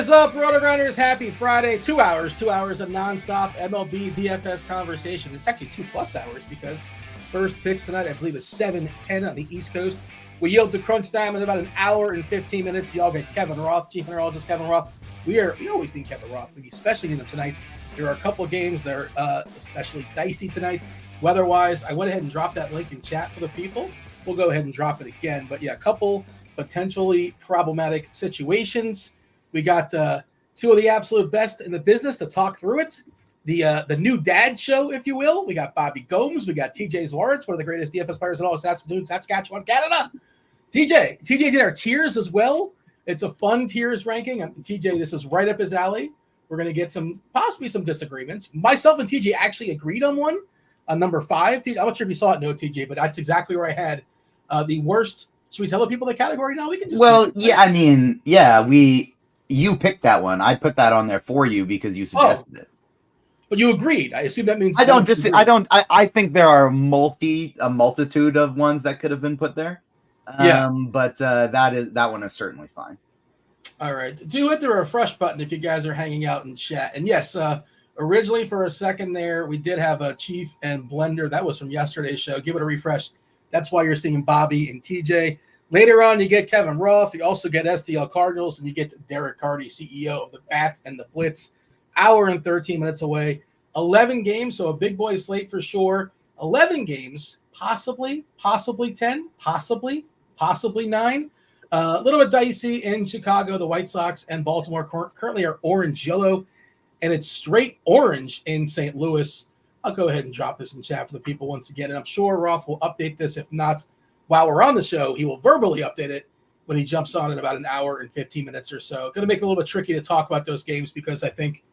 is up, RotoGrinders? Happy Friday. 2 hours of nonstop MLB DFS conversation. It's actually 2+ hours because first pitch tonight, I believe, is 7:10 on the East Coast. We yield to crunch time in about an hour and 15 minutes. Y'all get Kevin Roth, Chief Mineralogist Kevin Roth. We always need Kevin Roth. We especially need him tonight. There are a couple of games that are especially dicey tonight. Weather-wise, I went ahead and dropped that link in chat for the people. We'll go ahead and drop it again. But yeah, a couple potentially problematic situations. We got two of the absolute best in the business to talk through it. The new dad show, if you will. We got Bobby Gomes. We got TJ Zwartz, one of the greatest DFS players in all of Saskatchewan, Canada. TJ did our tiers as well. It's a fun tiers ranking. TJ, this is right up his alley. We're going to get possibly some disagreements. Myself and TJ actually agreed on one, on number 5. I'm not sure if you saw it, no, TJ, but that's exactly where I had the worst. Should we tell the people the category now? We can just. Well, yeah, I mean, yeah, you picked that one. I put that on there for you because you suggested it. But you agreed. I assume that means I think there are a multitude of ones that could have been put there. But that one is certainly fine. All right. Do hit the refresh button if you guys are hanging out in chat. And yes, originally for a second there, we did have a Chief and Blender. That was from yesterday's show. Give it a refresh. That's why you're seeing Bobby and TJ. Later on, you get Kevin Roth. You also get STL Cardinals, and you get Derek Carty, CEO of the Bat and the Blitz. Hour and 13 minutes away. 11 games, so a big boy slate for sure. 11 games, possibly 10, possibly 9. A little bit dicey in Chicago. The White Sox and Baltimore currently are orange-yellow, and it's straight orange in St. Louis. I'll go ahead and drop this in chat for the people once again, and I'm sure Roth will update this. If not, while we're on the show, he will verbally update it when he jumps on in about an hour and 15 minutes or so. Going to make it a little bit tricky to talk about those games because I think,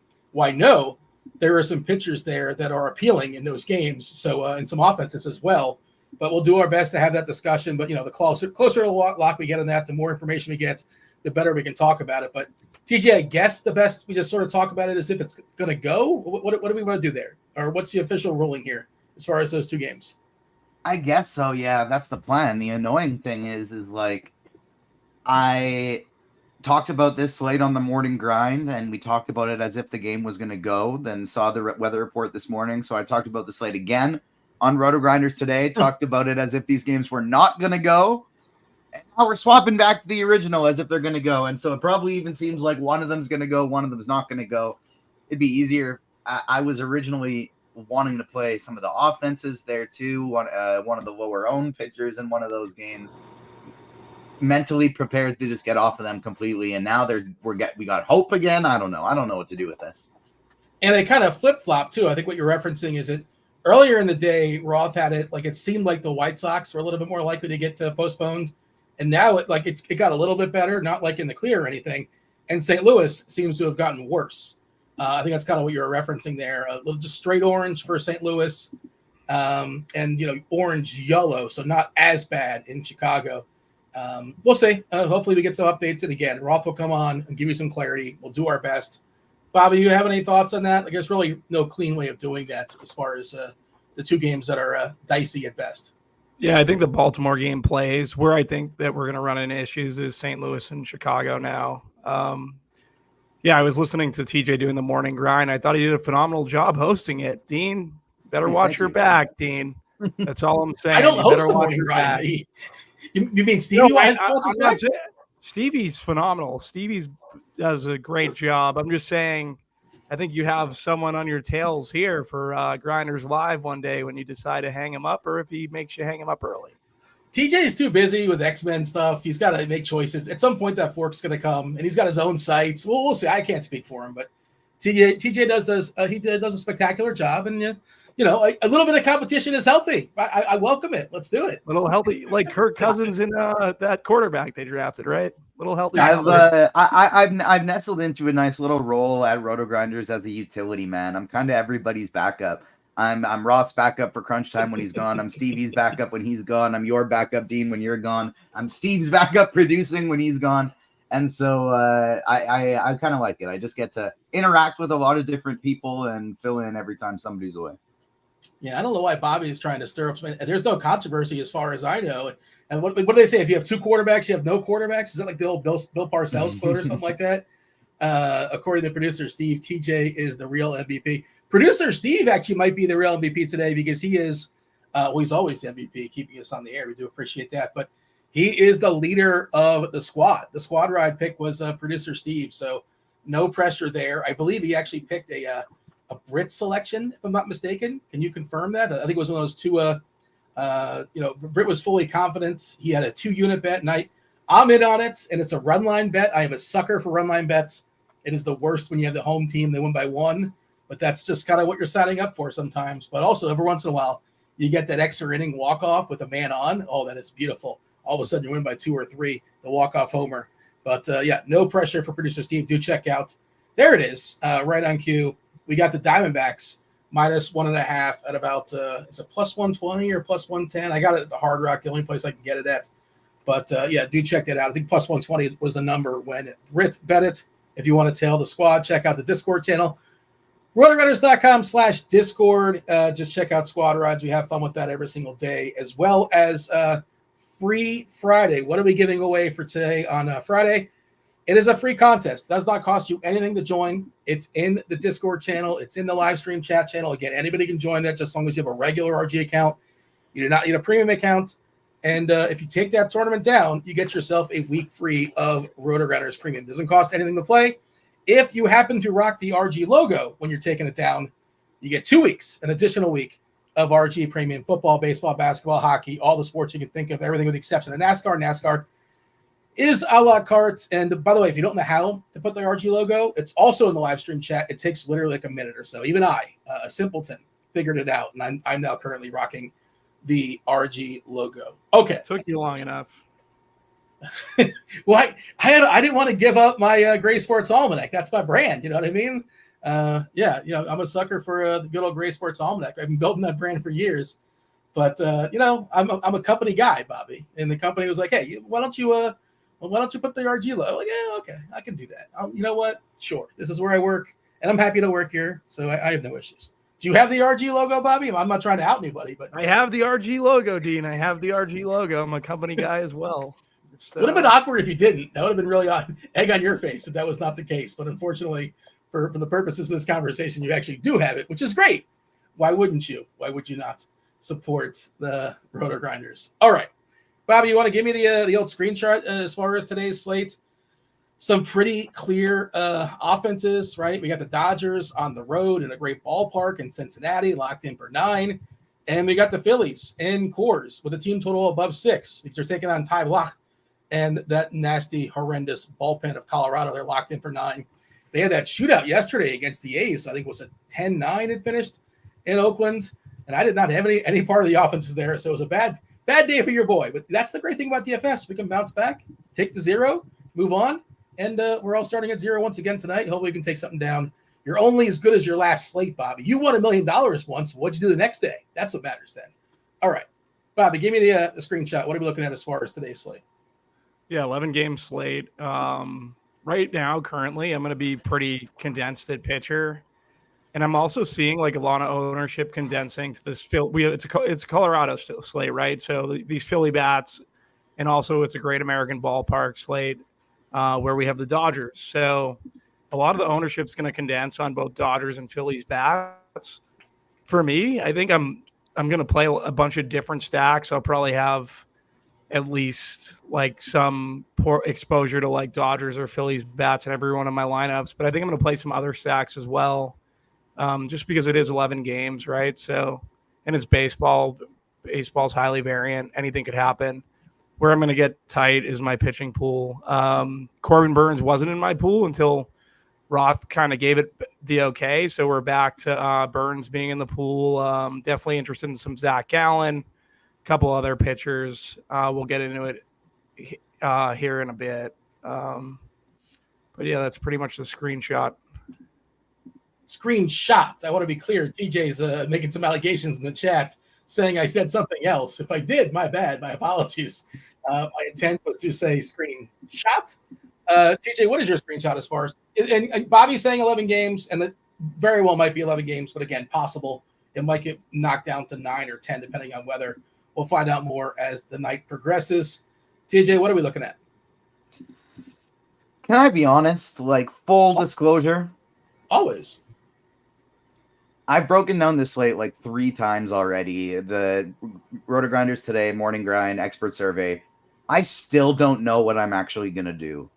there are some pitchers there that are appealing in those games, so and some offenses as well. But we'll do our best to have that discussion. But, the closer to the lock we get on that, the more information we get, the better we can talk about it. But, TJ, I guess the best we just sort of talk about it as if it's going to go. What do we want to do there? Or what's the official ruling here as far as those two games? I guess so, yeah. That's the plan. The annoying thing is like I talked about this slate on the morning grind, and we talked about it as if the game was going to go, then saw the weather report this morning. So I talked about the slate again on RotoGrinders today, talked about it as if these games were not going to go. And now we're swapping back to the original as if they're going to go. And so it probably even seems like one of them's going to go, one of them's not going to go. It'd be easier. I was originally wanting to play some of the offenses there too. One of the lower owned pitchers in one of those games. Mentally prepared to just get off of them completely, and now we got hope again. I don't know what to do with this. And they kind of flip-flop too. I think what you're referencing is that earlier in the day, Roth had it like it seemed like the White Sox were a little bit more likely to get postponed, and now it got a little bit better, not like in the clear or anything. And St. Louis seems to have gotten worse. I think that's kind of what you're referencing there. A little just straight orange for St. Louis, and orange yellow, so not as bad in Chicago. We'll see. Hopefully we get some updates. And again, Roth will come on and give you some clarity. We'll do our best. Bobby, you have any thoughts on that? There's really no clean way of doing that as far as the two games that are dicey at best. Yeah, I think the Baltimore game plays. Where I think that we're going to run into issues is St. Louis and Chicago now. I was listening to TJ doing the morning grind. I thought he did a phenomenal job hosting it. Dean, better watch your back, Dean. That's all I'm saying. I don't host the morning grind. You mean Stevie? No, Stevie's phenomenal. Stevie's does a great job. I'm just saying, I think you have someone on your tails here for Grinders Live one day when you decide to hang him up, or if he makes you hang him up early. TJ is too busy with X-Men stuff. He's got to make choices. At some point, that fork's going to come, and he's got his own sites. Well, we'll see. I can't speak for him, but TJ does a spectacular job, and a little bit of competition is healthy. I welcome it. Let's do it. Little healthy, like Kirk Cousins in that quarterback they drafted, right? Little healthy. I've nestled into a nice little role at RotoGrinders as a utility man. I'm kind of everybody's backup. I'm Roth's backup for crunch time when he's gone. I'm Stevie's backup when he's gone. I'm your backup, Dean, when you're gone. I'm Steve's backup producing when he's gone. And so I kind of like it. I just get to interact with a lot of different people and fill in every time somebody's away. Yeah, I don't know why Bobby is trying to stir up. There's no controversy as far as I know. And what do they say? If you have two quarterbacks, you have no quarterbacks? Is that like the old Bill Parcells quote or something like that? According to producer Steve, TJ is the real MVP. Producer Steve actually might be the real MVP today because he is, he's always the MVP, keeping us on the air. We do appreciate that. But he is the leader of the squad. The squad ride pick was producer Steve, so no pressure there. I believe he actually picked a Brit selection, if I'm not mistaken. Can you confirm that? I think it was one of those two. Brit was fully confident. He had a 2-unit bet, and I'm in on it, and it's a run line bet. I am a sucker for run line bets. It is the worst when you have the home team. They win by 1, but that's just kind of what you're signing up for sometimes. But also, every once in a while, you get that extra inning walk-off with a man on. Oh, that is beautiful. All of a sudden, you win by 2 or 3, the walk-off homer. But, no pressure for producer Steve. Do check out. There it is, right on cue. We got the Diamondbacks minus 1.5 at about, it's a plus 120 or plus 110. I got it at the Hard Rock, the only place I can get it at. But, do check that out. I think plus 120 was the number when Brit bet it. If you want to tail the squad, check out the Discord channel. RotoGrinders.com/Discord. Just check out Squad Rides. We have fun with that every single day, as well as Free Friday. What are we giving away for today on Friday? It is a free contest. Does not cost you anything to join. It's in the Discord channel. It's in the live stream chat channel. Again, anybody can join that just as long as you have a regular RG account. You do not need a premium account. And if you take that tournament down, you get yourself a week free of RotoGrinders Premium. It doesn't cost anything to play. If you happen to rock the RG logo when you're taking it down, you get 2 weeks, an additional week of RG Premium, football, baseball, basketball, hockey, all the sports you can think of, everything with the exception of NASCAR. NASCAR is a la carte. And by the way, if you don't know how to put the RG logo, it's also in the live stream chat. It takes literally like a minute or so. Even I, a simpleton, figured it out. And I'm now currently rocking the RG logo. Okay. It took you long enough. Well, I didn't want to give up my Gray Sports Almanac. That's my brand. You know what I mean? I'm a sucker for the good old Gray Sports Almanac. I've been building that brand for years. But, I'm a company guy, Bobby. And the company was like, hey, why don't you put the RG logo? Like, yeah, okay, I can do that. You know what? Sure. This is where I work, and I'm happy to work here. So I have no issues. Do you have the RG logo, Bobby? I'm not trying to out anybody, but I have the RG logo, Dean. I have the RG logo. I'm a company guy as well. So. Would have been awkward if you didn't. That would have been really egg on your face if that was not the case. But unfortunately, for the purposes of this conversation, you actually do have it, which is great. Why wouldn't you? Why would you not support the RotoGrinders? All right, Bobby, you want to give me the old screenshot as far as today's slate? Some pretty clear offenses, right? We got the Dodgers on the road in a great ballpark in Cincinnati, locked in for 9. And we got the Phillies in Coors with a team total above 6 because they're taking on Ty Blach and that nasty, horrendous bullpen of Colorado. They're locked in for 9. They had that shootout yesterday against the A's. I think it was a 10-9 it finished in Oakland. And I did not have any part of the offenses there. So it was a bad day for your boy. But that's the great thing about DFS. We can bounce back, take the 0, move on. And we're all starting at 0 once again tonight. Hopefully we can take something down. You're only as good as your last slate, Bobby. You won $1 million once. What'd you do the next day? That's what matters then. All right. Bobby, give me the screenshot. What are we looking at as far as today's slate? Yeah, 11-game slate. Right now, currently, I'm going to be pretty condensed at pitcher. And I'm also seeing like a lot of ownership condensing to this. It's a Colorado slate, right? So these Philly bats, and also it's a great American ballpark slate where we have the Dodgers. So a lot of the ownership is going to condense on both Dodgers and Phillies bats. For me, I think I'm going to play a bunch of different stacks. I'll probably have at least like some poor exposure to like Dodgers or Phillies bats in every one of my lineups. But I think I'm going to play some other stacks as well. Just because it is 11 games, right? So, and it's baseball. Baseball's highly variant. Anything could happen. Where I'm going to get tight is my pitching pool. Corbin Burns wasn't in my pool until Roth kind of gave it the okay. So we're back to Burns being in the pool. Definitely interested in some Zach Gallen, a couple other pitchers. We'll get into it here in a bit. But yeah, that's pretty much the screenshot. I want to be clear. TJ's making some allegations in the chat saying I said something else. If I did, my bad. My apologies. My intent was to say screenshot. TJ, what is your screenshot as far as – and Bobby's saying 11 games, and it very well might be 11 games, but again, possible. It might get knocked down to 9 or 10 depending on weather. We'll find out more as the night progresses. TJ, what are we looking at? Can I be honest? Like, full disclosure, Always. I've broken down this slate like 3 times already. The RotoGrinders today, morning grind, expert survey. I still don't know what I'm actually gonna do.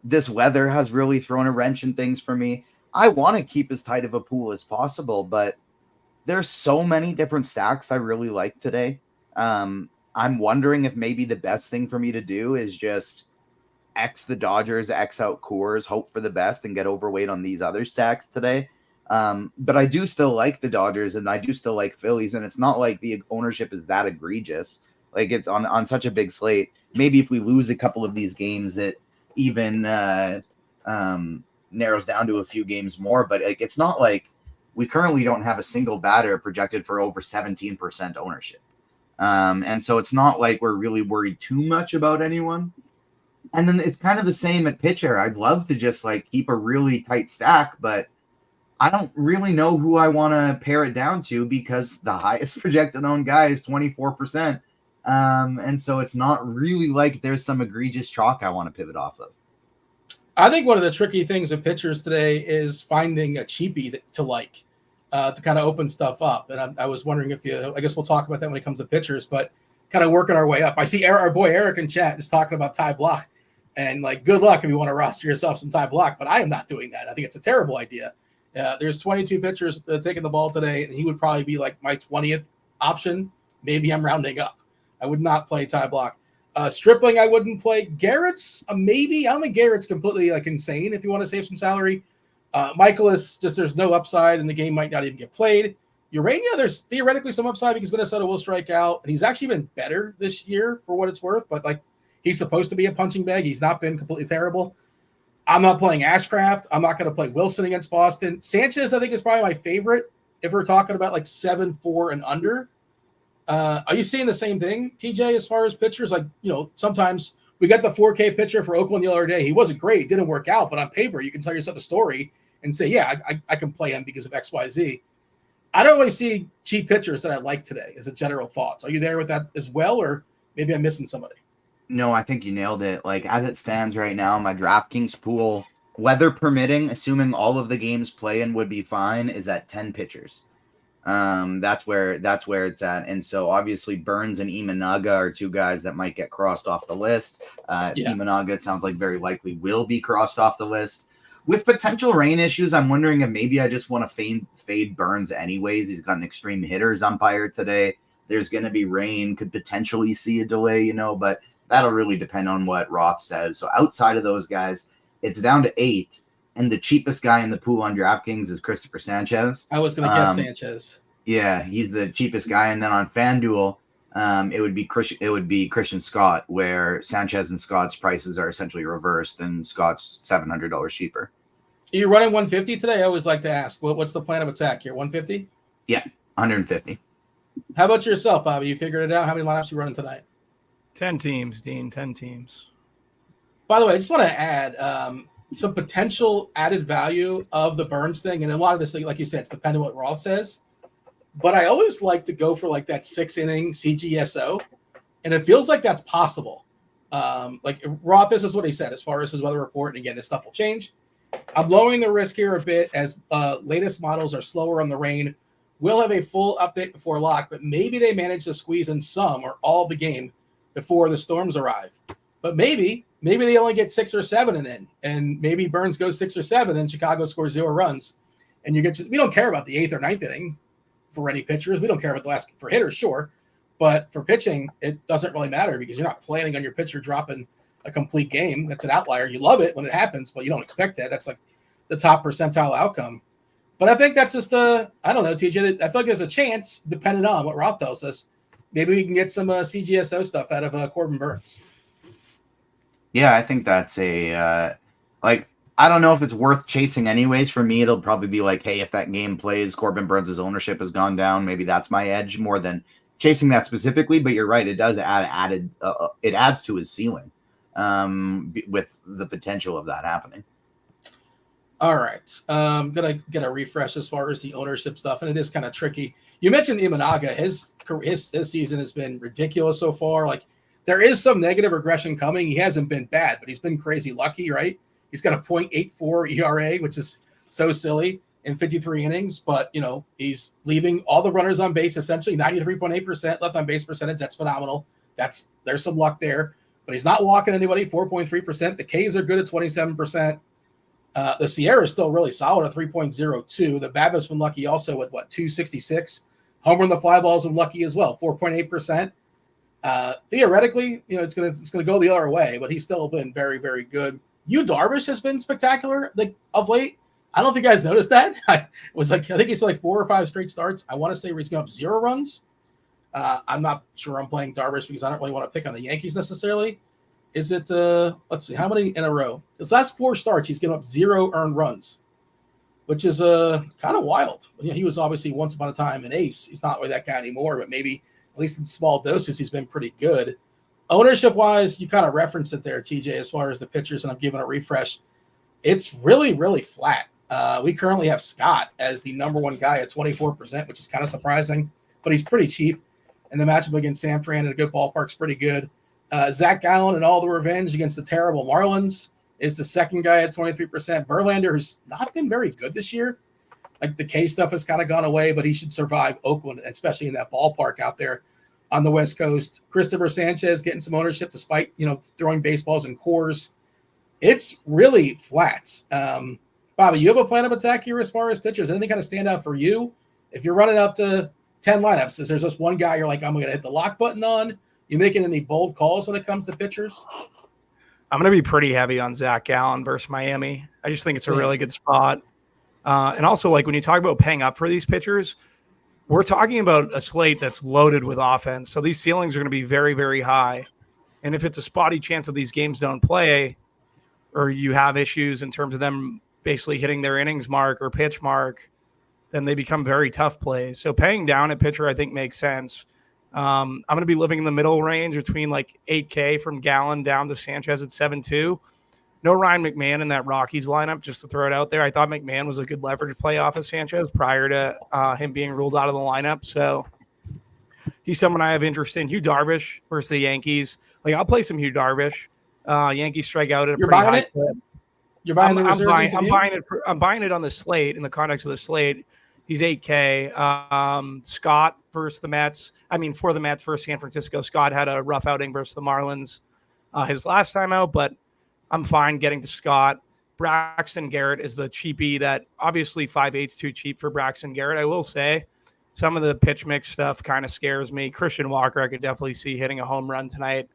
This weather has really thrown a wrench in things for me. I want to keep as tight of a pool as possible, but there's so many different stacks I really like today. I'm wondering if maybe the best thing for me to do is just X the Dodgers, X out Coors, hope for the best, and get overweight on these other stacks today. But I do still like the Dodgers, and I do still like Phillies, and it's not like the ownership is that egregious. Like, it's on such a big slate. Maybe if we lose a couple of these games, it even narrows down to a few games more. But like, it's not like we currently don't have a single batter projected for over 17% ownership. And so it's not like we're really worried too much about anyone. And then it's kind of the same at pitcher. I'd love to just like keep a really tight stack, but I don't really know who I want to pare it down to because the highest projected owned guy is 24%. And so it's not really like there's some egregious chalk I want to pivot off of. I think one of the tricky things with pitchers today is finding a cheapie to like, to kind of open stuff up. And I was wondering if I guess we'll talk about that when it comes to pitchers, but kind of working our way up. I see our boy Eric in chat is talking about Ty Block, and like, good luck if you want to roster yourself some Ty Block, but I am not doing that. I think it's a terrible idea. There's 22 pitchers taking the ball today, and he would probably be like my 20th option. Maybe I'm rounding up. I would not play Ty Block. Stripling, I wouldn't play. Garrett's maybe. I don't think Garrett's completely like insane if you want to save some salary. Michaelis, just there's no upside, and the game might not even get played. Urania, there's theoretically some upside because Minnesota will strike out, and he's actually been better this year for what it's worth. But like, he's supposed to be a punching bag. He's not been completely terrible. I'm not playing Ashcraft. I'm not going to play Wilson against Boston. Sanchez, I think, is probably my favorite if we're talking about like 7-4 and under. Are you seeing the same thing, TJ, as far as pitchers? Like, sometimes we got the 4K pitcher for Oakland the other day. He wasn't great. Didn't work out. But on paper, you can tell yourself a story and say, yeah, I can play him because of X, Y, Z. I don't really see cheap pitchers that I like today as a general thoughts. Are you there with that as well, or maybe I'm missing somebody? No, I think you nailed it. Like, as it stands right now, my DraftKings pool, weather permitting, assuming all of the games play-in would be fine, is at 10 pitchers. That's where it's at. And so obviously Burns and Imanaga are 2 guys that might get crossed off the list. Imanaga, it sounds like very likely will be crossed off the list. With potential rain issues, I'm wondering if maybe I just want to fade Burns anyways. He's got an extreme hitters umpire today. There's going to be rain, could potentially see a delay, but that'll really depend on what Roth says. So outside of those guys, it's down to 8. And the cheapest guy in the pool on DraftKings is Christopher Sanchez. I was going to guess Sanchez. Yeah, he's the cheapest guy. And then on FanDuel, it would be Christian Scott, where Sanchez and Scott's prices are essentially reversed, and Scott's $700 cheaper. Are you running 150 today? I always like to ask, what's the plan of attack here? 150? Yeah, 150. How about yourself, Bobby? You figured it out? How many lineups are you running tonight? 10 teams, Dean. 10 teams. By the way, I just want to add some potential added value of the Burns thing. And a lot of this, like you said, it's dependent on what Roth says. But I always like to go for like that 6-inning CGSO. And it feels like that's possible. Like Roth, this is what he said as far as his weather report. And again, this stuff will change. I'm lowering the risk here a bit as latest models are slower on the rain. We'll have a full update before lock, but maybe they manage to squeeze in some or all of the game before the storms arrive. But maybe they only get 6 or 7 and maybe Burns goes 6 or 7 and Chicago scores 0 runs. And we don't care about the 8th or 9th inning for any pitchers. We don't care about the last for hitters, sure. But for pitching, it doesn't really matter because you're not planning on your pitcher dropping a complete game. That's an outlier. You love it when it happens, but you don't expect that. That's like the top percentile outcome. But I think that's just I don't know, TJ. I feel like there's a chance, depending on what Roth tells us, maybe we can get some CGSO stuff out of Corbin Burns. Yeah, I think that's I don't know if it's worth chasing anyways. For me, it'll probably be like, hey, if that game plays, Corbin Burns' ownership has gone down. Maybe that's my edge more than chasing that specifically. But you're right, it does it adds to his ceiling with the potential of that happening. All right. I'm going to get a refresh as far as the ownership stuff, and it is kind of tricky. You mentioned Imanaga. His season has been ridiculous so far. Like, there is some negative regression coming. He hasn't been bad, but he's been crazy lucky, right? He's got a .84 ERA, which is so silly in 53 innings, but he's leaving all the runners on base, essentially 93.8% left on base percentage. That's phenomenal. There's some luck there, but he's not walking anybody, 4.3%. The Ks are good at 27%. The Sierra is still really solid at 3.02. The BABIP's been lucky also at 266. Homer and the fly balls been lucky as well, 4.8%. Theoretically, it's gonna go the other way, but he's still been very, very good. Darvish has been spectacular of late. I don't know if you guys noticed that. I think he's 4 or 5 straight starts. I want to say he's going up 0 runs. I'm not sure I'm playing Darvish because I don't really want to pick on the Yankees necessarily. Is it, let's see, how many in a row? His last 4 starts, he's given up 0 earned runs, which is kind of wild. He was obviously once upon a time an ace. He's not really that guy anymore, but maybe at least in small doses, he's been pretty good. Ownership-wise, you kind of referenced it there, TJ, as far as the pitchers, and I'm giving a refresh. It's really, really flat. We currently have Scott as the number 1 guy at 24%, which is kind of surprising, but he's pretty cheap. And the matchup against San Fran at a good ballpark is pretty good. Zach Gallen and all the revenge against the terrible Marlins is the second guy at 23%. Verlander, who's not been very good this year. The K stuff has kind of gone away, but he should survive Oakland, especially in that ballpark out there on the West Coast. Christopher Sanchez getting some ownership despite, throwing baseballs in cores. It's really flat. Bobby, you have a plan of attack here as far as pitchers? Anything kind of stand out for you? If you're running out to 10 lineups, is there's just one guy you're like, I'm going to hit the lock button on? You making any bold calls when it comes to pitchers? I'm going to be pretty heavy on Zach Gallen versus Miami. I just think it's a really good spot. And also, when you talk about paying up for these pitchers, we're talking about a slate that's loaded with offense. So these ceilings are going to be very, very high. And if it's a spotty chance that these games don't play, or you have issues in terms of them basically hitting their innings mark or pitch mark, then they become very tough plays. So paying down at pitcher, I think, makes sense. I'm going to be living in the middle range between 8K from Gallen down to Sanchez at 7.2. No Ryan McMahon in that Rockies lineup, just to throw it out there. I thought McMahon was a good leverage play off of Sanchez prior to him being ruled out of the lineup. So he's someone I have interest in. Yu Darvish versus the Yankees. I'll play some Yu Darvish. Yankees strike out at a pretty high clip. You're buying the reserve? I'm buying it on the slate, in the context of the slate. He's 8K. Scott versus the Mets. For the Mets versus San Francisco. Scott had a rough outing versus the Marlins his last time out, but I'm fine getting to Scott. Braxton Garrett is the cheapie that obviously 5.8's too cheap for Braxton Garrett. I will say some of the pitch mix stuff kind of scares me. Christian Walker, I could definitely see hitting a home run tonight.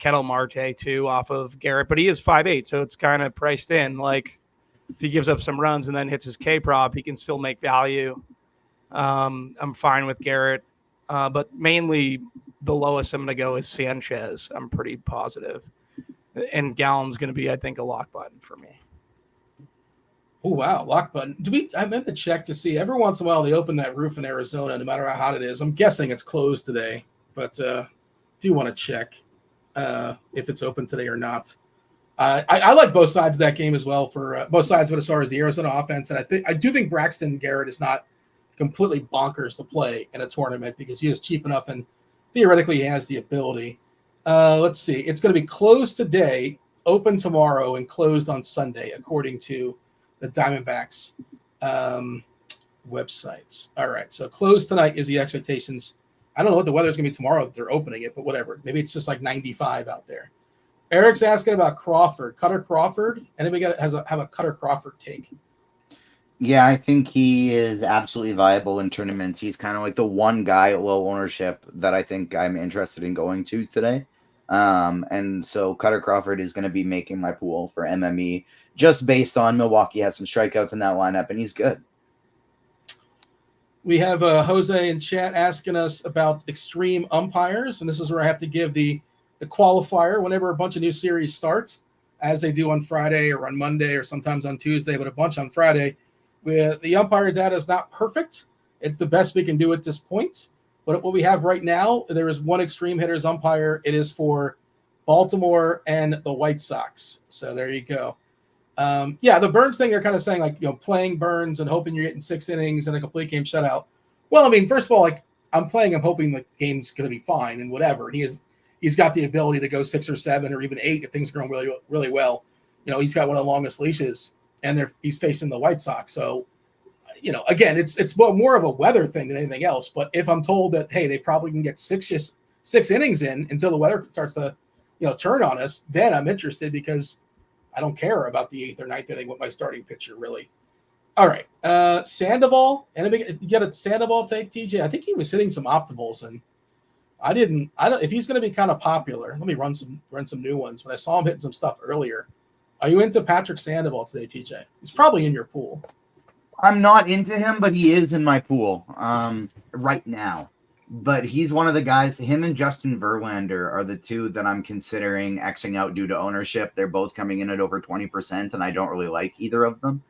Kettle Marte too off of Garrett, but he is 5.8, so it's kind of priced in. If he gives up some runs and then hits his K prop, he can still make value. I'm fine with Garrett, but mainly the lowest I'm going to go is Sanchez. I'm pretty positive. And Gallen's going to be, I think, a lock button for me. Oh, wow. Lock button. I meant to check to see. Every once in a while, they open that roof in Arizona, no matter how hot it is. I'm guessing it's closed today, but do want to check if it's open today or not. I like both sides of that game as well, for both sides of it as far as the Arizona offense. And I do think Braxton Garrett is not completely bonkers to play in a tournament because he is cheap enough and theoretically he has the ability. Let's see. It's going to be closed today, open tomorrow, and closed on Sunday, according to the Diamondbacks websites. All right. So closed tonight is the expectations. I don't know what the weather's going to be tomorrow if they're opening it, but whatever. Maybe it's just 95 out there. Eric's asking about Crawford. Cutter Crawford? Anybody have a Cutter Crawford take? Yeah, I think he is absolutely viable in tournaments. He's kind of the one guy at low ownership that I think I'm interested in going to today. And so Cutter Crawford is going to be making my pool for MME just based on Milwaukee has some strikeouts in that lineup, and he's good. We have Jose in chat asking us about extreme umpires, and this is where I have to give the qualifier whenever a bunch of new series starts, as they do on Friday or on Monday or sometimes on Tuesday, but a bunch on Friday. The umpire data is not perfect. It's the best we can do at this point. But what we have right now, there is one extreme hitters umpire. It is for Baltimore and the White Sox. So there you go. The Burns thing, they're kind of saying playing Burns and hoping you're getting 6 innings and a complete game shutout. Well, first of all, I'm playing, I'm hoping the game's going to be fine and whatever. And he's got the ability to go 6 or 7 or even 8 if things are going really, really well. He's got one of the longest leashes, and he's facing the White Sox. So, again, it's more of a weather thing than anything else. But if I'm told that, hey, they probably can get 6 innings in until the weather starts to, turn on us, then I'm interested because I don't care about the 8th or 9th inning with my starting pitcher, really. All right. Sandoval. You got a Sandoval take, TJ? I think he was hitting some optimals, and I don't, if he's going to be kind of popular, let me run some new ones. But I saw him hitting some stuff earlier. Are you into Patrick Sandoval today, TJ? He's probably in your pool. I'm not into him, but he is in my pool right now. But he's one of the guys, him and Justin Verlander are the two that I'm considering Xing out due to ownership. They're both coming in at over 20%, and I don't really like either of them.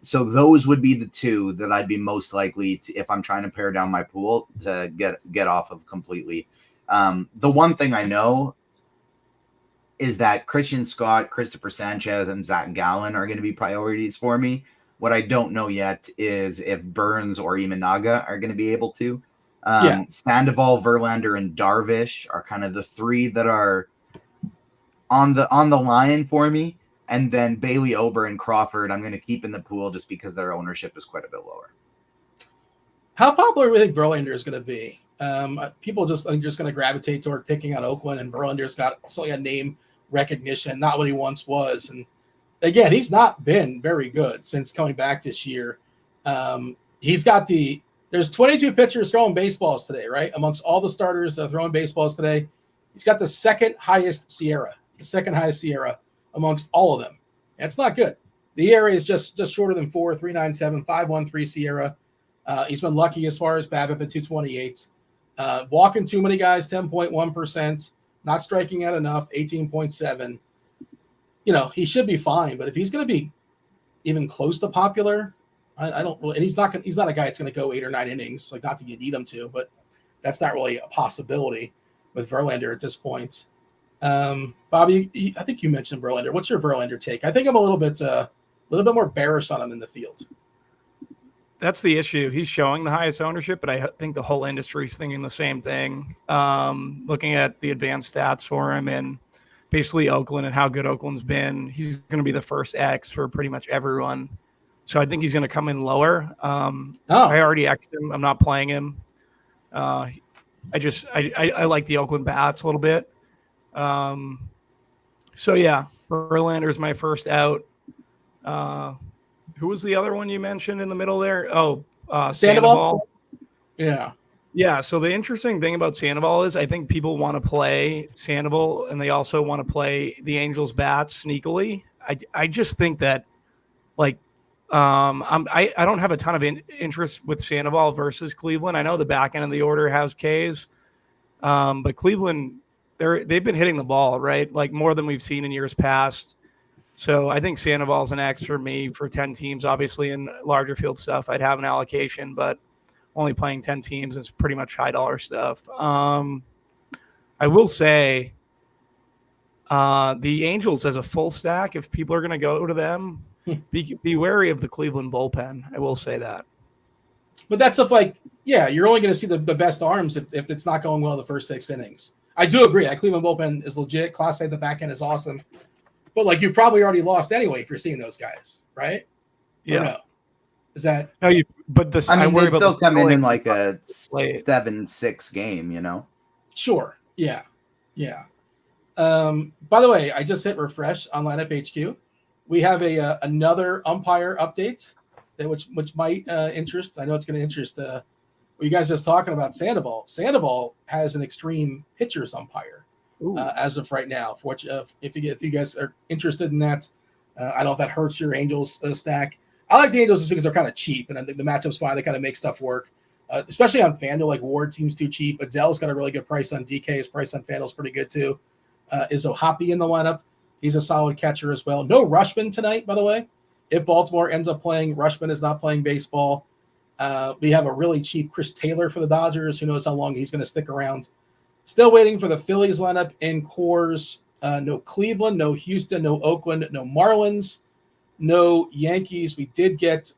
So those would be the two that I'd be most likely to, if I'm trying to pare down my pool, to get off of completely. The one thing I know is that Christian Scott, Christopher Sanchez, and Zach Gallen are going to be priorities for me. What I don't know yet is if Burns or Imanaga are going to be able to. Sandoval, Verlander, and Darvish are kind of the three that are on the line for me. And then Bailey, Ober, and Crawford, I'm going to keep in the pool just because their ownership is quite a bit lower. How popular do you think Verlander is going to be? People just going to gravitate toward picking on Oakland, and Verlander's got a name recognition, not what he once was. And again, he's not been very good since coming back this year. He's got there's 22 pitchers throwing baseballs today, right? Amongst all the starters throwing baseballs today, he's got the second highest SIERA amongst all of them. That's not good. The ERA is just shorter than 4, 3.97, 5.13 SIERA. He's been lucky as far as BABIP at 228. Walking too many guys, 10.1%. Not striking out enough, 18.7. He should be fine, but if he's going to be even close to popular, I don't really, and he's not a guy that's going to go 8 or 9 innings, like not that you need him to, but that's not really a possibility with Verlander at this point. Bobby, I think you mentioned Verlander. What's your Verlander take? I think I'm a little bit more bearish on him in the field. That's the issue. He's showing the highest ownership, but I think the whole industry is thinking the same thing. Looking at the advanced stats for him and basically Oakland and how good Oakland's been, he's going to be the first X for pretty much everyone. So I think he's going to come in lower. I already X'd him. I'm not playing him. I like the Oakland bats a little bit. So yeah, Verlander's my first out. Who was the other one you mentioned in the middle there? Sandoval. Yeah. So the interesting thing about Sandoval is I think people want to play Sandoval and they also want to play the Angels bats sneakily. I just think that I don't have a ton of interest with Sandoval versus Cleveland. I know the back end of the order has Ks, but Cleveland, they've been hitting the ball, right? Like more than we've seen in years past. So I think Sandoval's an X for me for 10 teams. Obviously, in larger field stuff, I'd have an allocation, but only playing 10 teams is pretty much high dollar stuff. I will say the Angels as a full stack, if people are going to go to them, be wary of the Cleveland bullpen. I will say that. But that's you're only going to see the best arms if it's not going well the first 6 innings. I do agree. That Cleveland bullpen is legit. Class A, the back end is awesome. But you probably already lost anyway if you're seeing those guys, right? Yeah. No? Is that no? They still come in like a 7-6 game, Sure. Yeah. By the way, I just hit refresh on Lineup HQ. We have another umpire update which might interest. I know it's going to interest. What you guys just talking about Sandoval. Sandoval has an extreme pitchers umpire. As of right now, for which if you guys are interested in that, I don't know if that hurts your Angels stack. I like the Angels just because they're kind of cheap, and I think the matchup's fine. They kind of make stuff work, especially on FanDuel. Like Ward seems too cheap. Adele's got a really good price on DK. His price on FanDuel's pretty good too. Is O'Hoppe in the lineup? He's a solid catcher as well. No Rushman tonight, by the way. If Baltimore ends up playing, Rushman is not playing baseball. We have a really cheap Chris Taylor for the Dodgers. Who knows how long he's going to stick around. Still waiting for the Phillies lineup in Coors. No Cleveland, no Houston, no Oakland, no Marlins, no Yankees. We did get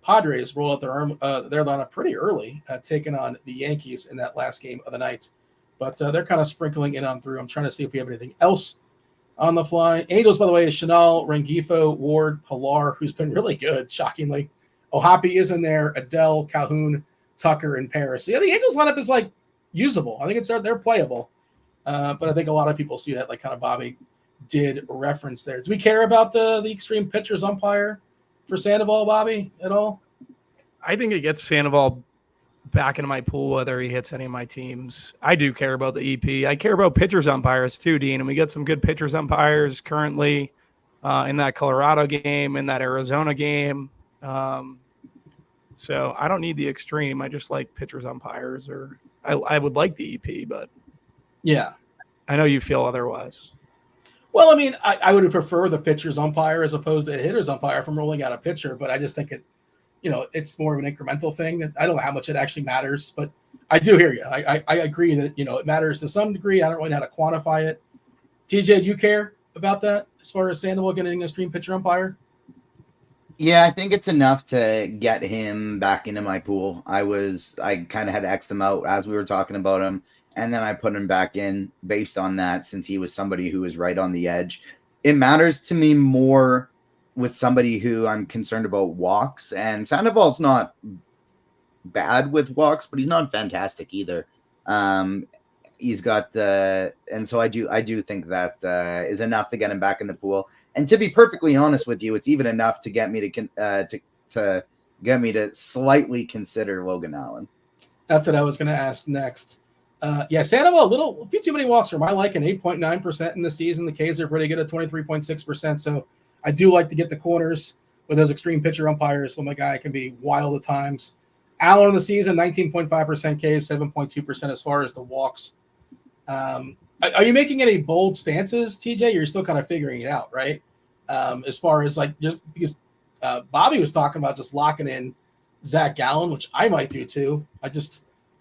Padres roll out their lineup pretty early, taking on the Yankees in that last game of the night. But they're kind of sprinkling in on through. I'm trying to see if we have anything else on the fly. Angels, by the way, is Chanel, Rengifo, Ward, Pilar, who's been really good, shockingly. Ohapi is in there, Adele, Calhoun, Tucker, and Paris. So yeah, the Angels lineup is like usable. I think they're playable. But I think a lot of people see that, like kind of Bobby did reference there. Do we care about the extreme pitchers umpire for Sandoval, Bobby, at all? I think it gets Sandoval back into my pool, whether he hits any of my teams. I do care about the EP. I care about pitchers umpires too, Dean, and we get some good pitchers umpires currently in that Colorado game, in that Arizona game. So I don't need the extreme. I just like pitchers umpires, or I would like the EP, but yeah, I know you feel otherwise. Well, I mean, I would prefer the pitcher's umpire as opposed to a hitter's umpire from rolling out a pitcher, but I just think it's more of an incremental thing. I don't know how much it actually matters, but I do hear you. I agree that, it matters to some degree. I don't really know how to quantify it. TJ, do you care about that as far as Sandoval getting an extreme pitcher umpire? Yeah, I think it's enough to get him back into my pool. I kind of had X'd him out as we were talking about him. And then I put him back in based on that, since he was somebody who was right on the edge. It matters to me more with somebody who I'm concerned about walks. And Sandoval's not bad with walks, but he's not fantastic either. He's got and so I do think that is enough to get him back in the pool. And to be perfectly honest with you, it's even enough to get me to get me to slightly consider Logan Allen. That's what I was going to ask next. Sandoval, a few too many walks for my liking, 8.9% in the season. The K's are pretty good at 23.6%. So I do like to get the corners with those extreme pitcher umpires when my guy can be wild at times. Allen in the season, 19.5% K's, 7.2% as far as the walks. Are you making any bold stances, TJ? You're still kind of figuring it out, right? As far as like, just because Bobby was talking about just locking in Zach Gallen, which I might do too.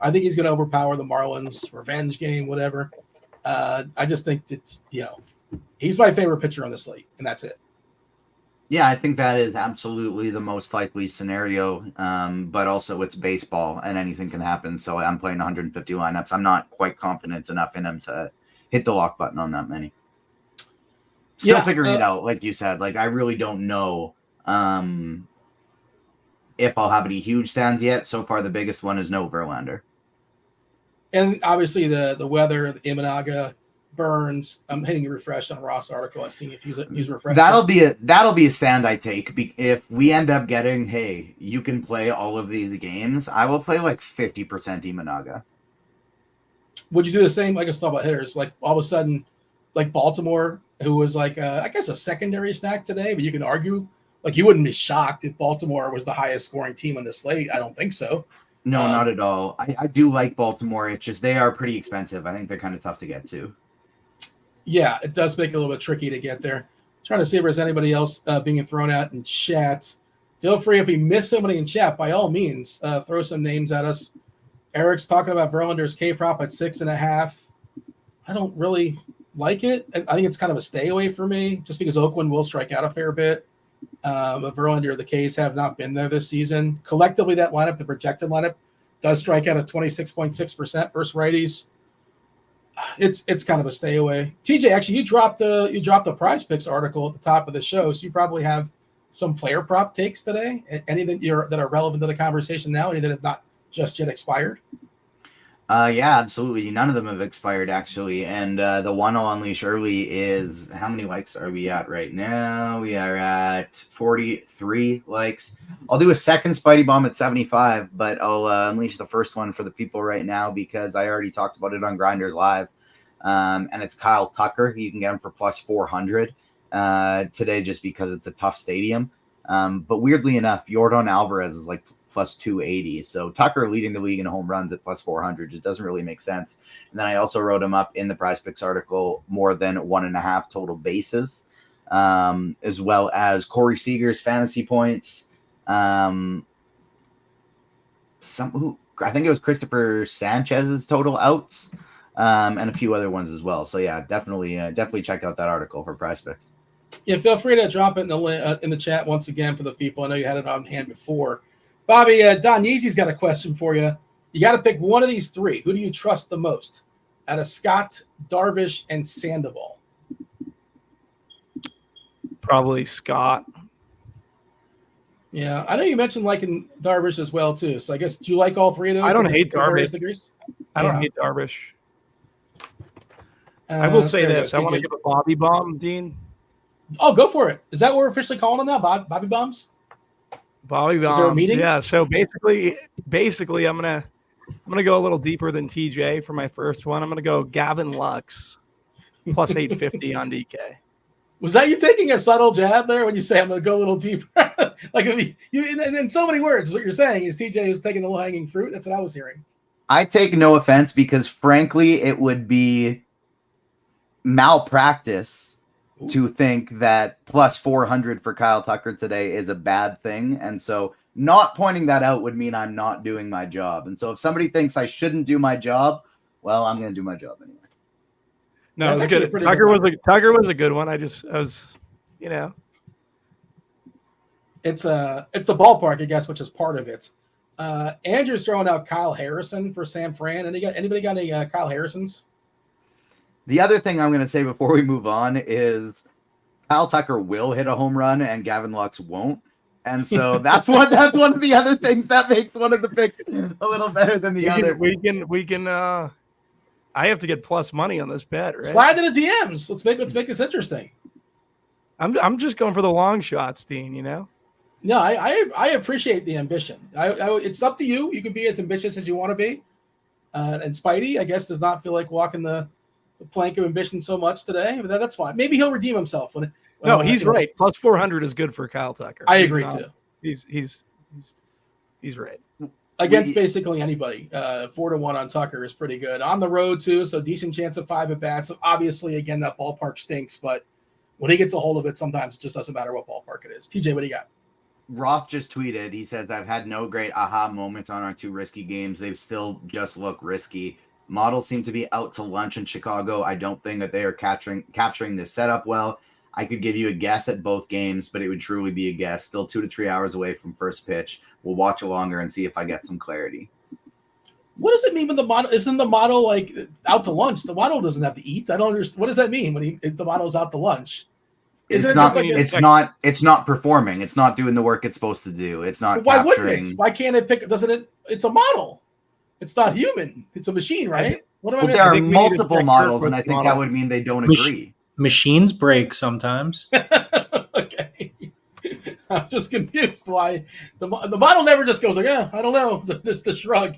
I think he's going to overpower the Marlins revenge game, whatever. I just think it's, he's my favorite pitcher on the slate, and that's it. Yeah, I think that is absolutely the most likely scenario. But also it's baseball and anything can happen. So I'm playing 150 lineups. I'm not quite confident enough in him to hit the lock button on that many. Still figuring it out, like you said. Like, I really don't know if I'll have any huge stands yet. So far, the biggest one is no Verlander. And obviously the weather, the Imanaga, Burns. I'm hitting a refresh on Ross' article. I'm seeing if he's refreshed. That'll be a stand I take. If we end up getting, hey, you can play all of these games, I will play like 50% Imanaga. Would you do the same? Like, let's talk about hitters. Like, all of a sudden, like Baltimore, who was like, I guess a secondary snack today, but you can argue, like, you wouldn't be shocked if Baltimore was the highest scoring team on the slate. I don't think so. No, not at all. I do like Baltimore. It's just they are pretty expensive. I think they're kind of tough to get to. Yeah, it does make it a little bit tricky to get there. Trying to see if there's anybody else being thrown out in chat. Feel free, if we miss somebody in chat, by all means, throw some names at us. Eric's talking about Verlander's K-prop at 6.5. I don't really like it. I think it's kind of a stay away for me, just because Oakland will strike out a fair bit. But Verlander, the K's have not been there this season. Collectively, that lineup, the projected lineup, does strike out at 26.6% versus righties. It's kind of a stay away. TJ, actually, you dropped the Prize Picks article at the top of the show, so you probably have some player prop takes today. Any that are relevant to the conversation now? Any that have not just yet expired? Yeah, absolutely. None of them have expired, actually. And the one I'll unleash early is, how many likes are we at right now? We are at 43 likes. I'll do a second Spidey Bomb at 75, but I'll unleash the first one for the people right now because I already talked about it on GrindersLive. And it's Kyle Tucker. You can get him for plus 400 today just because it's a tough stadium. But weirdly enough, Yordan Alvarez is like plus 280. So Tucker leading the league in home runs at plus 400 just doesn't really make sense. And then I also wrote him up in the Prize Picks article more than 1.5 total bases, as well as Corey Seager's fantasy points. I think it was Christopher Sanchez's total outs, and a few other ones as well. So yeah, definitely check out that article for Prize Picks. Yeah, feel free to drop it in the chat once again for the people. I know you had it on hand before. Bobby, Don Yeezy's got a question for you. You got to pick one of these three. Who do you trust the most? out of Scott, Darvish, and Sandoval. Probably Scott. Yeah, I know you mentioned liking Darvish as well too. So I guess do you like all three of those? I don't hate Darvish. I don't Yeah. hate Darvish. I will say there you this: go, I want to TJ. give a Bobby bomb, Dean. Oh, go for it. Is that what we're officially calling them now? Bobby Bombs? Bobby Is there a bombs. meeting? Yeah. So basically, I'm gonna go a little deeper than TJ for my first one. I'm gonna go Gavin Lux plus 850 on DK. Was that you taking a subtle jab there when you say I'm going to go a little deeper? Like in so many words, what you're saying is TJ is taking the low-hanging fruit. That's what I was hearing. I take no offense because, frankly, it would be malpractice to think that plus 400 for Kyle Tucker today is a bad thing. And so not pointing that out would mean I'm not doing my job. And so if somebody thinks I shouldn't do my job, well, I'm going to do my job anyway. No, That's it was actually a good. pretty Tucker good was Tucker was a good one. I was, It's the ballpark, I guess, which is part of it. Andrew's throwing out Kyle Harrison for Sam Fran. And anybody got any Kyle Harrisons? The other thing I'm going to say before we move on is Kyle Tucker will hit a home run and Gavin Lux won't. And so that's one of the other things that makes one of the picks a little better than the other. We can I have to get plus money on this bet, right? Slide to the DMs. Let's make this interesting. I'm just going for the long shots, Dean, No, I appreciate the ambition. It's up to you. You can be as ambitious as you want to be. And Spidey, I guess, does not feel like walking the plank of ambition so much today, but that's fine. Maybe he'll redeem himself. No, he's right. Plus 400 is good for Kyle Tucker. I agree too. He's right. Against basically anybody. 4-1 on Tucker is pretty good. On the road too, so decent chance of 5 at bats. So obviously, again, that ballpark stinks, but when he gets a hold of it, sometimes it just doesn't matter what ballpark it is. TJ, what do you got? Roth just tweeted, he says, I've had no great aha moments on our 2 risky games. They've still just looked risky. Models seem to be out to lunch in Chicago. I don't think that they are capturing this setup well. I could give you a guess at both games, but it would truly be a guess. Still 2 to 3 hours away from first pitch. We'll watch it longer and see if I get some clarity. What does it mean when the model isn't the model like out to lunch? The model doesn't have to eat. I don't understand. What does that mean when the model's out to lunch? It's not performing. It's not doing the work it's supposed to do. It's not why capturing. Wouldn't it? Why can't it pick? Doesn't it? It's a model. It's not human. It's a machine, right? What am I There are missing? multiple models, and I think that would mean they don't agree. Machines break sometimes. Okay. I'm just confused why the model never just goes like, yeah, I don't know, just a shrug.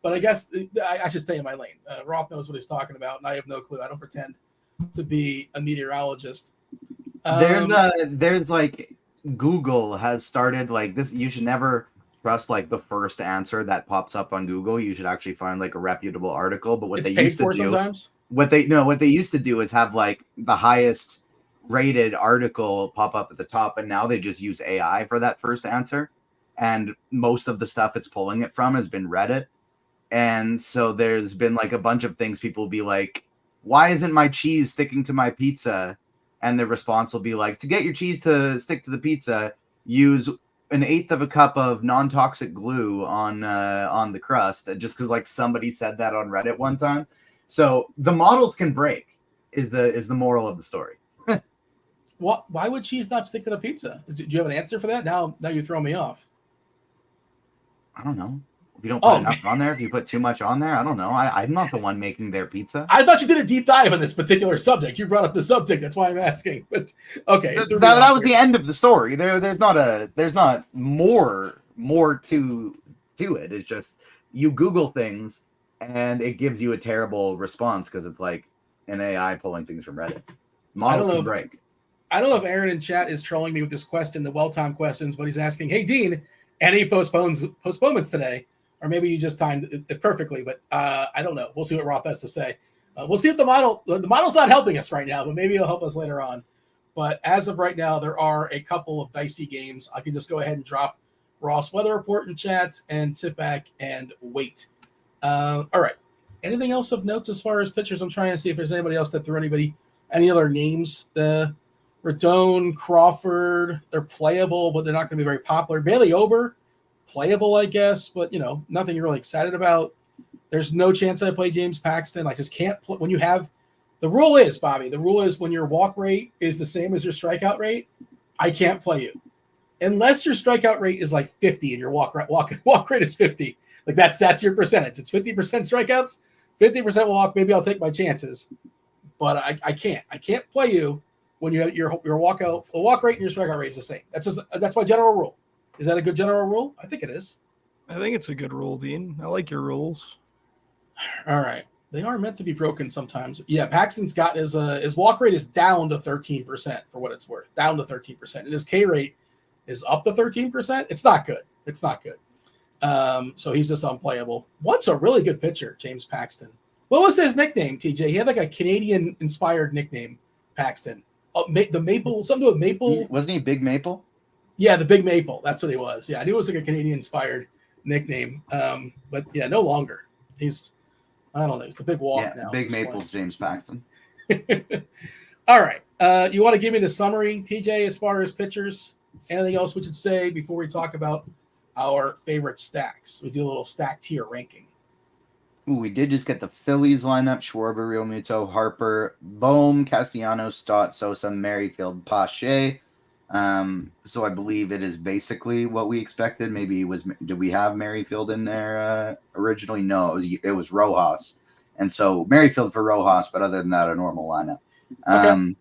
But I guess I should stay in my lane. Roth knows what he's talking about, and I have no clue. I don't pretend to be a meteorologist. There's like Google has started like this. You should never trust like the first answer that pops up on Google. You should actually find like a reputable article. But what they used to do, what they used to do is have like the highest rated article pop up at the top, and now they just use AI for that first answer. And most of the stuff it's pulling it from has been Reddit. And so there's been like a bunch of things people will be like, why isn't my cheese sticking to my pizza? And the response will be like, to get your cheese to stick to the pizza, use 1/8 of a cup of non-toxic glue on the crust. Just because like somebody said that on Reddit one time. So the models can break is the moral of the story. Why would cheese not stick to the pizza? Do you have an answer for that? Now you're throwing me off. I don't know. If you don't put enough on there, if you put too much on there, I don't know. I'm not the one making their pizza. I thought you did a deep dive on this particular subject. You brought up the subject. That's why I'm asking. But okay, that was the end of the story. There's not more to it. It's just you Google things and it gives you a terrible response because it's like an AI pulling things from Reddit. Models can break. I don't know if Aaron in chat is trolling me with this question, the well-timed questions, but he's asking, hey, Dean, any postponements today? Or maybe you just timed it perfectly, but I don't know. We'll see what Roth has to say. We'll see if the model's not helping us right now, but maybe it'll help us later on. But as of right now, there are a couple of dicey games. I can just go ahead and drop Ross weather report in chat and sit back and wait. All right. Anything else of notes as far as pitchers? I'm trying to see if there's anybody else that threw any other names. Rodon, Crawford, they're playable, but they're not going to be very popular. Bailey Ober, playable, I guess, but nothing you're really excited about. There's no chance I play James Paxton. I just can't play when you have. The rule is, Bobby. The rule is when your walk rate is the same as your strikeout rate, I can't play you, unless your strikeout rate is like 50 and your walk rate is 50. Like that's your percentage. It's 50% strikeouts, 50% walk. Maybe I'll take my chances, but I can't. I can't play you when you have your walk rate and your strikeout rate is the same. That's my general rule. Is that a good general rule? I think it is. I think it's a good rule, Dean. I like your rules. All right. They are meant to be broken sometimes. Yeah, Paxton's got his walk rate is down to 13% for what it's worth. Down to 13%. And his K rate is up to 13%. It's not good. It's not good. So he's just unplayable. What's a really good pitcher, James Paxton. What was his nickname, TJ? He had like a Canadian-inspired nickname, Paxton. Oh, the Maple, something with Maple. Wasn't he Big Maple? Yeah, the Big Maple. That's what he was. Yeah, I knew it was like a Canadian-inspired nickname. But yeah, no longer. I don't know. It's the Big Walk now. Big Maple's James Paxton. All right. You want to give me the summary, TJ, as far as pitchers? Anything else we should say before we talk about our favorite stacks? We do a little stack tier ranking. Ooh, we did just get the Phillies lineup: Schwarber, Realmuto, Harper, Bohm, Castellanos, Stott, Sosa, Merrifield, Pache. So I believe it is basically what we expected. Maybe did we have Merrifield in there originally? No, it was Rojas. And so Merrifield for Rojas, but other than that, a normal lineup. Okay.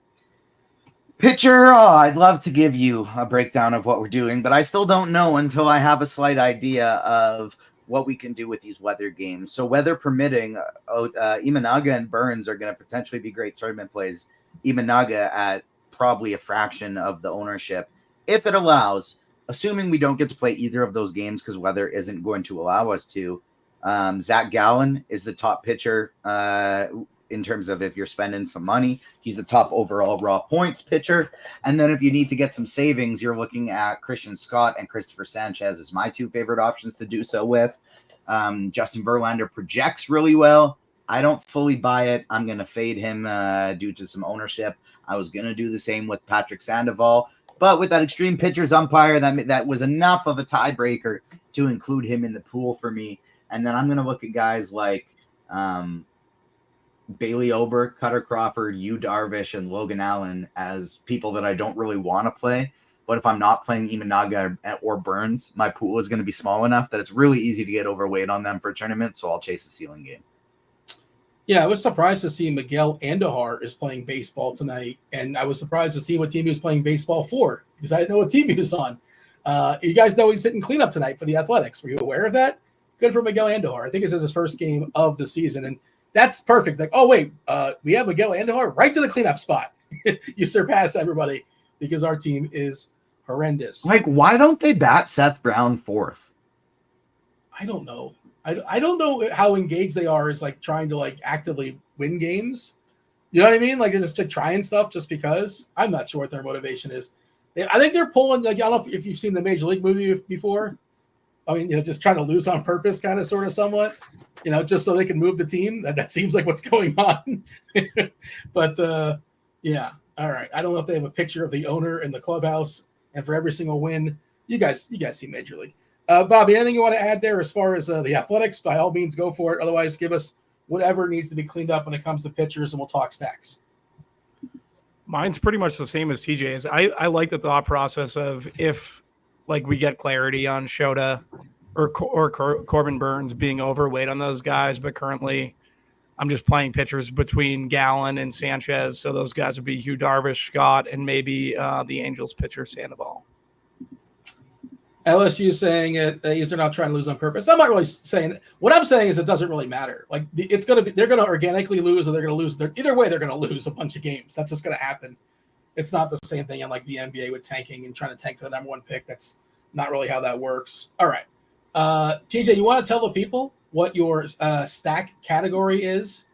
Pitcher, I'd love to give you a breakdown of what we're doing, but I still don't know until I have a slight idea of what we can do with these weather games. So weather permitting, Imanaga and Burns are going to potentially be great tournament plays. Imanaga at probably a fraction of the ownership, if it allows, assuming we don't get to play either of those games because weather isn't going to allow us to. Zach Gallen is the top pitcher in terms of if you're spending some money. He's the top overall raw points pitcher. And then if you need to get some savings, you're looking at Christian Scott and Christopher Sanchez as my two favorite options to do so with. Justin Verlander projects really well. I don't fully buy it. I'm going to fade him due to some ownership. I was going to do the same with Patrick Sandoval, but with that extreme pitchers umpire, that was enough of a tiebreaker to include him in the pool for me. And then I'm going to look at guys like Bailey Ober, Cutter Crawford, Yu Darvish, and Logan Allen as people that I don't really want to play. But if I'm not playing Imanaga or Burns, my pool is going to be small enough that it's really easy to get overweight on them for a tournament, so I'll chase a ceiling game. Yeah, I was surprised to see Miguel Andujar is playing baseball tonight, and I was surprised to see what team he was playing baseball for because I didn't know what team he was on. You guys know he's hitting cleanup tonight for the Athletics. Were you aware of that? Good for Miguel Andujar. I think this is his first game of the season, and that's perfect. Like, oh, wait, we have Miguel Andujar right to the cleanup spot. You surpass everybody because our team is horrendous. Like, why don't they bat Seth Brown fourth? I don't know. I don't know how engaged they are is like trying to like actively win games. You know what I mean? Like they're just like, trying stuff just because. I'm not sure what their motivation is. I think they're pulling like I don't know if you've seen the Major League movie before. I mean, just trying to lose on purpose, kind of, sort of, somewhat. Just so they can move the team. That seems like what's going on. But yeah, all right. I don't know if they have a picture of the owner in the clubhouse, and for every single win, you guys see Major League. Bobby, anything you want to add there as far as the Athletics? By all means, go for it. Otherwise, give us whatever needs to be cleaned up when it comes to pitchers, and we'll talk stacks. Mine's pretty much the same as TJ's. I like the thought process of if like we get clarity on Shota or Corbin Burns being overweight on those guys, but currently I'm just playing pitchers between Gallen and Sanchez, so those guys would be Yu Darvish, Scott, and maybe the Angels pitcher Sandoval. LSU saying they're not trying to lose on purpose. I'm not really saying that. What I'm saying is it doesn't really matter. Like they're going to organically lose or they're going to lose. Either way, they're going to lose a bunch of games. That's just going to happen. It's not the same thing in like the NBA with tanking and trying to tank for the number one pick. That's not really how that works. All right. TJ, you want to tell the people what your stack category is?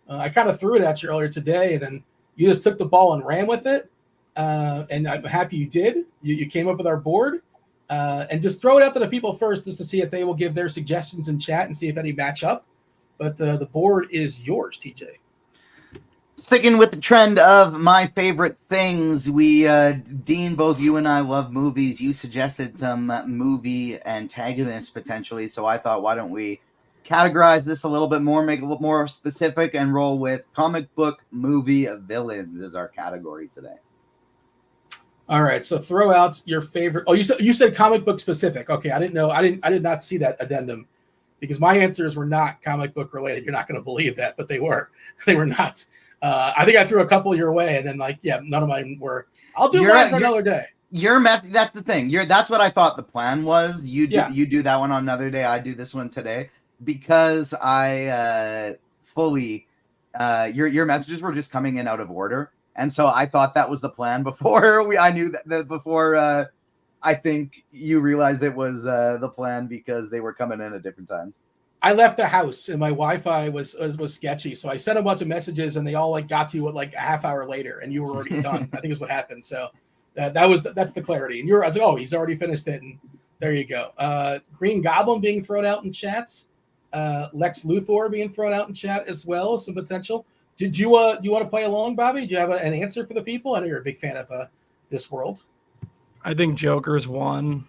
I kind of threw it at you earlier today, and then you just took the ball and ran with it. And I'm happy you did. You came up with our board. And just throw it out to the people first just to see if they will give their suggestions in chat and see if any match up. But the board is yours, TJ. Sticking with the trend of my favorite things, Dean, both you and I love movies. You suggested some movie antagonists potentially, so I thought, why don't we categorize this a little bit more, make it a little more specific, and roll with comic book movie villains is our category today. All right, so throw out your favorite. Oh, you said comic book specific. Okay, I didn't know. I did not see that addendum because my answers were not comic book related. You're not going to believe that, but they were. They were not. I think I threw a couple your way, and then none of mine were. I'll do mine for another day. Your mess. That's the thing. That's what I thought the plan was. You do that one on another day. I do this one today because I fully. Your messages were just coming in out of order. And so I thought that was the plan before I knew that before I think you realized it was the plan because they were coming in at different times. I left the house and my Wi-Fi was sketchy. So I sent a bunch of messages and they all got to you a half hour later and you were already done. I think is what happened. So that's the clarity. And I was like, oh, he's already finished it. And there you go. Green Goblin being thrown out in chats. Lex Luthor being thrown out in chat as well. Some potential. Did you want to play along, Bobby? Do you have an answer for the people? I know you're a big fan of this world. I think Joker's one,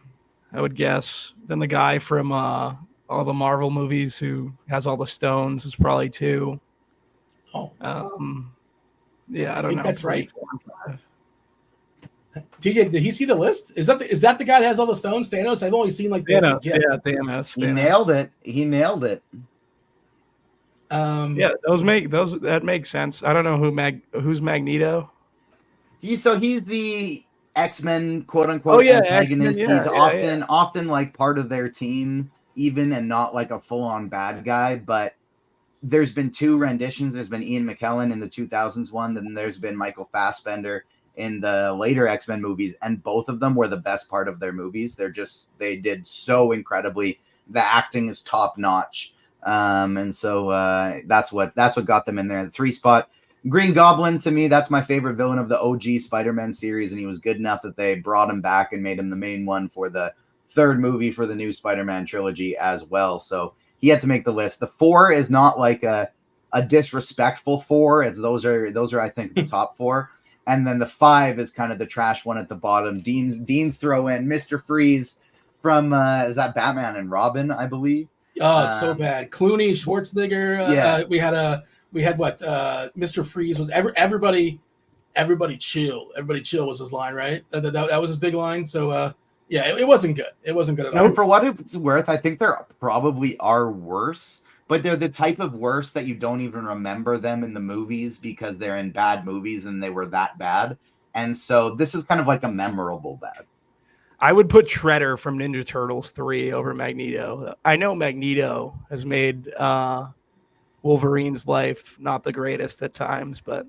I would guess. Then the guy from all the Marvel movies who has all the stones is probably two. Oh. Yeah, I don't know. That's right. TJ, did he see the list? Is that the guy that has all the stones? Thanos? I've only seen Thanos. Thanos. He nailed it. That makes sense. I don't know who's Magneto. He's the X-Men quote unquote antagonist. He's often like part of their team, even and not like a full-on bad guy. But there's been two renditions. There's been Ian McKellen in the 2000s one, then there's been Michael Fassbender in the later X-Men movies, and both of them were the best part of their movies. They did so incredibly. The acting is top notch. And so that's what got them in there. The 3 spot, Green Goblin, to me, that's my favorite villain of the OG Spider-Man series, and he was good enough that they brought him back and made him the main one for the 3rd movie for the new Spider-Man trilogy as well. So he had to make the list. The 4 is not like a disrespectful 4. Those are I think the top 4. And then the 5 is kind of the trash one at the bottom. Dean's throw in Mr. Freeze from is that Batman and Robin, I believe. Oh, it's so bad. Clooney, Schwarzenegger. We had what? Mr. Freeze was everybody chill. Everybody chill was his line, right? That was his big line. So it wasn't good. It wasn't good at all. For what it's worth, I think there probably are worse, but they're the type of worse that you don't even remember them in the movies because they're in bad movies and they were that bad. And so this is kind of like a memorable bad. I would put Shredder from Ninja Turtles 3 over Magneto. I know Magneto has made Wolverine's life not the greatest at times, but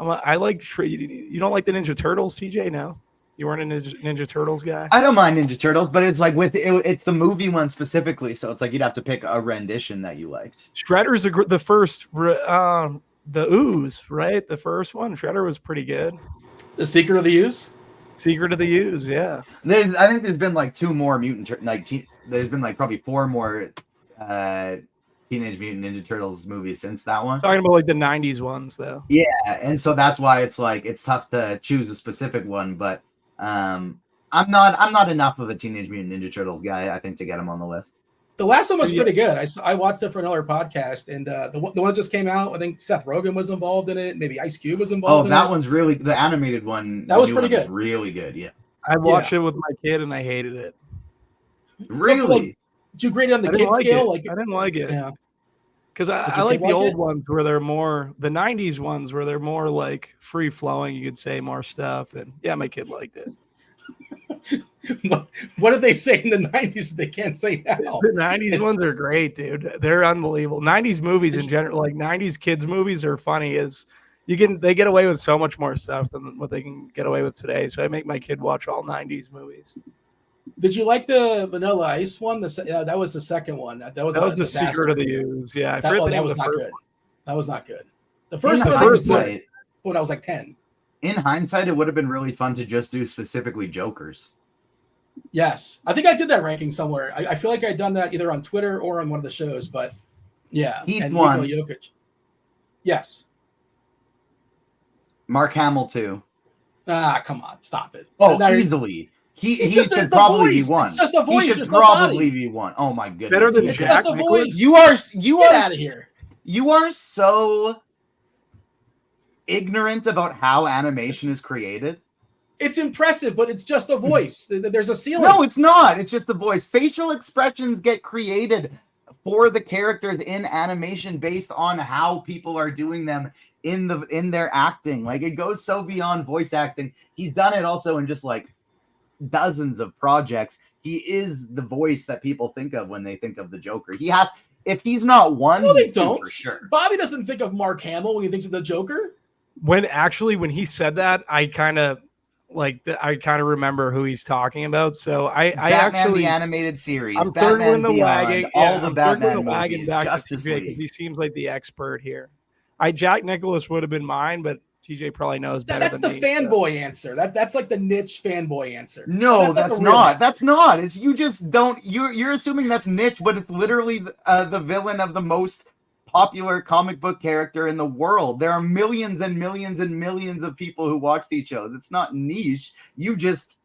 I like. You don't like the Ninja Turtles, TJ? No, you weren't a Ninja Turtles guy. I don't mind Ninja Turtles, but it's like it's the movie one specifically, so it's like you'd have to pick a rendition that you liked. Shredder's the first, the Ooze, right? The first one. Shredder was pretty good. The Secret of the Ooze. Secret of the Ooze, yeah. I think there's been like 2 more there's been like probably 4 more Teenage Mutant Ninja Turtles movies since that one. Talking about like the 90s ones though. Yeah, and so that's why it's like it's tough to choose a specific one, but I'm not enough of a Teenage Mutant Ninja Turtles guy, I think, to get him on the list. The last one was pretty good. I watched it for another podcast, and the one that just came out, I think Seth Rogen was involved in it. Maybe Ice Cube was involved. Oh, that one's really the animated one. That was pretty good. Really good. Yeah. I watched it with my kid, and I hated it. Really? Did you grade it on the kid scale? I didn't like it. Yeah. Because I like the old ones where they're more the 90s ones where they're more like free flowing. You could say more stuff, and yeah, my kid liked it. What did they say in the 90s that they can't say now? The 90s ones are great, dude. They're unbelievable. 90s movies in general, like 90s kids movies are funny they get away with so much more stuff than what they can get away with today. So I make my kid watch all 90s movies. Did you like the Vanilla Ice one? That was the second one. That was the Secret of the Ooze. Yeah, that was not good. That was not good. The first one, when I was like 10. In hindsight, it would have been really fun to just do specifically Jokers. Yes. I think I did that ranking somewhere. I feel like I'd done that either on Twitter or on one of the shows, but yeah. Heath won. Jokic. Yes. Mark Hamill too. Come on. Stop it. Oh, easily. He just should the probably voice. be one. It's just a voice. He should There's no probably body. be one. Oh my goodness. Better than It's Jack just a Nicklaus? voice. You are Get out of here. You are so ignorant about how animation is created. It's impressive, but it's just a voice. There's a ceiling. No, it's not. It's just the voice. Facial expressions get created for the characters in animation based on how people are doing them in their acting. Like, it goes so beyond voice acting. He's done it also in just like dozens of projects. He is the voice that people think of when they think of the Joker. If he's not one, No, they he's two don't. for sure. Bobby doesn't think of Mark Hamill when he thinks of the Joker. When he said that, I kind of remember who he's talking about. So Batman the animated series, I'm Batman Beyond, all the I'm Batman wagon movies, back Justice to TJ because League. he seems like the expert here. Jack Nicklaus would have been mine, but TJ probably knows better. That's the than me, fanboy answer. That's like the niche fanboy answer. No, that's that's the real not. answer. That's not. It's you just don't. You're assuming that's niche, but it's literally the villain of the most popular comic book character in the world. There are millions and millions and millions of people who watch these shows. It's not niche. You just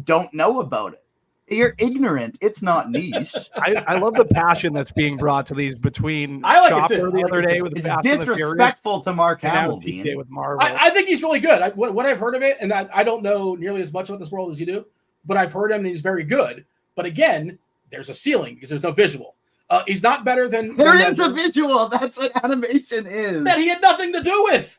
don't know about it. You're ignorant. It's not niche. I love the passion that's being brought to these between I like it Chopper too. the I like other it day too. with the It's Fast and the Furious, disrespectful to Mark and now Hamill, TJ Dean. with Marvel. I think he's really good. What I've heard of it, and I don't know nearly as much about this world as you do, but I've heard him and he's very good. But again, there's a ceiling because there's no visual. He's not better than There is Ledger. a visual. That's what animation is. That he had nothing to do with.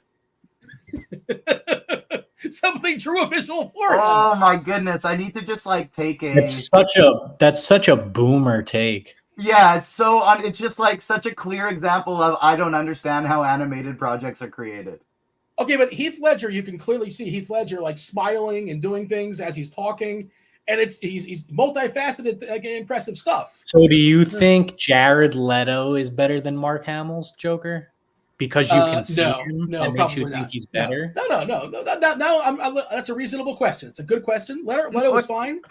Somebody drew a visual for him. Oh my goodness! I need to just like take a. That's such a boomer take. Yeah, it's just like such a clear example of I don't understand how animated projects are created. Okay, but Heath Ledger, you can clearly see Heath Ledger like smiling and doing things as he's talking, and he's multifaceted, like impressive stuff. So do you think Jared Leto is better than Mark Hamill's Joker? Because you can see him, that makes you think he's better? No. Now that's a reasonable question. It's a good question. Leto was fine.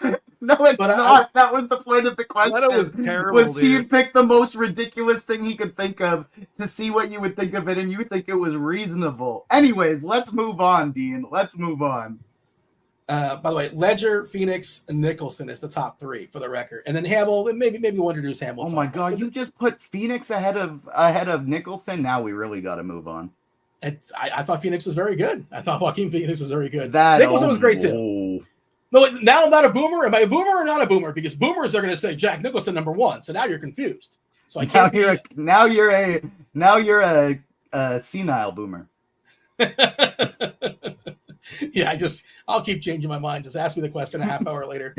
No, it's not. That was the point of the question. Leto was terrible, Steve picked the most ridiculous thing he could think of to see what you would think of it, and you would think it was reasonable. Anyways, let's move on, Dean. Let's move on. By the way, Ledger, Phoenix, and Nicholson is the top three for the record, and then Hamill. Maybe we'll introduce Hamill. Oh my God, you just put Phoenix ahead of Nicholson. Now we really got to move on. I thought Phoenix was very good. I thought Joaquin Phoenix was very good. Nicholson was great too. No, now I'm not a boomer. Am I a boomer or not a boomer? Because boomers are going to say Jack Nicholson #1. So now you're confused. So I can't. Now you're a senile boomer. Yeah, I'll keep changing my mind. Just ask me the question a half hour later.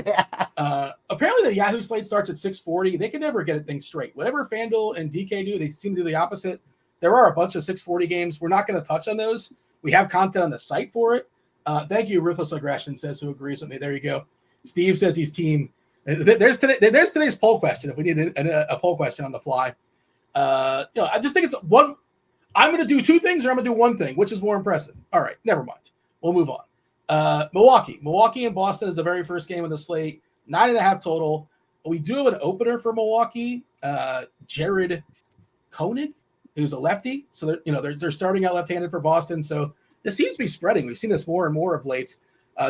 Apparently the Yahoo slate starts at 6:40. They can never get things straight. Whatever FanDuel and DK do, they seem to do the opposite. There are a bunch of 6:40 games. We're not going to touch on those. We have content on the site for it. Thank you, Ruthless Aggression says, who agrees with me. There you go. Steve says he's team. There's today's poll question. If we need a poll question on the fly, I just think it's one. I'm going to do two things, or I'm going to do one thing. Which is more impressive? All right, never mind. We'll move on. Milwaukee and Boston is the very first game of the slate. 9.5 total. We do have an opener for Milwaukee. Jared Koenig, who's a lefty. So they're starting out left-handed for Boston. So this seems to be spreading. We've seen this more and more of late.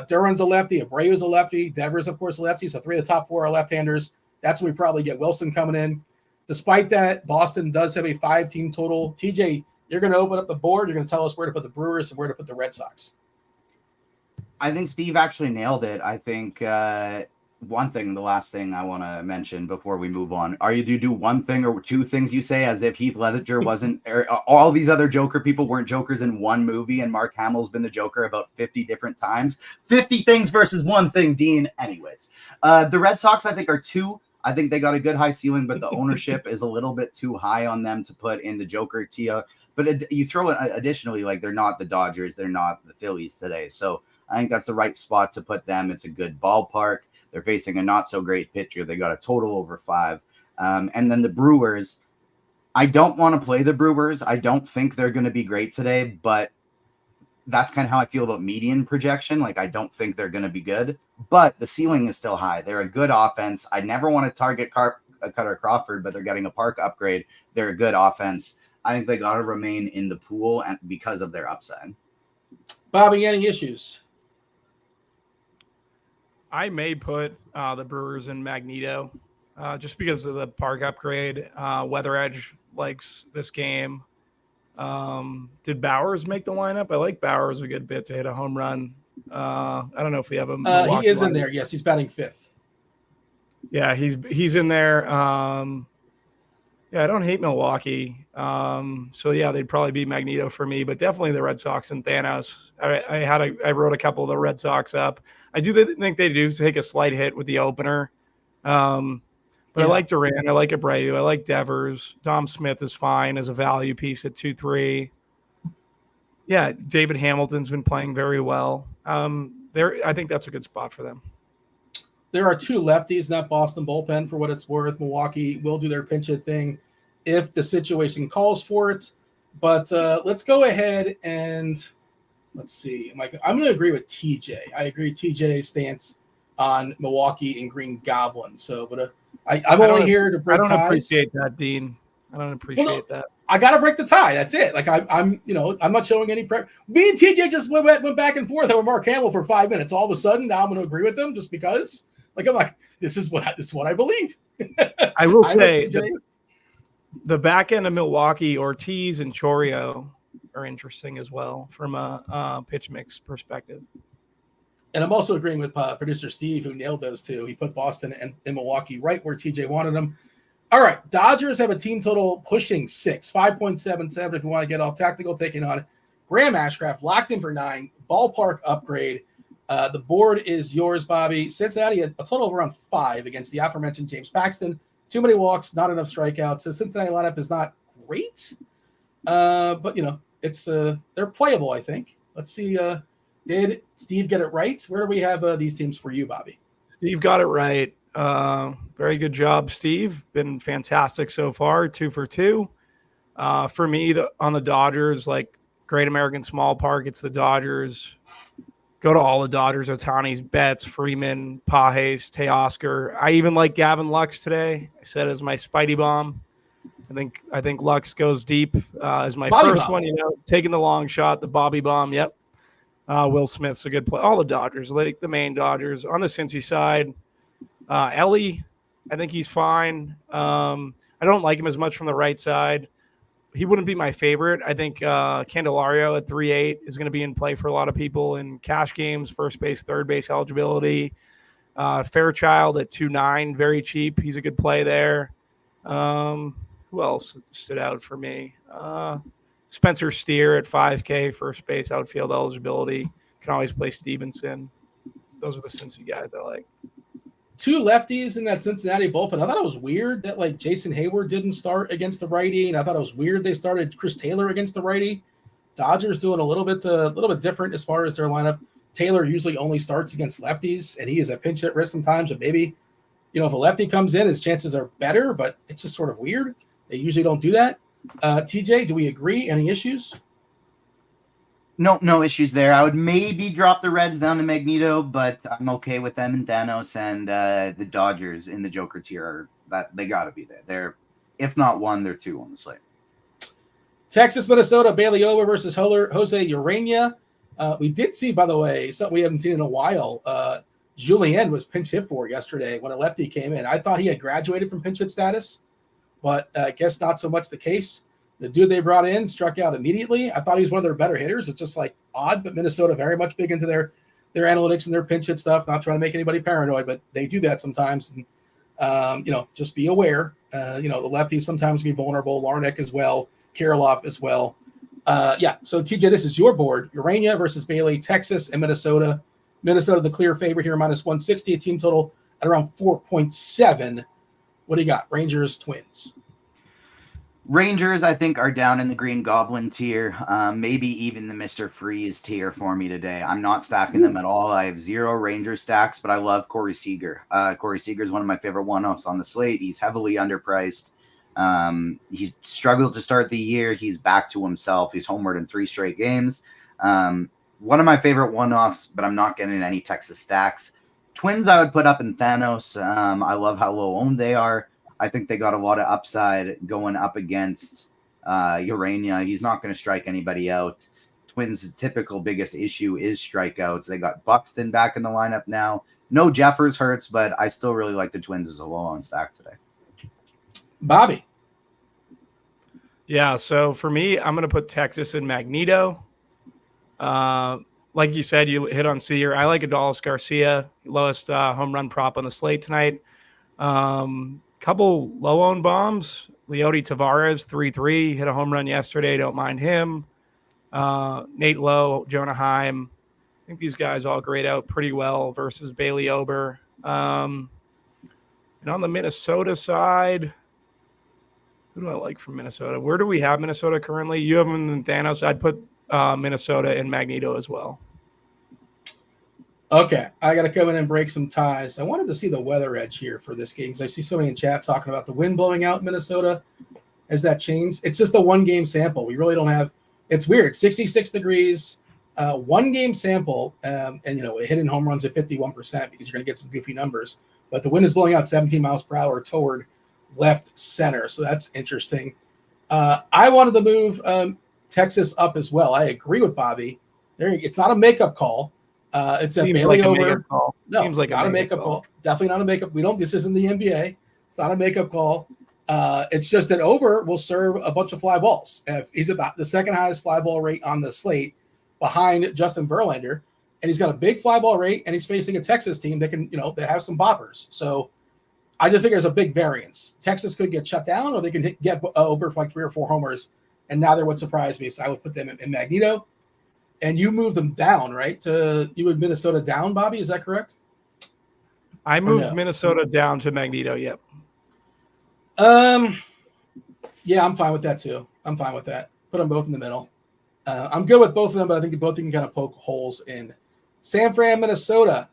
Duran's a lefty. Abreu's a lefty. Devers, of course, a lefty. So 3 of the top 4 are left-handers. That's when we probably get Wilson coming in. Despite that, Boston does have a 5-team total. TJ, you're going to open up the board. You're going to tell us where to put the Brewers and where to put the Red Sox. I think Steve actually nailed it. I think the last thing I want to mention before we move on. Do you do one thing or two things you say as if Heath Ledger wasn't, or all these other Joker people weren't Jokers in one movie and Mark Hamill's been the Joker about 50 different times? 50 things versus one thing, Dean. Anyways, the Red Sox, I think, are 2. I think they got a good high ceiling, but the ownership is a little bit too high on them to put in the Joker tier. But you throw it additionally, like they're not the Dodgers, they're not the Phillies today. So I think that's the right spot to put them. It's a good ballpark. They're facing a not so great pitcher. They got a total over 5. And then the Brewers, I don't want to play the Brewers. I don't think they're going to be great today, but that's kind of how I feel about median projection. Like, I don't think they're going to be good, but the ceiling is still high. They're a good offense. I never want to target Cutter Crawford, but they're getting a park upgrade. They're a good offense. I think they got to remain in the pool and because of their upside. Bobby, any issues? I may put the Brewers in Magneto just because of the park upgrade. Weather Edge likes this game. Did Bowers make the lineup? I like Bowers a good bit to hit a home run. I don't know if we have a Milwaukee. He is in there. Yes, he's batting 5th. Yeah, he's in there. Yeah, I don't hate Milwaukee. So yeah, they'd probably be Magneto for me, but definitely the Red Sox and Thanos. I wrote a couple of the Red Sox up. I do think they do take a slight hit with the opener. But I like Durant. I like Abreu. I like Devers. Dom Smith is fine as a value piece at 2-3. Yeah, David Hamilton's been playing very well. I think that's a good spot for them. There are 2 lefties in that Boston bullpen for what it's worth. Milwaukee will do their pinch hit thing if the situation calls for it. But let's go ahead and let's see. I'm going to agree with TJ. I agree TJ's stance on Milwaukee and Green Goblin. So, but I'm only here to break ties. I don't appreciate that, Dean. I don't appreciate that. I got to break the tie. That's it. Like I'm not showing any prep. Me and TJ just went back and forth over Mark Hamill for 5 minutes. All of a sudden, now I'm going to agree with them just because. Like I'm like, this is what I believe. I will say the back end of Milwaukee, Ortiz and Chorio are interesting as well from a pitch mix perspective. And I'm also agreeing with producer Steve, who nailed those 2. He put Boston and Milwaukee right where TJ wanted them. All right, Dodgers have a team total pushing 6, 5.77 if you want to get all tactical, taking on Graham Ashcraft, locked in for 9, ballpark upgrade. The board is yours, Bobby. Cincinnati has a total of around 5 against the aforementioned James Paxton. Too many walks, not enough strikeouts. The Cincinnati lineup is not great, but it's they're playable. I think. Let's see. Did Steve get it right? Where do we have these teams for you, Bobby? Steve got it right. Very good job, Steve. Been fantastic so far. 2 for 2. For me, on the Dodgers, like Great American Small Park, it's the Dodgers. Go to all the Dodgers. Ohtani's, Betts, Freeman, Pages, Teoscar. I even like Gavin Lux today. I said as my Spidey bomb. I think Lux goes deep as my Bobby first bomb. one. Taking the long shot, the Bobby bomb. Yep. Will Smith's a good play. All the Dodgers, like the main Dodgers. On the Cincy side, Ellie, I think he's fine. I don't like him as much from the right side. He wouldn't be my favorite. I think Candelario at 3.8 is going to be in play for a lot of people in cash games, first base, third base eligibility. Fairchild at 2.9, very cheap. He's a good play there. Who else stood out for me? Spencer Steer at 5K, first base, outfield eligibility. Can always play Stevenson. Those are the Cincy guys I like. 2 lefties in that Cincinnati bullpen. I thought it was weird that like Jason Hayward didn't start against the righty, and I thought it was weird they started Chris Taylor against the righty. Dodgers doing a little bit different as far as their lineup. Taylor usually only starts against lefties, and he is a pinch hit risk sometimes. But maybe, if a lefty comes in, his chances are better. But it's just sort of weird. They usually don't do that. TJ, do we agree? Any issues? No issues there. I would maybe drop the Reds down to Magneto, but I'm okay with them and Thanos and the Dodgers in the Joker tier. That they got to be there. They're, if not 1, they're 2 on the slate. Texas, Minnesota, Bailey Ober versus Jose Urena. We did see, by the way, something we haven't seen in a while. Julien was pinch hit for yesterday when a lefty came in. I thought he had graduated from pinch hit status, but I guess not so much the case. The dude they brought in struck out immediately. I thought he was one of their better hitters. It's just like odd, but Minnesota very much big into their analytics and their pinch hit stuff. Not trying to make anybody paranoid, but they do that sometimes. And, just be aware. The lefties sometimes be vulnerable. Larnach as well. Kirilloff as well. So TJ, this is your board. Urena versus Bailey, Texas and Minnesota. Minnesota, the clear favorite here, minus 160. A team total at around 4.7. What do you got? Rangers, Twins. Rangers, I think, are down in the Green Goblin tier, maybe even the Mr. Freeze tier for me today. I'm not stacking them at all. I have 0 Ranger stacks, but I love Corey Seager. Corey Seager is one of my favorite one-offs on the slate. He's heavily underpriced. He's struggled to start the year. He's back to himself. He's homered in 3 straight games. One of my favorite one-offs, but I'm not getting any Texas stacks. Twins I would put up in Thanos. I love how low owned they are. I think they got a lot of upside going up against Urena. He's not going to strike anybody out. Twins' typical biggest issue is strikeouts. They got Buxton back in the lineup now. No Jeffers hurts, but I still really like the Twins as a low-on stack today. Bobby. Yeah, so for me, I'm going to put Texas and Magneto. Like you said, you hit on Seager. I like Adolis Garcia, lowest home run prop on the slate tonight. Couple low-owned bombs. Leody Tavares, 3-3, hit a home run yesterday. Don't mind him. Nate Lowe, Jonah Heim. I think these guys all grade out pretty well versus Bailey Ober. And on the Minnesota side, who do I like from Minnesota? Where do we have Minnesota currently? You have them in Thanos. I'd put Minnesota and Magneto as well. Okay, I got to come in and break some ties. I wanted to see the weather edge here for this game because I see somebody in chat talking about the wind blowing out in Minnesota. Has that changed? It's just a one-game sample. We really don't have – it's weird. 66 degrees, one-game sample, and, hitting home runs at 51% because you're going to get some goofy numbers. But the wind is blowing out 17 miles per hour toward left center, so that's interesting. I wanted to move Texas up as well. I agree with Bobby. It's not a makeup call. It's a Bailey over. No, seems like not a makeup call. Definitely not a makeup. This isn't the NBA. It's not a makeup call. It's just that Ober will serve a bunch of fly balls. If he's about the second highest fly ball rate on the slate behind Justin Verlander, and he's got a big fly ball rate, and he's facing a Texas team that can, they have some boppers. So I just think there's a big variance. Texas could get shut down, or they can get Ober for like 3 or 4 homers, and now they're what surprised me. So I would put them in Magneto. And you moved them down, right? You would Minnesota down, Bobby? Is that correct? I moved Minnesota down to Magneto. Yep. Yeah, I'm fine with that too. I'm fine with that. Put them both in the middle. I'm good with both of them, but I think both of them can kind of poke holes in. San Fran, Minnesota.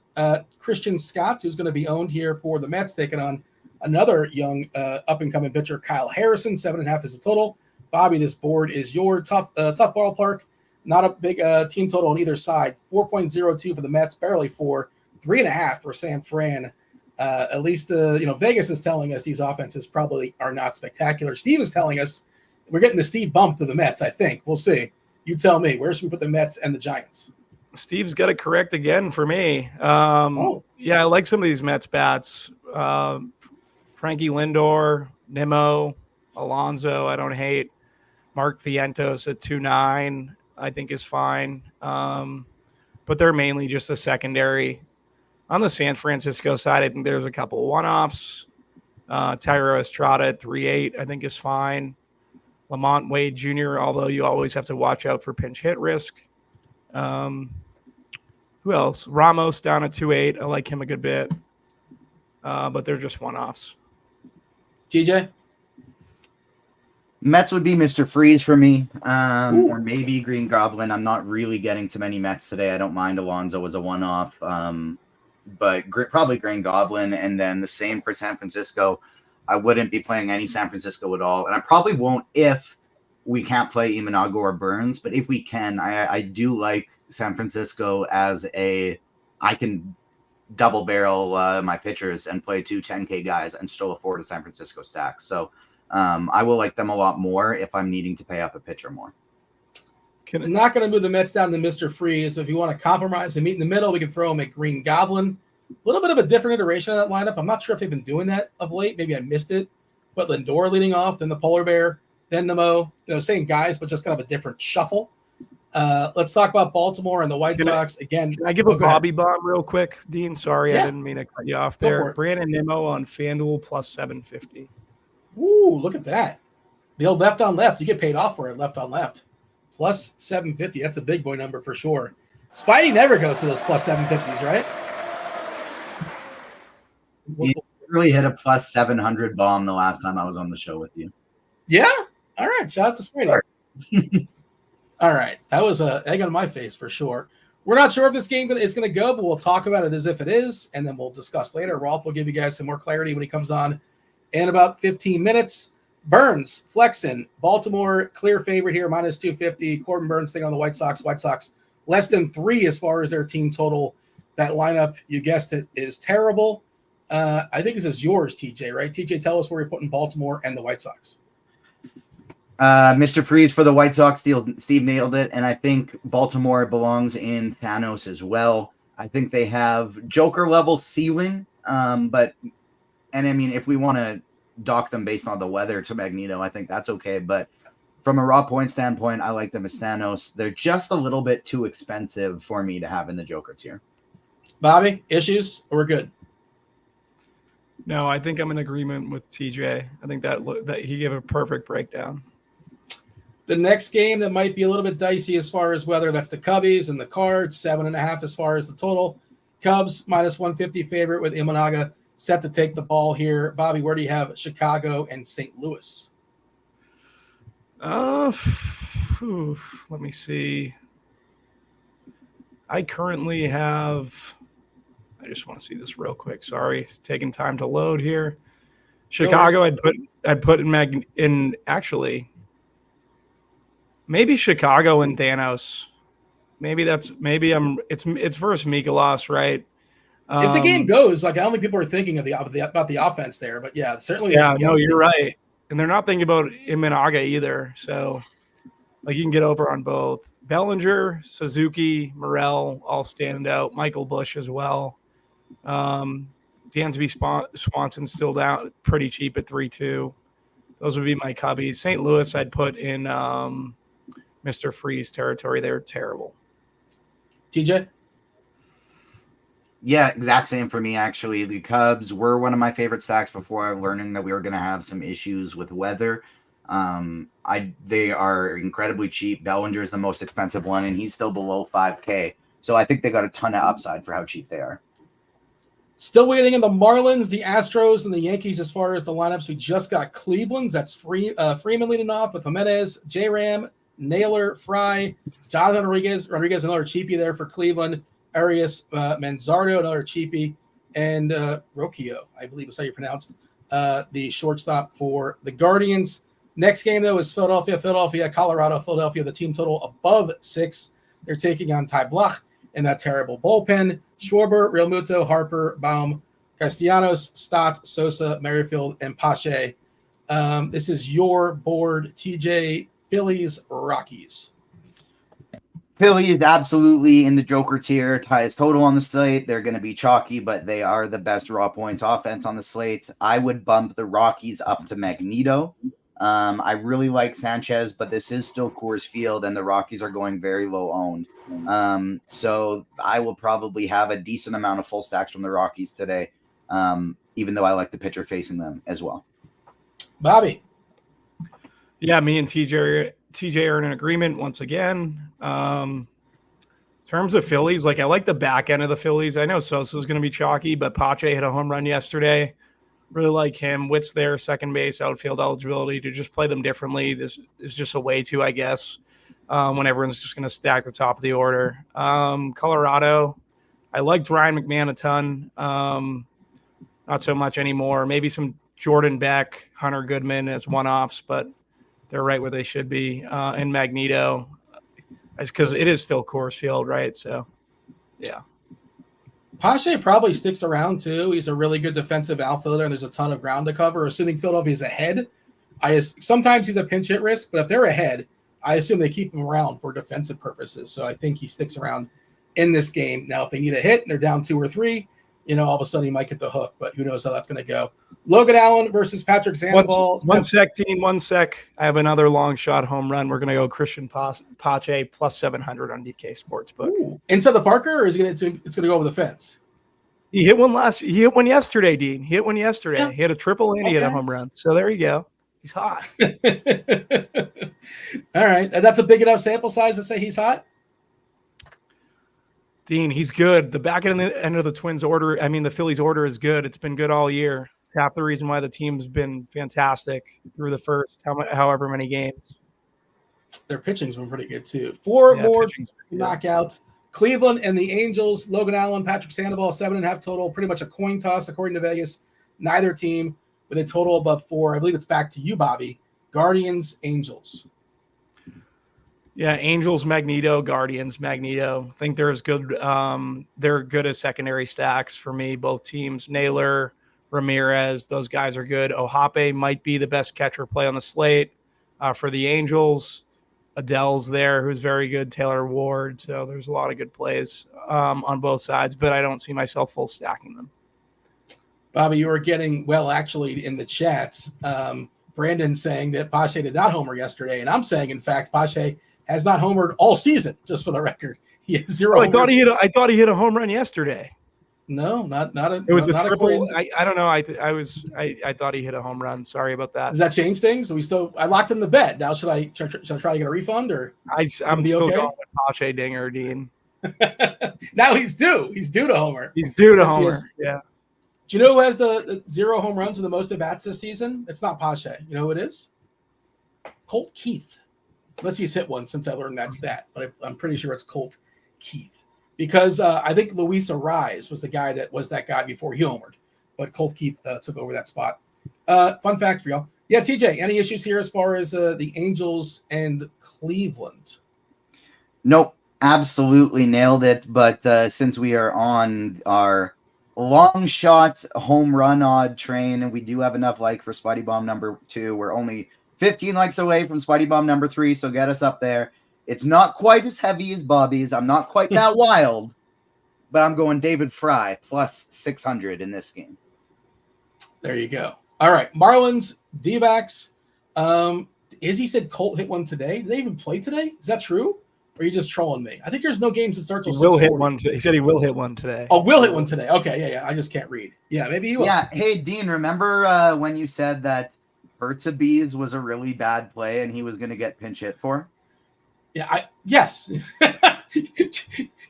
Christian Scott, who's going to be owned here for the Mets, taking on another young up-and-coming pitcher, Kyle Harrison. 7.5 is the total. Bobby, this board is your tough ballpark. Not a big team total on either side. 4.02 for the Mets, barely 4. 3.5 for San Fran. At least, Vegas is telling us these offenses probably are not spectacular. Steve is telling us we're getting the Steve bump to the Mets, I think. We'll see. You tell me. Where should we put the Mets and the Giants? Steve's got it correct again for me. Yeah, I like some of these Mets bats. Frankie Lindor, Nimmo, Alonso, I don't hate. Mark Vientos at 2.9. I think is fine. But they're mainly just a secondary. On the San Francisco side, I think there's a couple one-offs. Tyro Estrada at 3.8, I think is fine. Lamont Wade Jr., although you always have to watch out for pinch hit risk. Who else? Ramos down at 2.8. I like him a good bit. But they're just one-offs. TJ? Mets would be Mr. Freeze for me, or maybe Green Goblin. I'm not really getting to many Mets today. I don't mind Alonso as a one-off, but probably Green Goblin. And then the same for San Francisco. I wouldn't be playing any San Francisco at all, and I probably won't if we can't play Imanago or Burns. But if we can, I do like San Francisco as I can double barrel my pitchers and play 2 10K guys and still afford a San Francisco stack. So I will like them a lot more if I'm needing to pay up a pitcher more. I'm not going to move the Mets down to Mr. Freeze. So if you want to compromise and meet in the middle, we can throw them at Green Goblin. A little bit of a different iteration of that lineup. I'm not sure if they've been doing that of late. Maybe I missed it. But Lindor leading off, then the Polar Bear, then Nemo. Same guys, but just kind of a different shuffle. Let's talk about Baltimore and the White Sox again. Can I give a Bobby bomb real quick, Dean? Sorry, I didn't mean to cut you off there. Brandon Nimmo on FanDuel plus 750. Ooh, look at that. The old left on left. You get paid off for it, left on left. Plus 750. That's a big boy number for sure. Spidey never goes to those plus 750s, right? You really hit a plus 700 bomb the last time I was on the show with you. Yeah? All right. Shout out to Spidey. All right. That was an egg on my face for sure. We're not sure if this game is going to go, but we'll talk about it as if it is, and then we'll discuss later. Roth will give you guys some more clarity when he comes on in about 15 minutes. Burns, flexing. Baltimore, clear favorite here, minus 250. Corbin Burns thing on the White Sox. White Sox less than 3 as far as their team total. That lineup, you guessed it, is terrible. I think this is yours, TJ, right? TJ, tell us where you're putting Baltimore and the White Sox. Mr. Freeze for the White Sox. Steve nailed it. And I think Baltimore belongs in Thanos as well. I think they have Joker level ceiling. But I mean, if we want to dock them based on the weather to Magneto, I think that's okay. But from a raw point standpoint, I like them as Thanos. They're just a little bit too expensive for me to have in the Joker tier. Bobby, issues or we're good? No, I think I'm in agreement with TJ. I think that he gave a perfect breakdown. The next game that might be a little bit dicey as far as weather, that's the Cubbies and the Cards, 7.5 as far as the total. Cubs minus 150 favorite with Imanaga set to take the ball here. Bobby, where do you have Chicago and St. Louis? Let me see. I currently have. I just want to see this real quick. Sorry, it's taking time to load here. Chicago, I'd put in actually. Maybe Chicago and Thanos. Maybe it's versus Mikolas, right? If the game goes, like I don't think people are thinking about the offense there, but yeah, certainly. Yeah, no, you're right, and they're not thinking about Imanaga either. So, like you can get over on both. Bellinger, Suzuki, Morel all stand out. Michael Busch as well. Dansby Swanson's still down pretty cheap at 3.2. Those would be my Cubbies. St. Louis, I'd put in Mr. Freeze territory. They're terrible. TJ? Yeah, exact same for me, actually. The Cubs were one of my favorite stacks before learning that we were going to have some issues with weather. They are incredibly cheap. Bellinger is the most expensive one, and he's still below 5K. So I think they got a ton of upside for how cheap they are. Still waiting in the Marlins, the Astros, and the Yankees as far as the lineups. We just got Cleveland's. That's Freeman leading off with Jimenez, J-Ram, Naylor, Fry, Jonathan Rodriguez, another cheapie there for Cleveland, Arias, Manzardo, another cheapie, and Rocchio, I believe is how you pronounce the shortstop for the Guardians. Next game, though, is Philadelphia, Colorado. Philadelphia, the team total above 6. They're taking on Ty Blach and that terrible bullpen. Schwarber, Realmuto, Harper, Baum, Castellanos, Stott, Sosa, Merrifield, and Pache. This is your board, TJ. Phillies, Rockies. Philly is absolutely in the Joker tier. Highest total on the slate. They're going to be chalky, but they are the best raw points offense on the slate. I would bump the Rockies up to Magneto. I really like Sanchez, but this is still Coors Field, and the Rockies are going very low owned. So I will probably have a decent amount of full stacks from the Rockies today, even though I like the pitcher facing them as well. Bobby. Yeah, me and TJ are in agreement once again. In terms of Phillies, like I like the back end of the Phillies. I know Sosa's going to be chalky, but Pache hit a home run yesterday. Really like him. Witt's there, second base, outfield eligibility to just play them differently. This is just a way to, I guess, when everyone's just going to stack the top of the order. Colorado, I liked Ryan McMahon a ton. Not so much anymore. Maybe some Jordan Beck, Hunter Goodman as one-offs, but they're right where they should be. And Magneto, because it is still Coors Field, right? So, yeah. Pache probably sticks around, too. He's a really good defensive outfielder, and there's a ton of ground to cover. Assuming Philadelphia's ahead, sometimes he's a pinch hit risk, but if they're ahead, I assume they keep him around for defensive purposes. So I think he sticks around in this game. Now, if they need a hit and they're down 2 or 3, all of a sudden he might get the hook, but who knows how that's going to go. Logan Allen versus Patrick Sandoval. One sec. I have another long shot home run. We're going to go Christian Pache plus 700 on DK Sportsbook. Ooh. Inside the Parker, or is it's going to go over the fence? He hit one yesterday, Dean. He hit one yesterday. Yeah. He had a triple and he hit a home run. So there you go. He's hot. All right. That's a big enough sample size to say he's hot? Dean, he's good. The back end of the Twins order, the Phillies order is good. It's been good all year. Half the reason why the team's been fantastic through the first however many games. Their pitching's been pretty good, too. 4 more knockouts. Cleveland and the Angels, Logan Allen, Patrick Sandoval, 7.5 total. Pretty much a coin toss, according to Vegas. Neither team with a total above 4. I believe it's back to you, Bobby. Guardians, Angels. Yeah, Angels, Magneto, Guardians, Magneto. I think they're as good. They're good as secondary stacks for me. Both teams, Naylor, Ramirez, those guys are good. Ohape might be the best catcher play on the slate. For the Angels, Adele's there, who's very good. Taylor Ward. So there's a lot of good plays on both sides, but I don't see myself full stacking them. Bobby, you were getting actually in the chats. Brandon saying that Pache did not homer yesterday, and I'm saying, in fact, Pache has not homered all season. Just for the record, he has 0. I thought he hit a home run yesterday. No, not a. It was not a triple. I don't know. I thought he hit a home run. Sorry about that. Does that change things? I locked in the bet. Now should I try to get a refund or? I'm still going with Pache Dinger, Dean. Now he's due. He's due to homer. He's due to homer. Yeah. Do you know who has the 0 home runs and the most at bats this season? It's not Pache. You know who it is? Colt Keith. Unless he's hit one since I learned that stat, but I'm pretty sure it's Colt Keith. Because I think Luis Arise was the guy that was that guy before he homered, but Colt Keith took over that spot. Fun fact for y'all. Yeah, TJ, any issues here as far as the Angels and Cleveland? Nope, absolutely nailed it. But since we are on our long shot home run odd train, and we do have enough like for Spidey Bomb number 2, we're only 15 likes away from Spidey Bomb number 3, so get us up there. It's not quite as heavy as Bobby's. I'm not quite that wild, but I'm going David Fry plus 600 in this game. There you go. All right, Marlins, D-backs. Izzy said Colt hit one today. Did they even play today? Is that true? Or are you just trolling me? I think there's no games that start till 6:40. Will hit one. He said he will hit one today. Oh, will hit one today. Okay, yeah. I just can't read. Yeah, maybe he will. Yeah. Hey, Dean, remember when you said that Hertz Bees was a really bad play and he was going to get pinch hit for? Yeah, yes. Do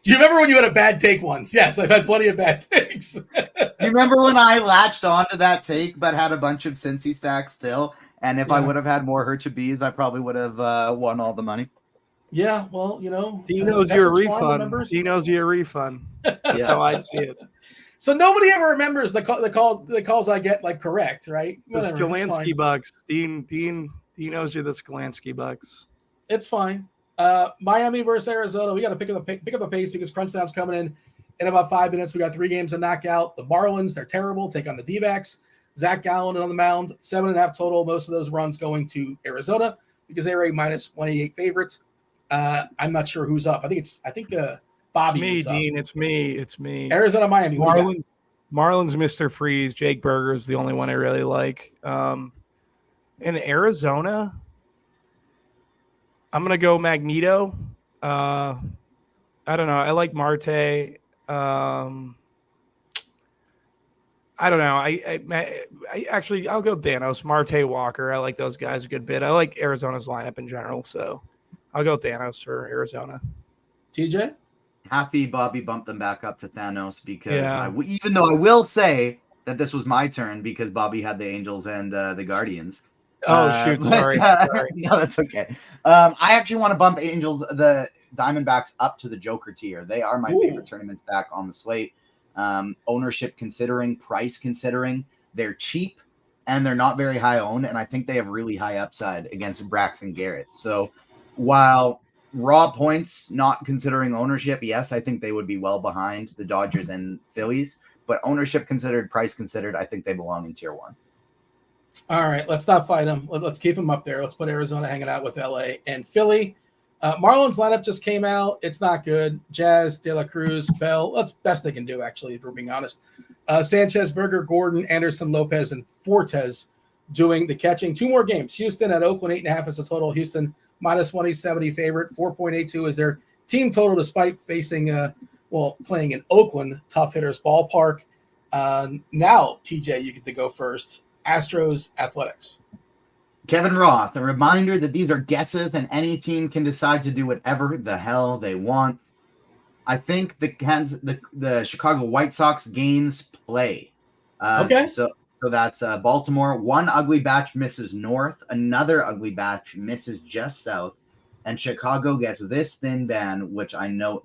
you remember when you had a bad take once? Yes, I've had plenty of bad takes. You remember when I latched onto that take but had a bunch of Cincy stacks still? And if I would have had more Hertz Bees, I probably would have won all the money. Yeah, well, he knows you're a refund. He knows you're a refund. That's how I see it. So nobody ever remembers the calls I get correct, right? The Skolansky bucks. Dean knows you're the Skolansky bucks. It's fine. Miami versus Arizona. We got to pick up the pace because crunch time's coming in about 5 minutes. We got 3 games to knock out. The Marlins, they're terrible. Take on the D-backs. Zach Gallen on the mound. 7.5 total. Most of those runs going to Arizona because they are a -188 favorites. I'm not sure who's up. I think Bobby is up. Dean. It's me. Arizona, Miami. Marlins, Mr. Freeze. Jake Berger is the only one I really like. In Arizona, I'm going to go Magneto. I don't know. I like Marte. I don't know. I actually, I'll go Thanos, Marte, Walker. I like those guys a good bit. I like Arizona's lineup in general, so I'll go Thanos for Arizona. TJ? Happy Bobby bumped them back up to Thanos because even though I will say that this was my turn because Bobby had the Angels and the Guardians. Oh, shoot. Sorry. No, that's okay. I actually want to bump the Diamondbacks up to the Joker tier. They are my favorite tournament stack on the slate. Ownership considering, price considering, they're cheap and they're not very high owned. And I think they have really high upside against Braxton Garrett. So while raw points, not considering ownership, yes, I think they would be well behind the Dodgers and Phillies. But ownership considered, price considered, I think they belong in tier 1. All right, let's not fight them. Let's keep them up there. Let's put Arizona hanging out with LA and Philly. Marlins lineup just came out. It's not good. Jazz, De La Cruz, Bell. That's best they can do, actually, if we're being honest. Sanchez, Berger, Gordon, Anderson, Lopez, and Fortes doing the catching. 2 more games. Houston at Oakland, 8.5 is the total. Houston -170 favorite. 4.82 is their team total despite facing, playing in Oakland, tough hitters ballpark. Now, TJ, you get to go first. Astros, Athletics. Kevin Roth, a reminder that these are guesses and any team can decide to do whatever the hell they want. I think the Chicago White Sox gains play. Okay. So that's Baltimore. One ugly batch misses north. Another ugly batch misses just south. And Chicago gets this thin band, which note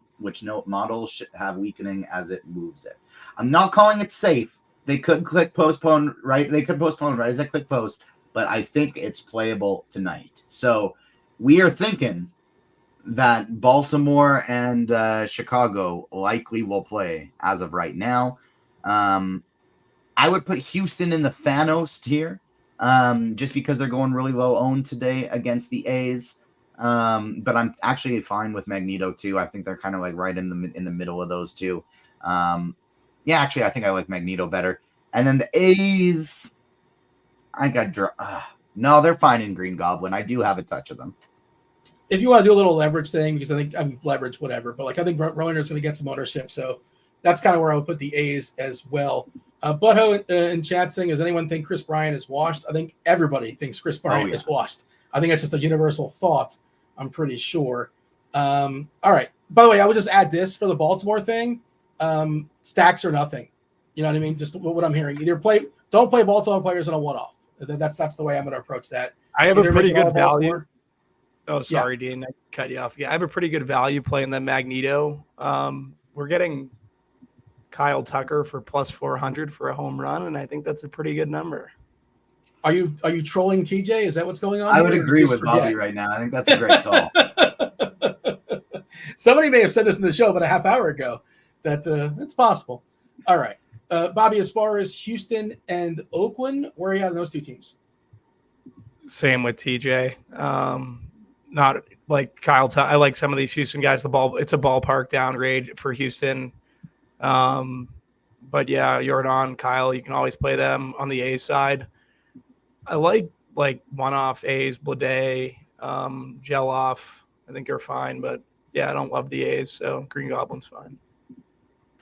models should have weakening as it moves it. I'm not calling it safe. They could click postpone, right? They could postpone right as I click post, but I think it's playable tonight. So we are thinking that Baltimore and Chicago likely will play as of right now. I would put Houston in the Thanos tier. just because they're going really low owned today against the A's. But I'm actually fine with Magneto too. I think they're kind of like right in the middle of those two. Yeah, actually, I think I like Magneto better. And then the A's, I got no, they're fine in Green Goblin. I do have a touch of them. If you want to do a little leverage thing, because I'm leverage whatever, but like I think Verlander's going to get some ownership, so that's kind of where I would put the A's as well. Butthole in chat saying, does anyone think Chris Bryant is washed? I think everybody thinks Chris Bryant is washed. I think that's just a universal thought. I'm pretty sure. All right. By the way, I would just add this for the Baltimore thing. Stacks or nothing. You know what I mean? Just what I'm hearing. Don't play Baltimore players in a one-off. That's the way I'm going to approach that. I have Either a pretty good value. Baltimore. Oh, sorry, Dean. I cut you off. Yeah, I have a pretty good value playing the Magneto. We're getting Kyle Tucker for plus 400 for a home run, and I think that's a pretty good number. Are you trolling TJ? Is that what's going on? I would agree with Bobby right now. I think that's a great call. Somebody may have said this in the show about a half hour ago that it's possible. All right. Bobby, as far as Houston and Oakland, where are you at in those two teams? Same with TJ. Not like Kyle. I like some of these Houston guys. It's a ballpark downgrade for Houston. But yeah, Jordan, Kyle, you can always play them on the A side. I like one-off A's, Blade, Geloff. I think are fine, but yeah, I don't love the A's, so Green Goblin's fine.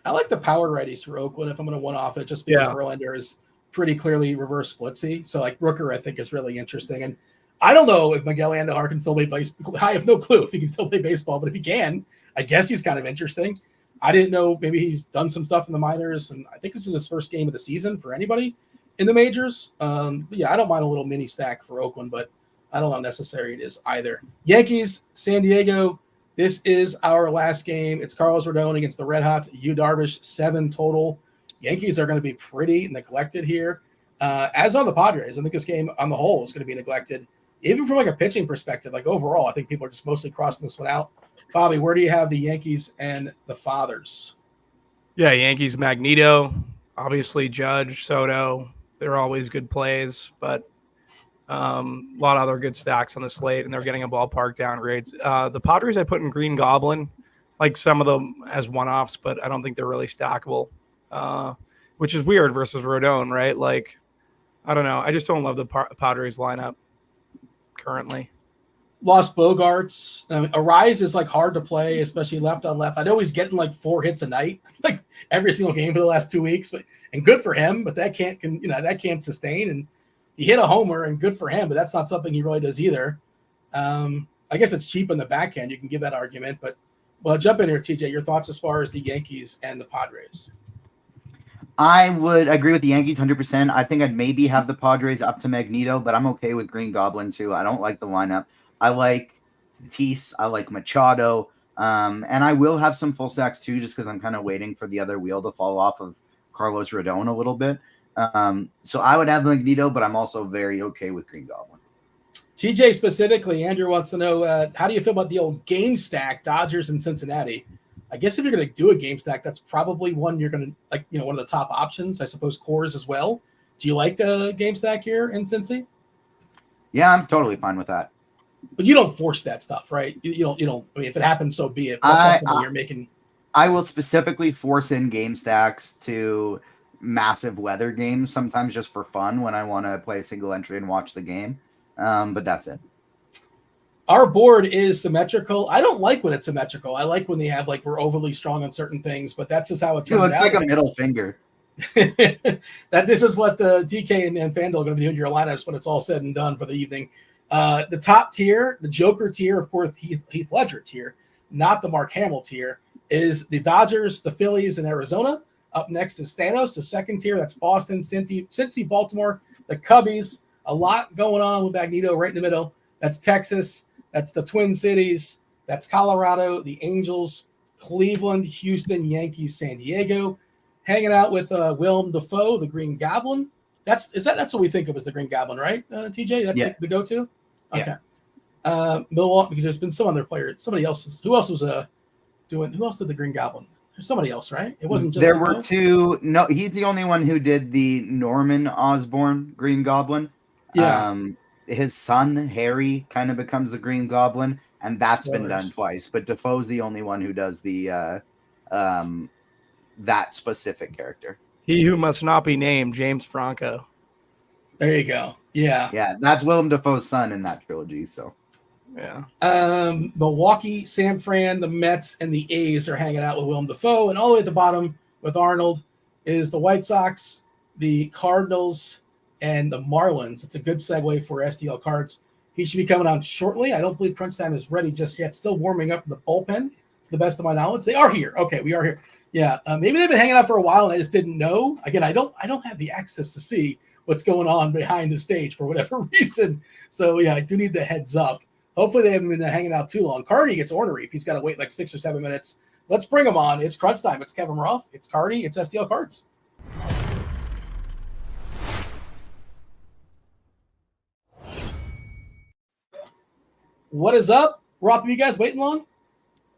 I like the power righties for Oakland if I'm going to one-off it, just because Verlander is pretty clearly reverse splitsy. So like Rooker, I think is really interesting. And I don't know if Miguel Andujar can still play baseball. I have no clue if he can still play baseball, but if he can, I guess he's kind of interesting. I didn't know maybe he's done some stuff in the minors, and I think this is his first game of the season for anybody in the majors. But yeah, I don't mind a little mini stack for Oakland, but I don't know how necessary it is either. Yankees, San Diego. This is our last game. It's Carlos Rodon against the Red Hots. Yu Darvish, 7 total. Yankees are going to be pretty neglected here, as are the Padres. I think this game on the whole is going to be neglected, even from like a pitching perspective. Like overall, I think people are just mostly crossing this one out. Bobby, where do you have the Yankees and the Fathers? Yeah, Yankees, Magneto, obviously Judge, Soto. They're always good plays, but a lot of other good stacks on the slate, and they're getting a ballpark downgrades. The Padres I put in Green Goblin, like some of them as one-offs, but I don't think they're really stackable, which is weird versus Rodon, right? Like, I don't know. I just don't love the Padres lineup currently. Lost Bogarts. Arise is like hard to play, especially left on left. I know he's getting like 4 hits a night, like every single game for the last 2 weeks, and good for him. But that can't sustain. And he hit a homer, and good for him. But that's not something he really does either. I guess it's cheap in the back end. You can give that argument, but well, jump in here, TJ. Your thoughts as far as the Yankees and the Padres? I would agree with the Yankees 100%. I think I'd maybe have the Padres up to Magneto, but I'm okay with Green Goblin too. I don't like the lineup. I like Tatis. I like Machado. And I will have some full stacks too, just because I'm kind of waiting for the other wheel to fall off of Carlos Rodon a little bit. So I would have Magneto, but I'm also very okay with Green Goblin. TJ specifically, Andrew wants to know, how do you feel about the old game stack, Dodgers and Cincinnati? I guess if you're going to do a game stack, that's probably one you're going to like, one of the top options. I suppose Coors as well. Do you like the game stack here in Cincy? Yeah, I'm totally fine with that. But you don't force that stuff, right? You don't. I mean, if it happens, so be it. But that's not something you're making. I will specifically force in game stacks to massive weather games, sometimes just for fun when I want to play a single entry and watch the game. But that's it. Our board is symmetrical. I don't like when it's symmetrical. I like when they have we're overly strong on certain things, but that's just how it turns out. It looks like a middle finger. That this is what DK and FanDuel are going to be doing your lineups when it's all said and done for the evening. The top tier, the Joker tier, of course, Heath Ledger tier, not the Mark Hamill tier, is the Dodgers, the Phillies, and Arizona. Up next is Thanos. The second tier, that's Boston, Cincy, Baltimore, the Cubbies. A lot going on with Magneto right in the middle. That's Texas. That's the Twin Cities. That's Colorado, the Angels, Cleveland, Houston, Yankees, San Diego. Hanging out with Willem Dafoe, the Green Goblin. That's what we think of as the Green Goblin, right, TJ? That's the go-to? Okay. Yeah. Milwaukee, because there's been some other players. Somebody else. Who else was doing? Who else did the Green Goblin? There's somebody else, right? It wasn't just. There were two. No, he's the only one who did the Norman Osborn Green Goblin. Yeah. His son, Harry, kind of becomes the Green Goblin, and that's been done twice. But Defoe's the only one who does the that specific character. He who must not be named, James Franco. There you go. Yeah. Yeah, that's Willem Dafoe's son in that trilogy. So, yeah. Milwaukee, San Fran, the Mets, and the A's are hanging out with Willem Dafoe. And all the way at the bottom with Arnold is the White Sox, the Cardinals, and the Marlins. It's a good segue for STL Cards. He should be coming on shortly. I don't believe Crunch Time is ready just yet. Still warming up the bullpen, to the best of my knowledge. They are here. Okay, we are here. Yeah, maybe they've been hanging out for a while and I just didn't know. Again, I don't have the access to see what's going on behind the stage for whatever reason. So yeah, I do need the heads up. Hopefully they haven't been hanging out too long. Carty gets ornery if he's got to wait like 6 or 7 minutes. Let's bring him on. It's Crunch Time. It's Kevin Roth. It's Carty. It's STL Cards. What is up? Roth, are you guys waiting long?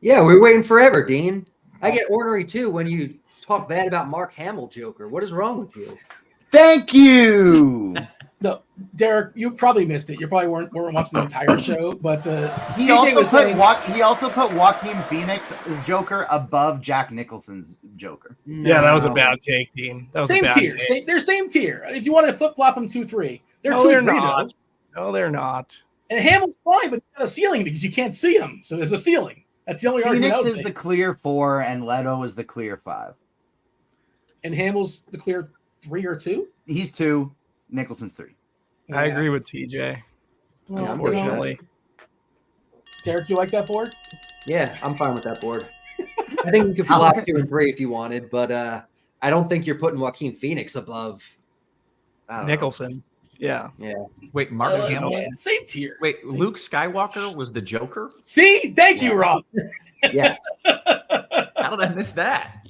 Yeah, we're waiting forever, Dean. I get ornery too when you talk bad about Mark Hamill, Joker. What is wrong with you? thank you. No, Derek, you probably missed it. You probably weren't watching the entire show, but he also put Joaquin Phoenix Joker above Jack Nicholson's Joker. Yeah, that was a bad take, Dean. That was same a bad tier. take. They're same tier. If you want to flip flop them 2-3, they're No, 2-3 they're not. though. No, they're not. And Hamill's fine, but he's got a ceiling because you can't see him. So there's a ceiling. That's the only argument. Phoenix is the clear 4, and Leto is the clear 5. And Hamill's the clear 3 or 2. He's 2. Nicholson's 3. Yeah. I agree with TJ. Well, Unfortunately, Derek, you like that board? Yeah, I'm fine with that board. I think you could flop 2 and 3 if you wanted, but I don't think you're putting Joaquin Phoenix above Nicholson. Yeah. Wait, Mark Hamill? Man, same tier. Wait, Luke Skywalker was the Joker? See? Thank you, Rob. Yes. How did I miss that?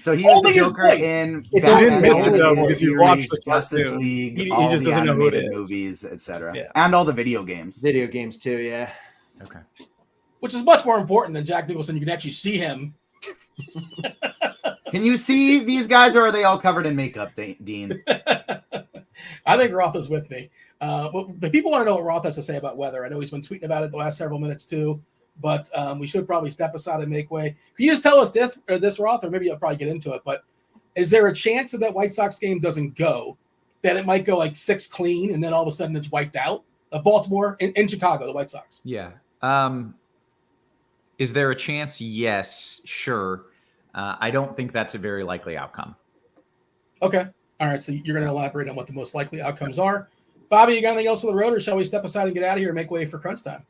So he was Holding the his Joker place. in You didn't miss it, though, animated because you series, watched the Justice cartoon. League, He all just the doesn't know who it animated is. movies, etc., Yeah. and all the video games. Video games too, yeah. Okay. Which is much more important than Jack Nicholson. You can actually see him. Can you see these guys, or are they all covered in makeup, Dean? I think Roth is with me. The people want to know what Roth has to say about weather. I know he's been tweeting about it the last several minutes too, but we should probably step aside and make way. Can you just tell us this Roth, or maybe I'll probably get into it, but is there a chance that White Sox game doesn't go, that it might go like 6 clean and then all of a sudden it's wiped out? Baltimore in Chicago, the White Sox. Yeah. Is there a chance? Yes, sure. I don't think that's a very likely outcome. Okay. All right. So you're going to elaborate on what the most likely outcomes are. Bobby, you got anything else for the road, or shall we step aside and get out of here and make way for crunch time?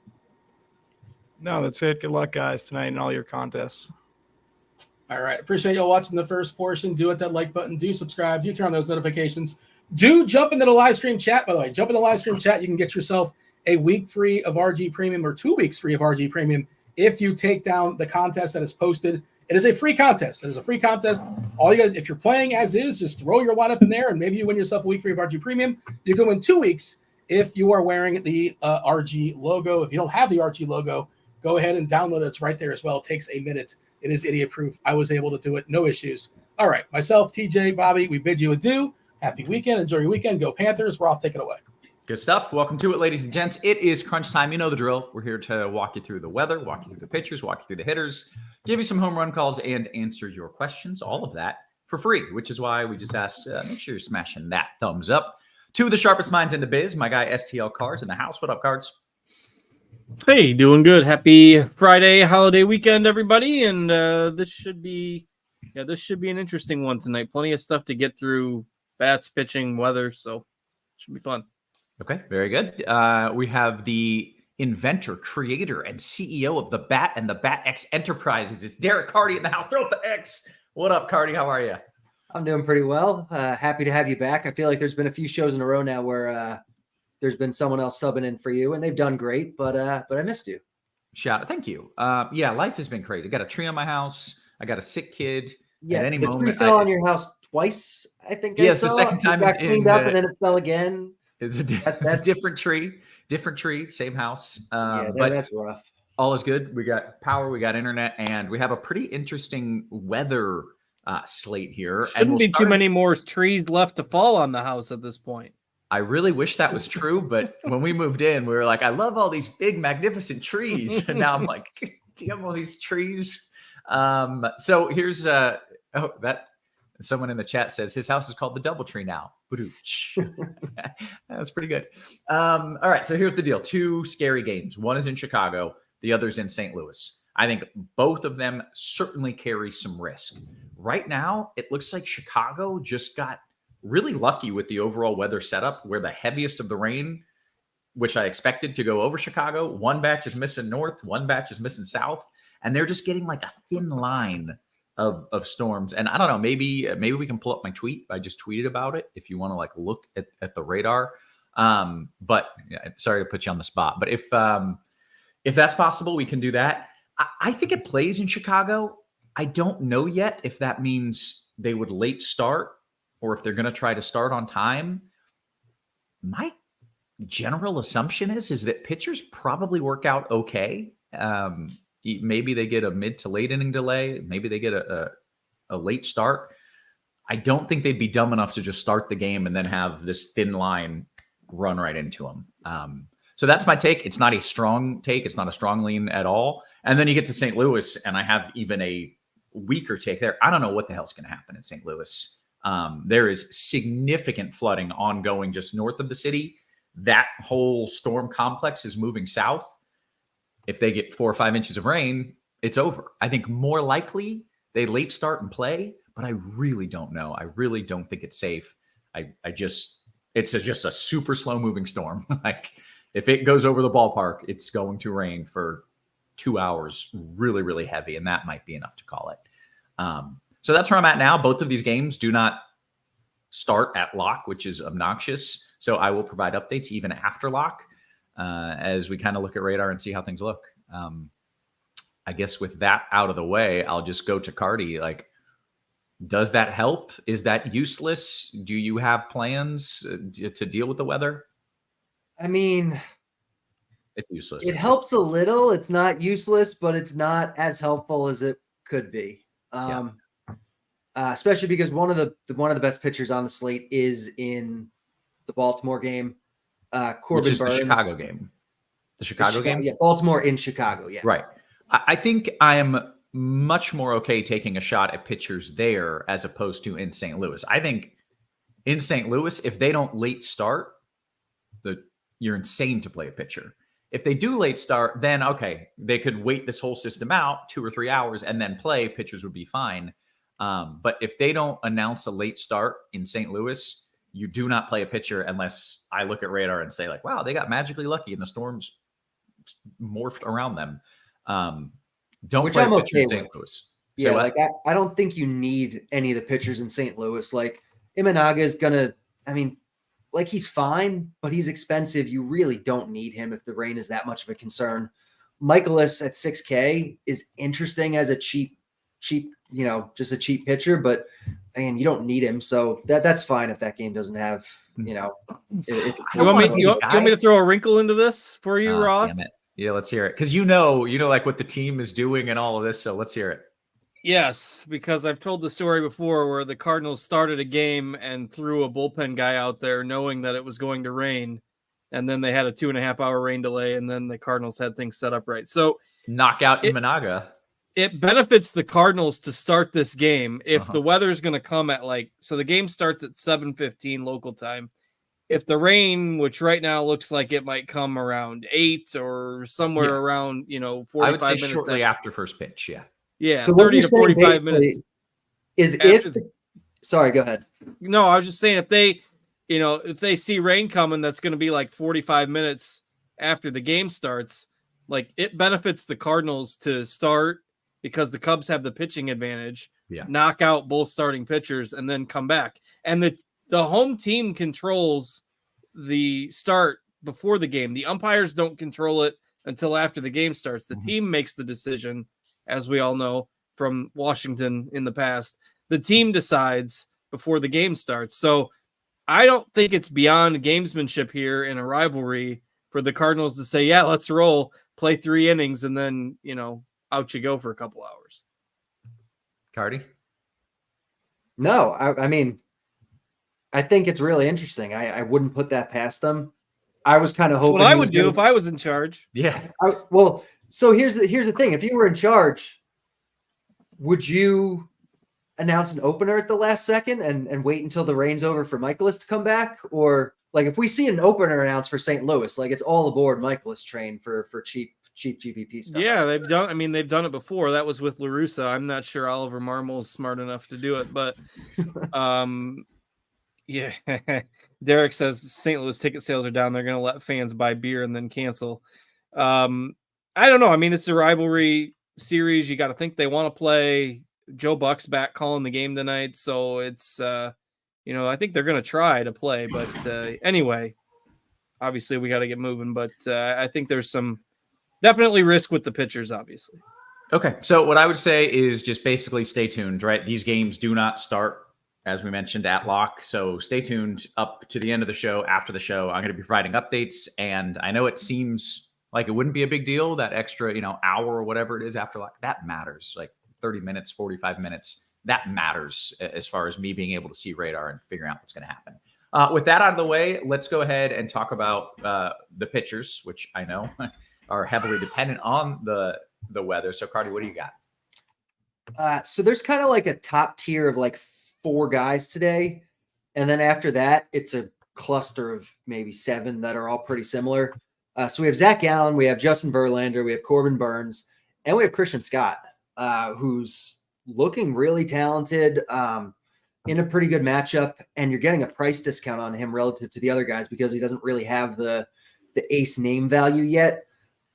No, that's it. Good luck, guys, tonight in all your contests. All right. Appreciate y'all watching the first portion. Do hit that like button. Do subscribe. Do turn on those notifications. Do jump into the live stream chat, by the way. Jump in the live stream chat. You can get yourself a week free of RG Premium or 2 weeks free of RG Premium if you take down the contest that is posted. It is a free contest. It is a free contest. All you got, if you're playing as is, just throw your lineup in there, and maybe you win yourself a week free of RG Premium. You can win 2 weeks if you are wearing the RG logo. If you don't have the RG logo, go ahead and download it. It's right there as well. It takes a minute. It is idiot-proof. I was able to do it. No issues. All right. Myself, TJ, Bobby, we bid you adieu. Happy weekend. Enjoy your weekend. Go Panthers. Roth, take it away. Good stuff. Welcome to it, ladies and gents. It is crunch time. You know the drill. We're here to walk you through the weather, walk you through the pitchers, walk you through the hitters, give you some home run calls, and answer your questions. All of that for free, which is why we just asked, make sure you're smashing that thumbs up. 2 of the sharpest minds in the biz, my guy STL Cards in the house. What up, Cards? Hey, doing good. Happy Friday holiday weekend, everybody. And this should be an interesting one tonight. Plenty of stuff to get through, bats, pitching, weather, so should be fun. Okay, very good. We have the inventor, creator, and CEO of the Bat and the Bat X Enterprises. It's Derek Carty in the house. Throw up the X. What up, Carty? How are you? I'm doing pretty well. Happy to have you back. I feel like there's been a few shows in a row now where there's been someone else subbing in for you, and they've done great, but I missed you. Thank you. Yeah, life has been crazy. I got a tree on my house. I got a sick kid. Yeah, at any the moment, tree fell on your house twice, I think. Yeah, it's the second time it got it's cleaned in, up, and then it fell again. It's a different tree, same house. But that's rough. All is good. We got power, we got internet, and we have a pretty interesting weather slate here. Shouldn't be too many more trees left to fall on the house at this point. I really wish that was true, but when we moved in, we were like, I love all these big, magnificent trees. And now I'm like, damn, all these trees. So here's someone in the chat says his house is called the Doubletree now. That's pretty good. All right, so here's the deal. 2 scary games. One is in Chicago. The other is in St. Louis. I think both of them certainly carry some risk. Right now, it looks like Chicago just got really lucky with the overall weather setup, where the heaviest of the rain, which I expected to go over Chicago, one batch is missing north, one batch is missing south, and they're just getting like a thin line of storms. And I don't know, maybe we can pull up my tweet. I just tweeted about it if you want to like look at the radar. But sorry to put you on the spot, but if that's possible, we can do that. I think it plays in Chicago. I don't know yet if that means they would late start or if they're going to try to start on time. My general assumption is that pitchers probably work out okay. Maybe they get a mid to late inning delay. Maybe they get a late start. I don't think they'd be dumb enough to just start the game and then have this thin line run right into them. So that's my take. It's not a strong take. It's not a strong lean at all. And then you get to St. Louis, and I have even a weaker take there. I don't know what the hell's going to happen in St. Louis. There is significant flooding ongoing just north of the city. That whole storm complex is moving south. If they get 4 or 5 inches of rain, it's over. I think more likely they late start and play, but I really don't know. I really don't think it's safe. It's just a super slow moving storm. Like if it goes over the ballpark, it's going to rain for 2 hours, really, really heavy. And that might be enough to call it. So that's where I'm at now. Both of these games do not start at lock, which is obnoxious. So I will provide updates even after lock as we kind of look at radar and see how things look. I guess with that out of the way, I'll just go to Carty. Like, does that help? Is that useless? Do you have plans to deal with the weather? I mean, it's useless. It helps a little. It's not useless, but it's not as helpful as it could be. Especially because one of the best pitchers on the slate is in the Baltimore game. Corbin Burns. The Chicago game. The Chicago game? Yeah, Baltimore in Chicago. Yeah. Right. I think I am much more okay taking a shot at pitchers there as opposed to in St. Louis. I think in St. Louis, if they don't late start, you're insane to play a pitcher. If they do late start, then okay, they could wait this whole system out 2 or 3 hours and then play. Pitchers would be fine. But if they don't announce a late start in St. Louis, you do not play a pitcher unless I look at radar and say like, wow, they got magically lucky and the storms morphed around them. Don't play a pitcher in St. Louis. Yeah, like I don't think you need any of the pitchers in St. Louis. Like Imanaga is gonna, like he's fine, but he's expensive. You really don't need him if the rain is that much of a concern. Michaelis at $6K is interesting as a cheap, just a cheap pitcher, but you don't need him. So that's fine if that game doesn't have, you want me to throw a wrinkle into this for you, Roth? Damn it. Yeah, let's hear it. Because you know, like what the team is doing and all of this. So let's hear it. Yes, because I've told the story before where the Cardinals started a game and threw a bullpen guy out there knowing that it was going to rain. And then they had a 2.5 hour rain delay. And then the Cardinals had things set up right. So knock out Imanaga. It benefits the Cardinals to start this game if the weather's going to come at so the game starts at 7:15 local time. If the rain, which right now looks like it might come around 8 or somewhere around, 45 I would say minutes shortly after first pitch. Yeah. Yeah. So 30 to 45 minutes. Sorry, go ahead. No, I was just saying if they see rain coming, that's going to be like 45 minutes after the game starts. Like it benefits the Cardinals to start because the Cubs have the pitching advantage, knock out both starting pitchers and then come back. And the home team controls the start before the game. The umpires don't control it until after the game starts. The team makes the decision, as we all know from Washington in the past. The team decides before the game starts. So I don't think it's beyond gamesmanship here in a rivalry for the Cardinals to say, yeah, let's roll, play 3 innings, and then, out you go for a couple hours. Carty? No, I think it's really interesting. I wouldn't put that past them. I was kind of hoping what I would do if I was in charge. Yeah. So here's the thing. If you were in charge, would you announce an opener at the last second and wait until the rain's over for Michaelis to come back? Or like if we see an opener announced for St. Louis, like it's all aboard Michaelis train for cheap GPP stuff. Yeah, they've done it before. That was with La Russa. I'm not sure Oliver Marmol's smart enough to do it, but yeah. Derek says St. Louis ticket sales are down. They're going to let fans buy beer and then cancel. I don't know. I mean, it's a rivalry series. You got to think they want to play. Joe Buck's back calling the game tonight, so it's I think they're going to try to play. But anyway, obviously we got to get moving. But I think there's some definitely risk with the pitchers, obviously. Okay, so what I would say is just basically stay tuned, right? These games do not start, as we mentioned, at lock. So stay tuned up to the end of the show. After the show, I'm going to be providing updates. And I know it seems like it wouldn't be a big deal, that extra, hour or whatever it is after lock. That matters. Like 30 minutes, 45 minutes, that matters as far as me being able to see radar and figuring out what's going to happen. With that out of the way, let's go ahead and talk about the pitchers, which I know are heavily dependent on the weather. So, Carty, what do you got? So there's kind of like a top tier of like 4 guys today. And then after that, it's a cluster of maybe 7 that are all pretty similar. So we have Zach Gallen, we have Justin Verlander, we have Corbin Burns, and we have Christian Scott, who's looking really talented in a pretty good matchup. And you're getting a price discount on him relative to the other guys because he doesn't really have the ace name value yet.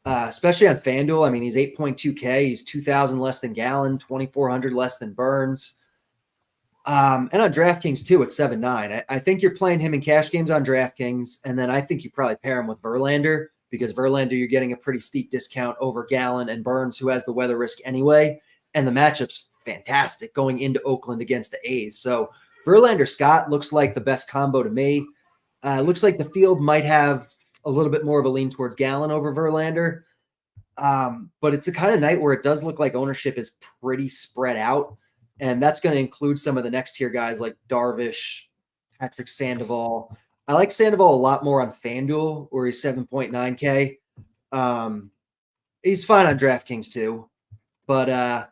Especially on FanDuel. I mean, he's 8.2K. He's 2,000 less than Gallen, 2,400 less than Burns. And on DraftKings too at 7.9. I think you're playing him in cash games on DraftKings, and then I think you probably pair him with Verlander because Verlander you're getting a pretty steep discount over Gallen and Burns, who has the weather risk anyway, and the matchup's fantastic going into Oakland against the A's. So Verlander Scott looks like the best combo to me. Looks like the field might have a little bit more of a lean towards Gallen over Verlander. But it's the kind of night where it does look like ownership is pretty spread out. And that's going to include some of the next tier guys like Darvish, Patrick Sandoval. I like Sandoval a lot more on FanDuel, where he's 7.9K. He's fine on DraftKings too. But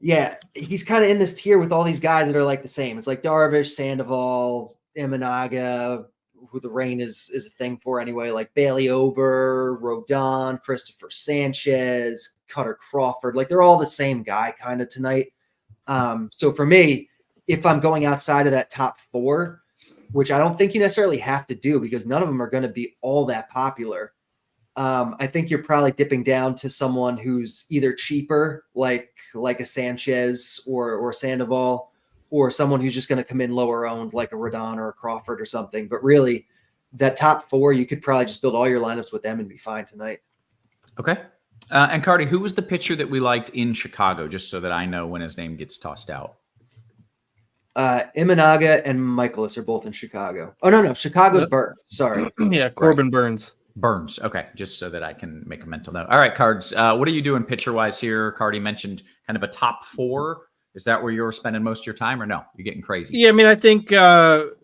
yeah, he's kind of in this tier with all these guys that are like the same. It's like Darvish, Sandoval, Imanaga, who the rain is a thing for anyway, like Bailey Ober, Rodon, Christopher Sanchez, Cutter Crawford. Like they're all the same guy kind of tonight. So for me, if I'm going outside of that top 4, which I don't think you necessarily have to do because none of them are going to be all that popular, I think you're probably dipping down to someone who's either cheaper, like a Sanchez or Sandoval, or someone who's just going to come in lower owned, like a Rodon or a Crawford or something. But really, that top 4, you could probably just build all your lineups with them and be fine tonight. Okay. And Carty, who was the pitcher that we liked in Chicago, just so that I know when his name gets tossed out? Imanaga and Michaelis are both in Chicago. Oh, no. Chicago's Burns. Sorry. Yeah, Corbin Burns. Burns. Okay, just so that I can make a mental note. All right, Cards. What are you doing pitcher-wise here? Carty mentioned kind of a top 4. Is that where you're spending most of your time, or no? You're getting crazy. Yeah, I mean, I think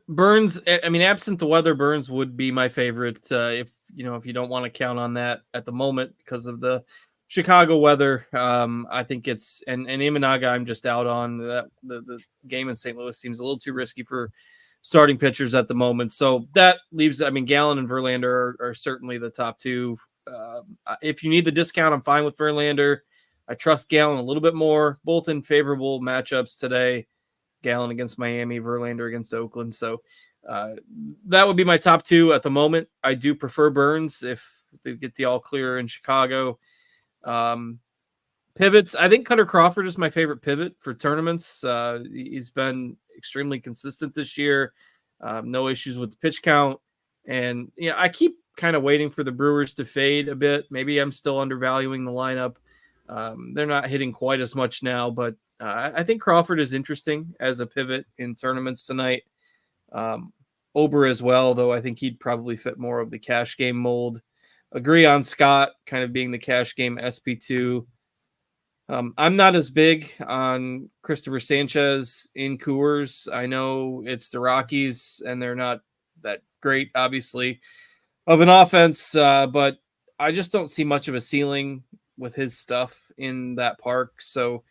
Burns. I mean, absent the weather, Burns would be my favorite. If you don't want to count on that at the moment because of the Chicago weather, I think it's and Imanaga. I'm just out on that. The game in St. Louis seems a little too risky for starting pitchers at the moment. So that leaves. I mean, Gallen and Verlander are certainly the top 2. If you need the discount, I'm fine with Verlander. I trust Gallen a little bit more, both in favorable matchups today. Gallen against Miami, Verlander against Oakland. So that would be my top 2 at the moment. I do prefer Burns if they get the all clear in Chicago. Pivots, I think Cutter Crawford is my favorite pivot for tournaments. He's been extremely consistent this year. No issues with the pitch count. And I keep kind of waiting for the Brewers to fade a bit. Maybe I'm still undervaluing the lineup. They're not hitting quite as much now, but I think Crawford is interesting as a pivot in tournaments tonight. Ober as well, though I think he'd probably fit more of the cash game mold. Agree on Scott kind of being the cash game SP2. I'm not as big on Christopher Sanchez in Coors. I know it's the Rockies, and they're not that great, obviously, of an offense, but I just don't see much of a ceiling with his stuff in that park. So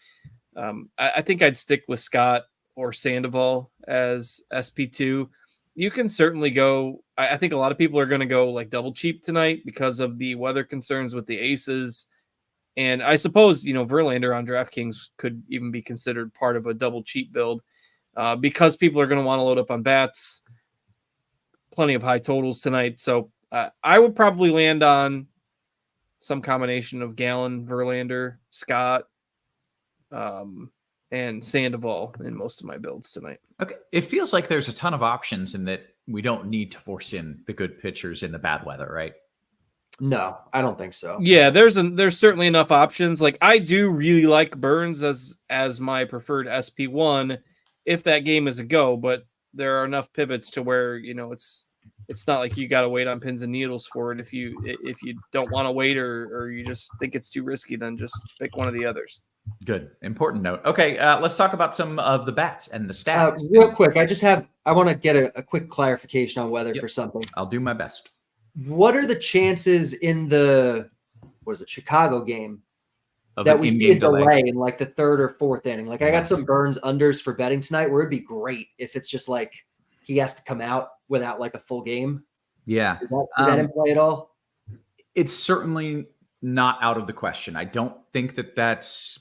I think I'd stick with Scott or Sandoval as SP2. You can certainly go. I think a lot of people are going to go like double cheap tonight because of the weather concerns with the Aces. And I suppose, Verlander on DraftKings could even be considered part of a double cheap build because people are going to want to load up on bats. Plenty of high totals tonight. So I would probably land on some combination of Gallen, Verlander, Scott, and Sandoval in most of my builds tonight. Okay. It feels like there's a ton of options in that we don't need to force in the good pitchers in the bad weather, right? No, I don't think so. Yeah, there's certainly enough options. Like I do really like Burns as my preferred SP1 if that game is a go, but there are enough pivots to where, it's not like you got to wait on pins and needles for it. If you don't want to wait or you just think it's too risky, then just pick one of the others. Good. Important note. Okay, let's talk about some of the bats and the stats. Real quick, I want to get a quick clarification on weather for something. I'll do my best. What are the chances in the Chicago game that we see a delay in like the third or fourth inning? Like I got some Burns unders for betting tonight where it'd be great if it's just like he has to come out without like a full game. Yeah. Is that in play at all? It's certainly not out of the question. I don't think that that's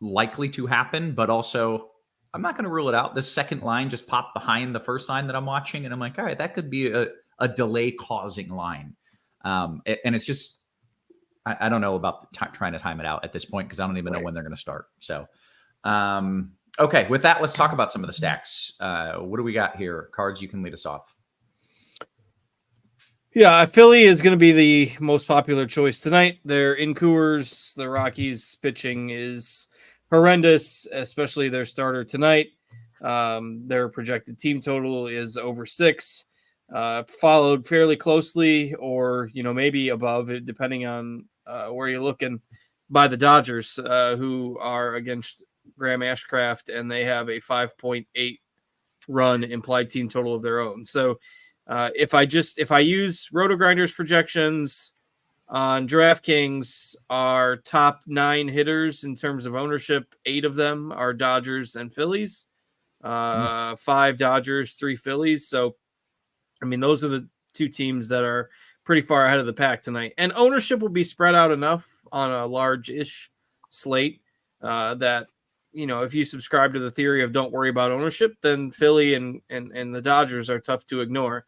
likely to happen, but also I'm not going to rule it out. The second line just popped behind the first line that I'm watching, and I'm like, all right, that could be a delay causing line. And it's just, I don't know about trying to time it out at this point because I don't even know when they're going to start. So, okay, with that, let's talk about some of the stacks. What do we got here? Cards, you can lead us off. Yeah, Philly is going to be the most popular choice tonight. They're in Coors. The Rockies pitching is horrendous, especially their starter tonight. Their projected team total is over 6. Followed fairly closely or, maybe above it, depending on where you're looking, by the Dodgers, who are against Graham Ashcraft, and they have a 5.8 run implied team total of their own. So if I use RotoGrinders projections on DraftKings, our top 9 hitters in terms of ownership, 8 of them are Dodgers and Phillies, 5 Dodgers, 3 Phillies. So, those are the 2 teams that are pretty far ahead of the pack tonight. And ownership will be spread out enough on a large-ish slate that, if you subscribe to the theory of don't worry about ownership, then Philly and the Dodgers are tough to ignore.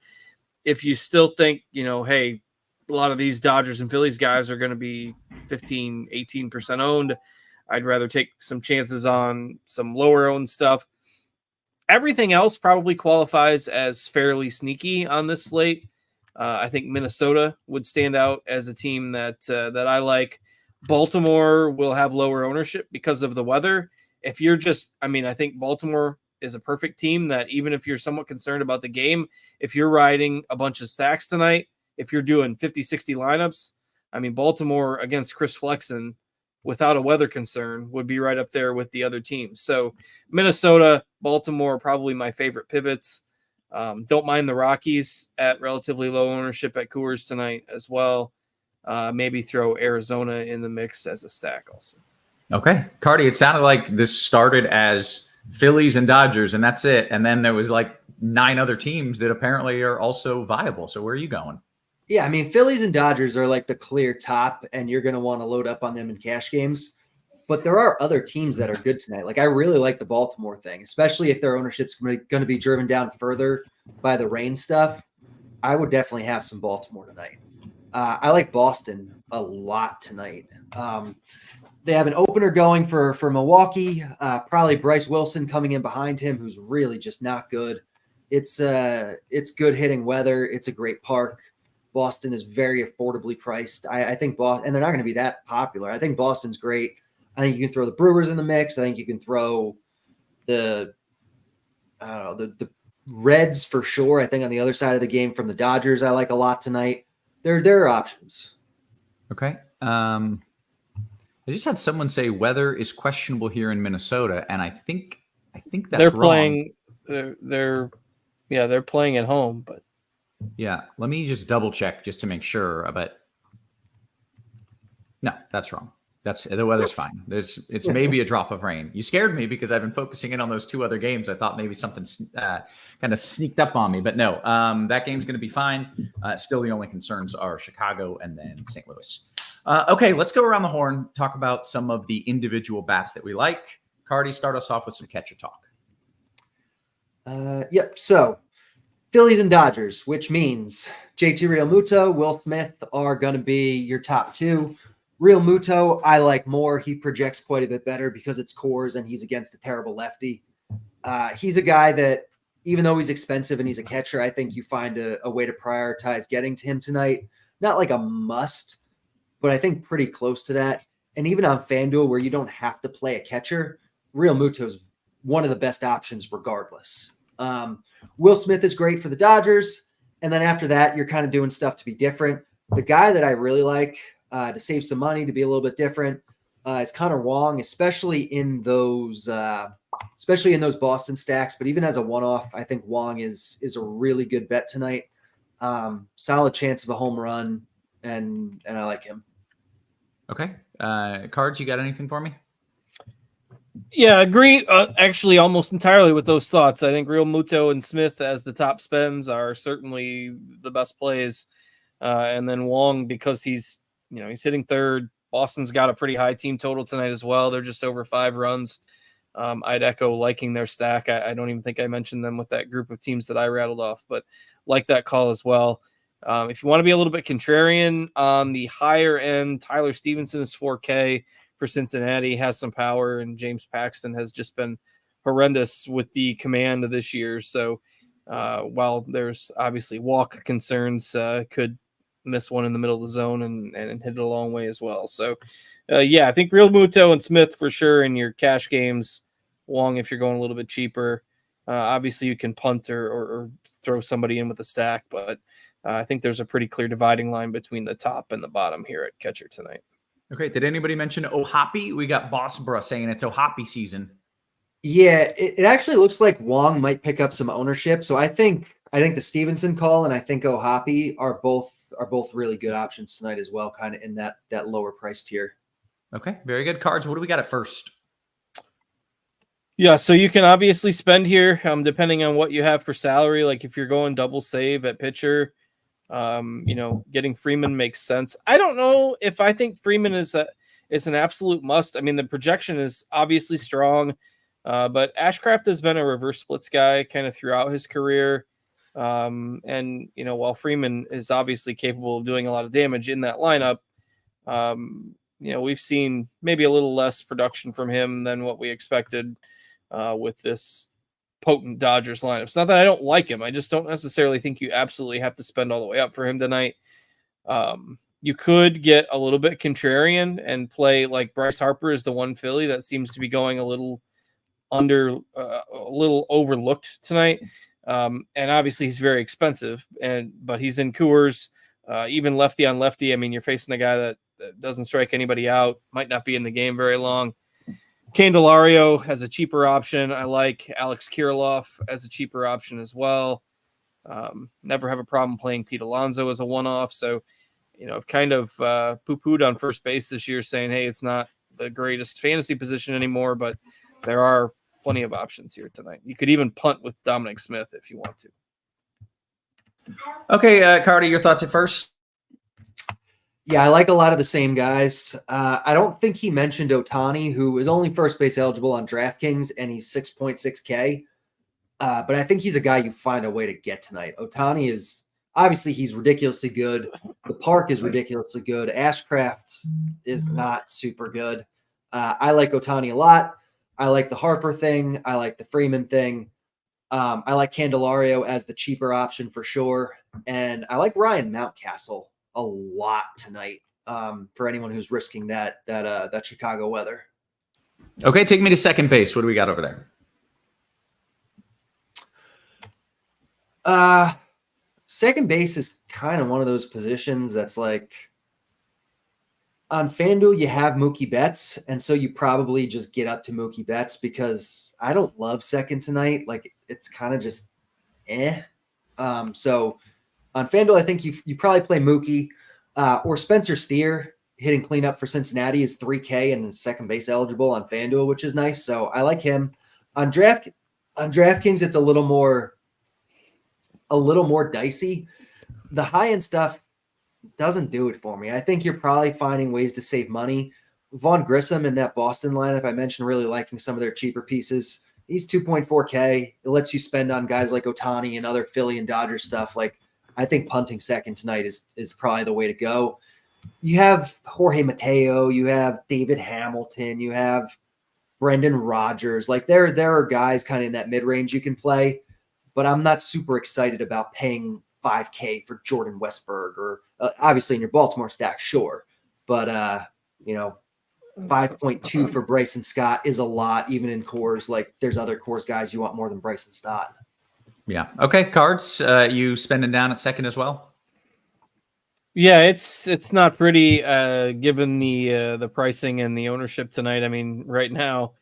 If you still think, hey, a lot of these Dodgers and Phillies guys are going to be 15, 18% owned, I'd rather take some chances on some lower owned stuff. Everything else probably qualifies as fairly sneaky on this slate. I think Minnesota would stand out as a team that I like. Baltimore will have lower ownership because of the weather. If you're just, I think Baltimore is a perfect team that even if you're somewhat concerned about the game, if you're riding a bunch of stacks tonight, if you're doing 50, 60 lineups, Baltimore against Chris Flexen without a weather concern would be right up there with the other teams. So Minnesota, Baltimore, probably my favorite pivots. Don't mind the Rockies at relatively low ownership at Coors tonight as well. Maybe throw Arizona in the mix as a stack also. Okay. Carty, it sounded like this started as Phillies and Dodgers, and that's it. And then there was like 9 other teams that apparently are also viable. So where are you going? Yeah, Phillies and Dodgers are like the clear top, and you're going to want to load up on them in cash games. But there are other teams that are good tonight. Like I really like the Baltimore thing, especially if their ownership's going to be driven down further by the rain stuff. I would definitely have some Baltimore tonight. I like Boston a lot tonight. They have an opener going for Milwaukee. Probably Bryce Wilson coming in behind him, who's really just not good. It's good hitting weather. It's a great park. Boston is very affordably priced. I think Boston, and they're not going to be that popular. I think Boston's great. I think you can throw the Brewers in the mix. I think you can throw the Reds for sure. I think on the other side of the game from the Dodgers, I like a lot tonight. There are options. Okay. I just had someone say weather is questionable here in Minnesota, and I think that's they're wrong. Playing. They're playing at home, but yeah, let me just double check just to make sure. But no, that's wrong. The weather's fine. It's maybe a drop of rain. You scared me because I've been focusing in on those 2 other games. I thought maybe something kind of sneaked up on me, but no. That game's going to be fine. Still, the only concerns are Chicago and then St. Louis. Okay, let's go around the horn. Talk about some of the individual bats that we like. Carty, start us off with some catcher talk. Yep. So Phillies and Dodgers, which means JT Realmuto, Will Smith are going to be your top 2. Realmuto, I like more. He projects quite a bit better because it's Coors and he's against a terrible lefty. He's a guy that, even though he's expensive and he's a catcher, I think you find a way to prioritize getting to him tonight. Not like a must, but I think pretty close to that. And even on FanDuel, where you don't have to play a catcher, Realmuto is one of the best options regardless. Will Smith is great for the Dodgers. And then after that, you're kind of doing stuff to be different. The guy that I really like to save some money, to be a little bit different, is Connor Wong, especially in those Boston stacks. But even as a one-off, I think Wong is a really good bet tonight. Solid chance of a home run, and I like him. Okay. Cards, you got anything for me? Yeah, agree. Actually, almost entirely with those thoughts. I think Realmuto and Smith as the top spends are certainly the best plays, and then Wong because he's hitting third. Boston's got a pretty high team total tonight as well. They're just over 5 runs. I'd echo liking their stack. I don't even think I mentioned them with that group of teams that I rattled off, but like that call as well. If you want to be a little bit contrarian on the higher end, Tyler Stevenson is 4K for Cincinnati, has some power, and James Paxton has just been horrendous with the command of this year. So while there's obviously walk concerns, could miss one in the middle of the zone and hit it a long way as well. So I think Realmuto and Smith for sure in your cash games. Wong if you're going a little bit cheaper. Obviously you can punt or throw somebody in with a stack, but I think there's a pretty clear dividing line between the top and the bottom here at catcher tonight. Okay. Did anybody mention Ohapi? We got Boss Bra saying it's Ohapi season. Yeah, it actually looks like Wong might pick up some ownership. So I think the Stevenson call and I think Ohapi are both really good options tonight as well, kind of in that lower price tier. Okay, very good. Cards, what do we got at first? Yeah, so you can obviously spend here depending on what you have for salary. Like if you're going double save at pitcher, getting Freeman makes sense. I don't know if I think Freeman is an absolute must. I mean, the projection is obviously strong, but Ashcraft has been a reverse splits guy kind of throughout his career. And while Freeman is obviously capable of doing a lot of damage in that lineup, we've seen maybe a little less production from him than what we expected with this potent Dodgers lineup. It's not that I don't like him. I just don't necessarily think you absolutely have to spend all the way up for him tonight. You could get a little bit contrarian and play like Bryce Harper is the one Philly that seems to be going a little overlooked tonight. And obviously he's very expensive, but he's in Coors, even lefty on lefty. I mean, you're facing a guy that doesn't strike anybody out, might not be in the game very long. Candelario as a cheaper option. I like Alex Kirilloff as a cheaper option as well. Never have a problem playing Pete Alonso as a one-off. So, I've kind of poo-pooed on first base this year saying, hey, it's not the greatest fantasy position anymore, but there are plenty of options here tonight. You could even punt with Dominic Smith if you want to. Okay, Carty, your thoughts at first? Yeah, I like a lot of the same guys. I don't think he mentioned Ohtani, who is only first base eligible on DraftKings, and he's 6.6K. But I think he's a guy you find a way to get tonight. Ohtani is obviously he's ridiculously good. The park is ridiculously good. Ashcraft is not super good. I like Ohtani a lot. I like the Harper thing. I like the Freeman thing. I like Candelario as the cheaper option for sure. And I like Ryan Mountcastle a lot tonight for anyone who's risking that Chicago weather. Okay, take me to second base. What do we got over there? Second base is kind of one of those positions that's like On FanDuel, you have Mookie Betts, and so you probably just get up to Mookie Betts because I don't love second tonight. Like, it's kind of just So on FanDuel, I think you probably play Mookie or Spencer Steer hitting cleanup for Cincinnati is 3K and is second base eligible on FanDuel, which is nice. So I like him. On DraftKings, it's a little more dicey. The high end stuff doesn't do it for me. I think you're probably finding ways to save money. Vaughn Grissom in that Boston lineup, I mentioned really liking some of their cheaper pieces. He's 2.4K. It lets you spend on guys like Ohtani and other Philly and Dodgers stuff. Like, I think punting second tonight is probably the way to go. You have Jorge Mateo, you have David Hamilton, you have Brendan Rodgers. Like, there are guys kind of in that mid-range you can play, but I'm not super excited about paying 5K for Jordan Westberg or obviously in your Baltimore stack, sure. But, 5.2 for Bryson Stott is a lot, even in cores. Like, there's other cores guys you want more than Bryson Stott. Yeah. Okay. Cards, you spending down at second as well? Yeah, it's not pretty given the pricing and the ownership tonight. I mean, right now,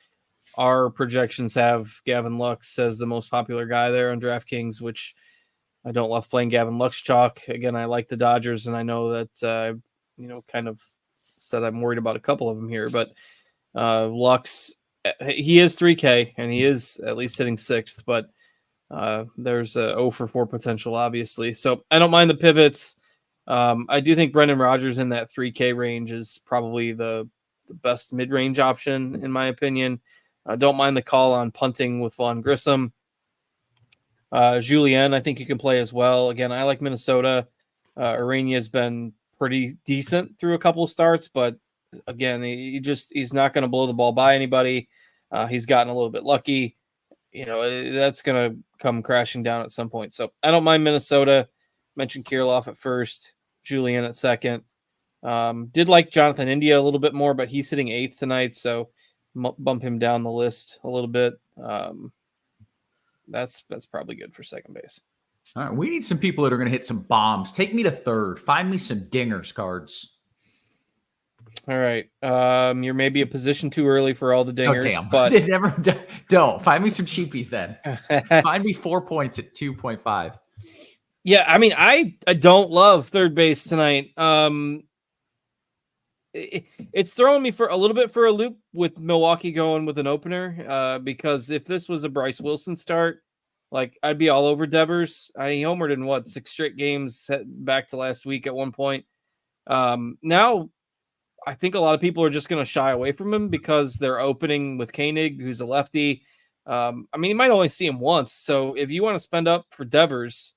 our projections have Gavin Lux as the most popular guy there on DraftKings, which I don't love playing Gavin Lux chalk. Again, I like the Dodgers, and I know that kind of said I'm worried about a couple of them here, but Lux, he is 3K, and he is at least hitting sixth, but there's a 0 for 4 potential, obviously. So I don't mind the pivots. I do think Brendan Rodgers in that 3K range is probably the best mid-range option, in my opinion. I don't mind the call on punting with Vaughn Grissom. Julien, I think you can play as well. Again, I like Minnesota. Urania has been pretty decent through a couple of starts, but again, he's not going to blow the ball by anybody. He's gotten a little bit lucky. That's going to come crashing down at some point. So I don't mind Minnesota. Mentioned Kirilloff at first, Julien at second. Did like Jonathan India a little bit more, but he's hitting eighth tonight, so bump him down the list a little bit. That's probably good for second base. All right, we need some people that are going to hit some bombs. Take me to third. Find me some dingers, Cards. All right. You're maybe a position too early for all the dingers. Oh, damn. But Don't. Find me some cheapies then. Find me 4 points at 2.5. Yeah, I mean, I don't love third base tonight. It's throwing me for a little bit for a loop with Milwaukee going with an opener. Because if this was a Bryce Wilson start, like, I'd be all over Devers. He homered in 6 straight games back to last week at one point. Now, I think a lot of people are just going to shy away from him because they're opening with Koenig, who's a lefty. I mean, you might only see him once. So if you want to spend up for Devers,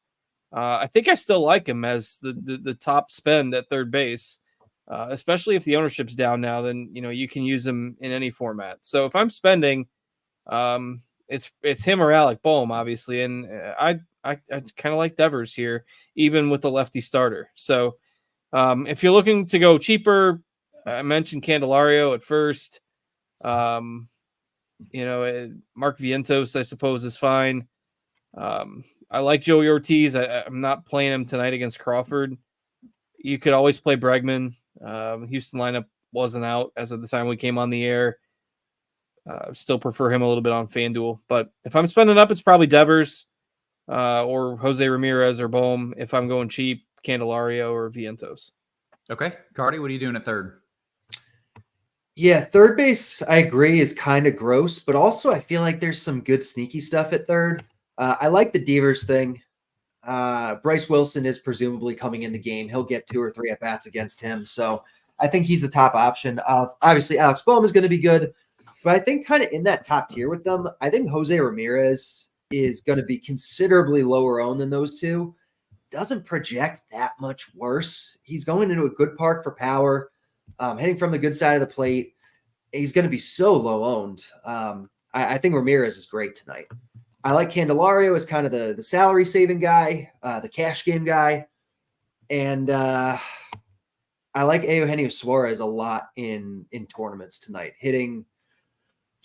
I think I still like him as the top spend at third base, especially if the ownership's down now. Then you can use him in any format. So if I'm spending, it's him or Alec Boehm, obviously, and I kind of like Devers here, even with the lefty starter. So if you're looking to go cheaper, I mentioned Candelario at first. Mark Vientos, I suppose, is fine. I like Joey Ortiz. I'm not playing him tonight against Crawford. You could always play Bregman. Houston lineup wasn't out as of the time we came on the air. Still prefer him a little bit on FanDuel. But if I'm spending up, it's probably Devers or Jose Ramirez or Boehm. If I'm going cheap, Candelario or Vientos. Okay. Cardi, what are you doing at third? Yeah, third base, I agree, is kind of gross, but also I feel like there's some good sneaky stuff at third. I like the Devers thing. Bryce Wilson is presumably coming in the game. He'll get 2 or 3 at-bats against him, so I think he's the top option. Obviously, Alex Boehm is going to be good, but I think kind of in that top tier with them, I think Jose Ramirez is going to be considerably lower owned than those two. Doesn't project that much worse. He's going into a good park for power. Hitting from the good side of the plate. He's going to be so low owned. I think Ramirez is great tonight. I like Candelario as kind of the salary saving guy, the cash game guy. And I like Eugenio Suarez a lot in tournaments tonight. Hitting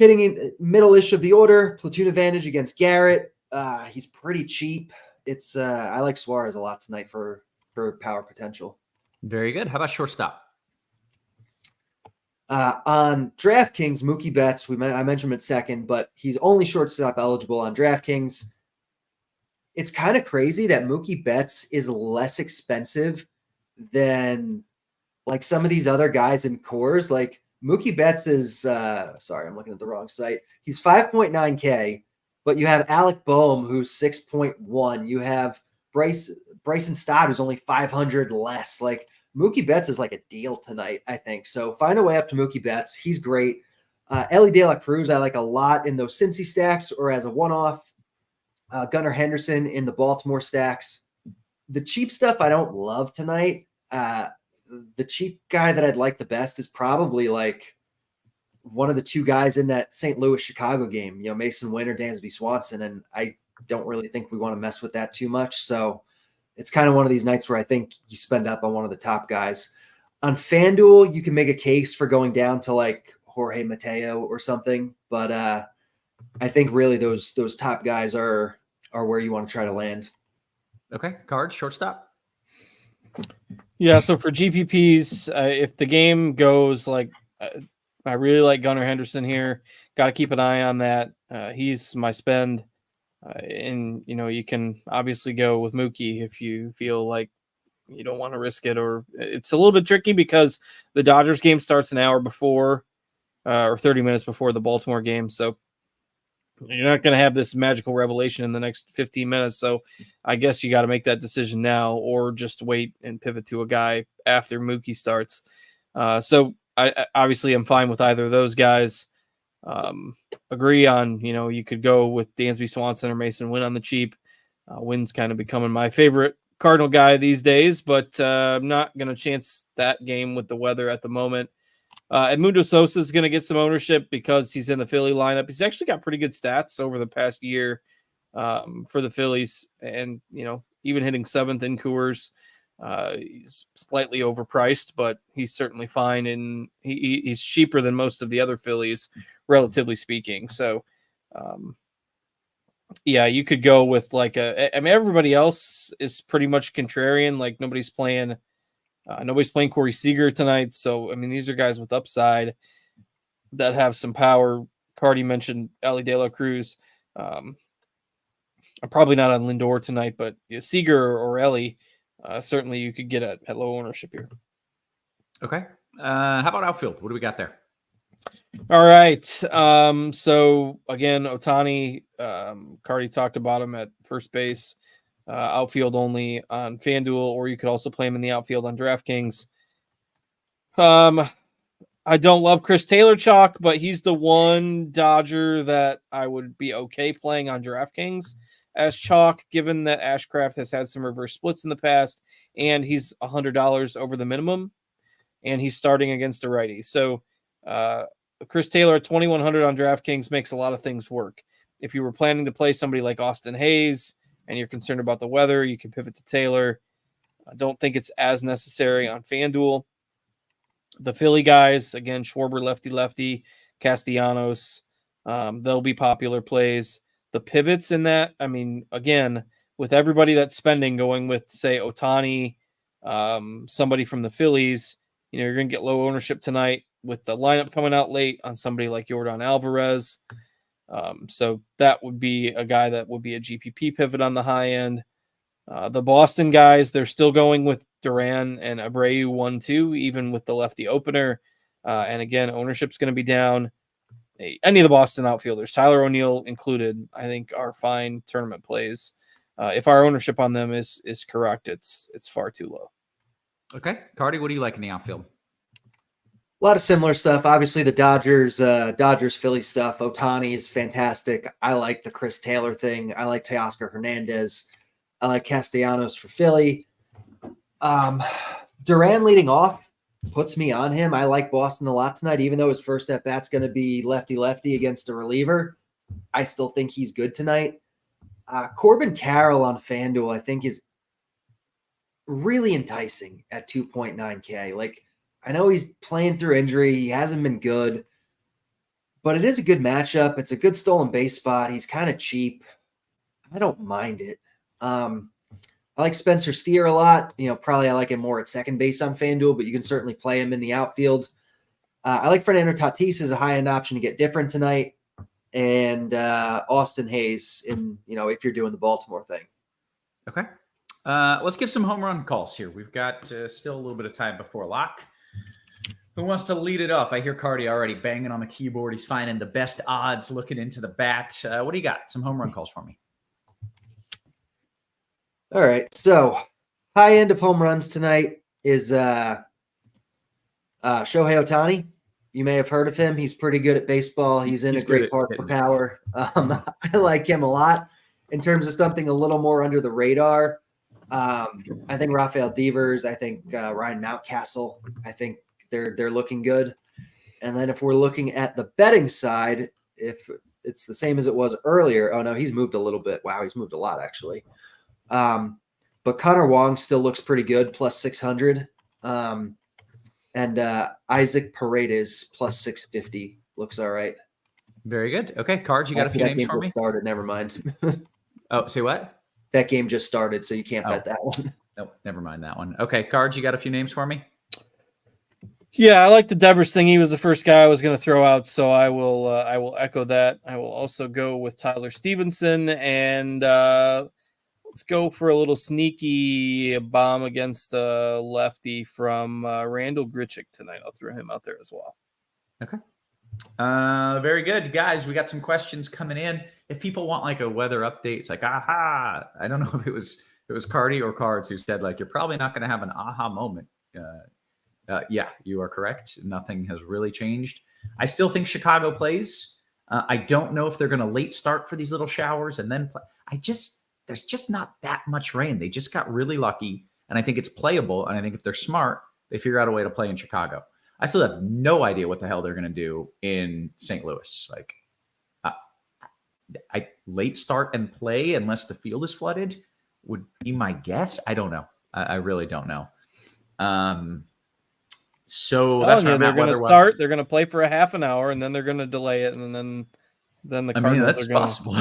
in middle-ish of the order, platoon advantage against Garrett. He's pretty cheap. I like Suarez a lot tonight for power potential. Very good. How about shortstop? On DraftKings, Mookie Betts, I mentioned him at second, but he's only shortstop eligible on DraftKings. It's kind of crazy that Mookie Betts is less expensive than like some of these other guys in cores. Like Mookie Betts is, sorry, I'm looking at the wrong site. He's 5.9K, but you have Alec Boehm, who's 6.1. You have Bryson Stott, who's only 500 less. Like Mookie Betts is like a deal tonight, I think. So find a way up to Mookie Betts. He's great. Ellie De La Cruz, I like a lot in those Cincy stacks or as a one-off. Gunnar Henderson in the Baltimore stacks. The cheap stuff I don't love tonight. The cheap guy that I'd like the best is probably like one of the two guys in that St. Louis Chicago game, Mason Wynn or Dansby Swanson. And I don't really think we want to mess with that too much. So it's kind of one of these nights where I think you spend up on one of the top guys. On FanDuel, you can make a case for going down to like Jorge Mateo or something. But I think really those top guys are where you want to try to land. Okay. Cards, shortstop. Yeah, so for GPPs, if the game goes like, I really like Gunnar Henderson here. Got to keep an eye on that. He's my spend. And, you can obviously go with Mookie if you feel like you don't want to risk it. Or it's a little bit tricky because the Dodgers game starts an hour before or 30 minutes before the Baltimore game. So you're not going to have this magical revelation in the next 15 minutes. So I guess you got to make that decision now or just wait and pivot to a guy after Mookie starts. So I obviously I'm fine with either of those guys. Agree on, you could go with Dansby Swanson or Mason Wynn on the cheap. Wynn's kind of becoming my favorite Cardinal guy these days, but I'm not going to chance that game with the weather at the moment. Edmundo Sosa is going to get some ownership because he's in the Philly lineup. He's actually got pretty good stats over the past year for the Phillies, and even hitting 7th in Coors. He's slightly overpriced, but he's certainly fine, and he's cheaper than most of the other Phillies, relatively speaking. So, yeah, you could go with like everybody else is pretty much contrarian. Like nobody's playing Corey Seager tonight. So, these are guys with upside that have some power. Carty mentioned Ellie De La Cruz. I'm probably not on Lindor tonight, but Seager or Ellie, certainly you could get at low ownership here. Okay. How about outfield? What do we got there? All right. So again, Ohtani, Carty talked about him at first base. Outfield only on FanDuel, or you could also play him in the outfield on DraftKings. I don't love Chris Taylor chalk, but he's the one Dodger that I would be okay playing on DraftKings as chalk, given that Ashcraft has had some reverse splits in the past, and he's $100 over the minimum, and he's starting against a righty. So Chris Taylor at 2,100 on DraftKings makes a lot of things work. If you were planning to play somebody like Austin Hayes and you're concerned about the weather, you can pivot to Taylor. I don't think it's as necessary on FanDuel. The Philly guys, again, Schwarber, lefty, Castellanos, they'll be popular plays. The pivots in that, again, with everybody that's spending going with, say, Ohtani, somebody from the Phillies, you're going to get low ownership tonight with the lineup coming out late on somebody like Yordan Alvarez. So that would be a guy that would be a GPP pivot on the high end. The Boston guys, they're still going with Duran and Abreu 1-2, even with the lefty opener. And again, ownership's going to be down. Any of the Boston outfielders, Tyler O'Neill included, I think are fine tournament plays. If our ownership on them is correct, it's far too low. Okay. Carty, what do you like in the outfield? A lot of similar stuff. Obviously, the Dodgers Philly stuff. Ohtani is fantastic. I like the Chris Taylor thing. I like Teoscar Hernandez. I like Castellanos for Philly. Duran leading off puts me on him. I like Boston a lot tonight, even though his first at bat's going to be lefty against a reliever. I still think he's good tonight. Corbin Carroll on FanDuel, I think, is really enticing at 2.9K. Like, I know he's playing through injury. He hasn't been good, but it is a good matchup. It's a good stolen base spot. He's kind of cheap. I don't mind it. I like Spencer Steer a lot. Probably I like him more at second base on FanDuel, but you can certainly play him in the outfield. I like Fernando Tatis as a high-end option to get different tonight. And Austin Hayes if you're doing the Baltimore thing. Okay. Let's give some home run calls here. We've got still a little bit of time before lock. Who wants to lead it off? I hear Carty already banging on the keyboard. He's finding the best odds, looking into the bat. What do you got? Some home run calls for me. All right. So high end of home runs tonight is Shohei Ohtani. You may have heard of him. He's pretty good at baseball. He's in a great park for power. I like him a lot. In terms of something a little more under the radar, I think Rafael Devers. I think Ryan Mountcastle. I think they're looking good. And then if we're looking at the betting side, if it's the same as it was earlier, oh no, he's moved a little bit. Wow, he's moved a lot actually. But Connor Wong still looks pretty good, plus 600. And Isaac Paredes plus 650 looks all right. Very good. Okay, Cards, you got a few names for me? Started. Never mind. Oh, say what? That game just started, so you can't bet that one. No, never mind that one. Okay, Cards, you got a few names for me? Yeah, I like the Devers thing. He was the first guy I was going to throw out, so I will echo that. I will also go with Tyler Stevenson, and let's go for a little sneaky bomb against a lefty from Randall Grichuk tonight. I'll throw him out there as well. Okay. Very good, guys. We got some questions coming in. If people want like a weather update, it's like aha. I don't know if it was Carty or Cards who said like you're probably not going to have an aha moment. Yeah, you are correct. Nothing has really changed. I still think Chicago plays. I don't know if they're going to late start for these little showers and then play. There's just not that much rain. They just got really lucky, and I think it's playable. And I think if they're smart, they figure out a way to play in Chicago. I still have no idea what the hell they're going to do in St. Louis. Like, I late start and play unless the field is flooded would be my guess. I don't know. I really don't know. So that's they're going to start. They're going to play for a half an hour, and then they're going to delay it, and then the Cardinals that's possible.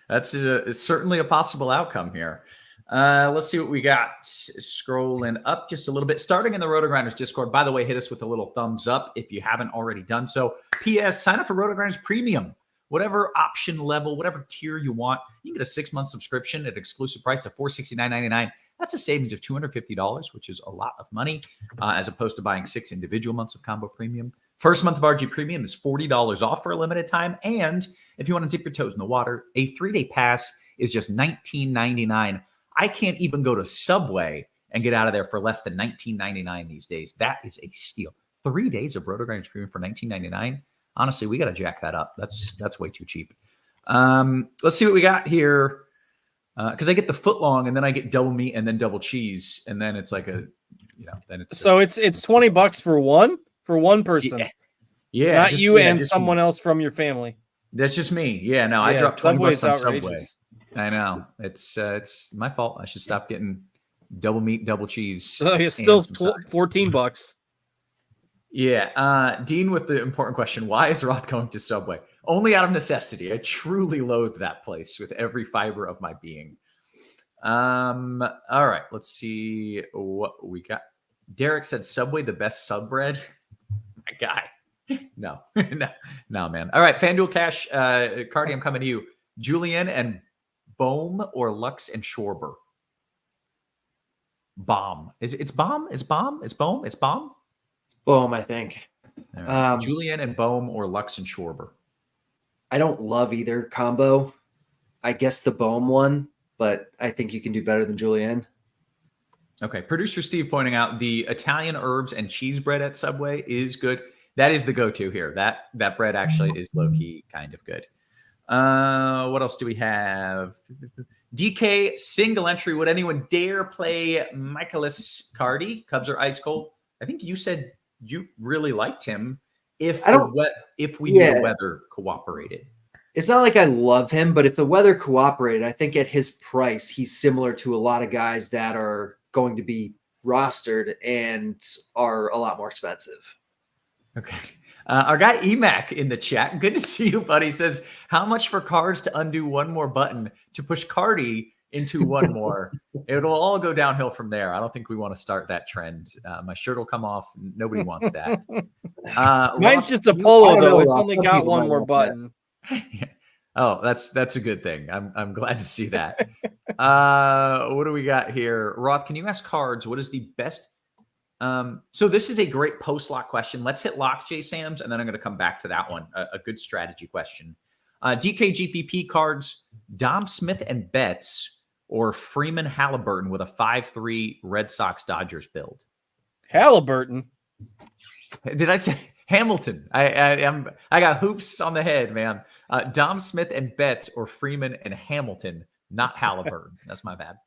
That's certainly a possible outcome here. Let's see what we got. Scrolling up just a little bit. Starting in the RotoGrinders Discord. By the way, hit us with a little thumbs up if you haven't already done so. P.S. Sign up for RotoGrinders Premium. Whatever option level, whatever tier you want. You can get a 6-month subscription at an exclusive price of $469.99. That's a savings of $250, which is a lot of money, as opposed to buying 6 individual months of Combo Premium. First month of RG Premium is $40 off for a limited time. And if you want to dip your toes in the water, a 3-day pass is just $19.99. I can't even go to Subway and get out of there for less than $19.99 these days. That is a steal. 3 days of RotoGrinders Premium for $19.99. Honestly, we got to jack that up. That's way too cheap. Let's see what we got here. Because I get the foot long, and then I get double meat, and then double cheese, and then it's like then it's so it's $20 for one person. Yeah, not you and someone else from your family. That's just me. Yeah, no, I dropped $20 on Subway. I know it's my fault. I should stop getting double meat, double cheese. So it's still $14. Yeah, Dean with the important question: why is Roth going to Subway? Only out of necessity. I truly loathe that place with every fiber of my being. All right, let's see what we got. Derek said Subway, the best sub bread. My guy. No, man. All right, FanDuel Cash. Cardi, I'm coming to you. Julian and Bohm or Lux and Schwarber? Bomb. It's Bomb? It's Bomb? It's Bohm? It's Bomb? Bohm, I think. Right. Julian and Bohm or Lux and Schwarber? I don't love either combo. I guess the Bohm one, but I think you can do better than Julian. Okay. Producer Steve pointing out the Italian herbs and cheese bread at Subway is good. That is the go-to here. That bread actually is low-key kind of good. What else do we have? DK single entry. Would anyone dare play Michaelis Carty? Cubs are ice cold. I think you said you really liked him if we knew the weather cooperated. It's not like I love him, but if the weather cooperated, I think at his price, he's similar to a lot of guys that are going to be rostered and are a lot more expensive. Okay. Our guy Emac in the chat. Good to see you, buddy. Says, how much for Cards to undo one more button to push Carty into one more. It'll all go downhill from there. I don't think we want to start that trend. My shirt will come off. Nobody wants that. Mine's just a polo, though. It's only got one more button. Oh, that's a good thing. I'm glad to see that. What do we got here? Roth, can you ask Cards what is the best? So this is a great post-lock question. Let's hit lock, J. Sams, and then I'm going to come back to that one. A good strategy question. DKGPP Cards, Dom Smith and Betts, or Freeman Halliburton with a 5-3 Red Sox Dodgers build? Halliburton. Did I say Hamilton? I got hoops on the head, man. Dom Smith and Betts, or Freeman and Hamilton, not Halliburton. That's my bad.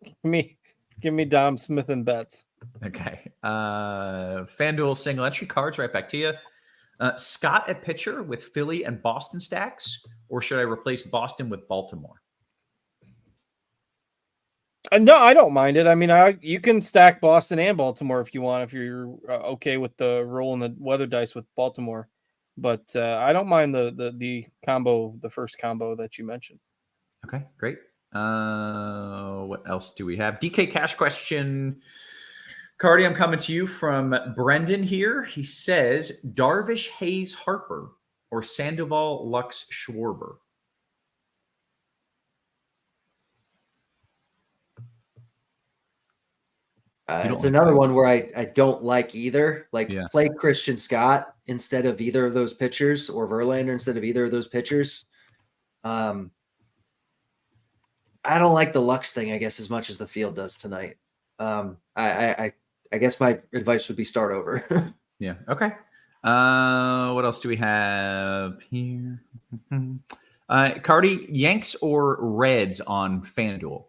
Give me Dom Smith and Betts. Okay. FanDuel single entry Cards, right back to you. Scott at pitcher with Philly and Boston stacks, or should I replace Boston with Baltimore? No, I don't mind it. I mean, you can stack Boston and Baltimore if you want, if you're okay with the rolling the weather dice with Baltimore. But I don't mind the combo, the first combo that you mentioned. Okay, great. What else do we have? DK Cash question. Cardi, I'm coming to you from Brendan here. He says, Darvish, Hayes, Harper, or Sandoval, Lux, Schwarber? It's another one where I don't like either. Play Christian Scott instead of either of those pitchers, or Verlander instead of either of those pitchers. I don't like the Lux thing, I guess, as much as the field does tonight. I guess my advice would be start over. Yeah. Okay. What else do we have here? Cardi, Yanks or Reds on FanDuel?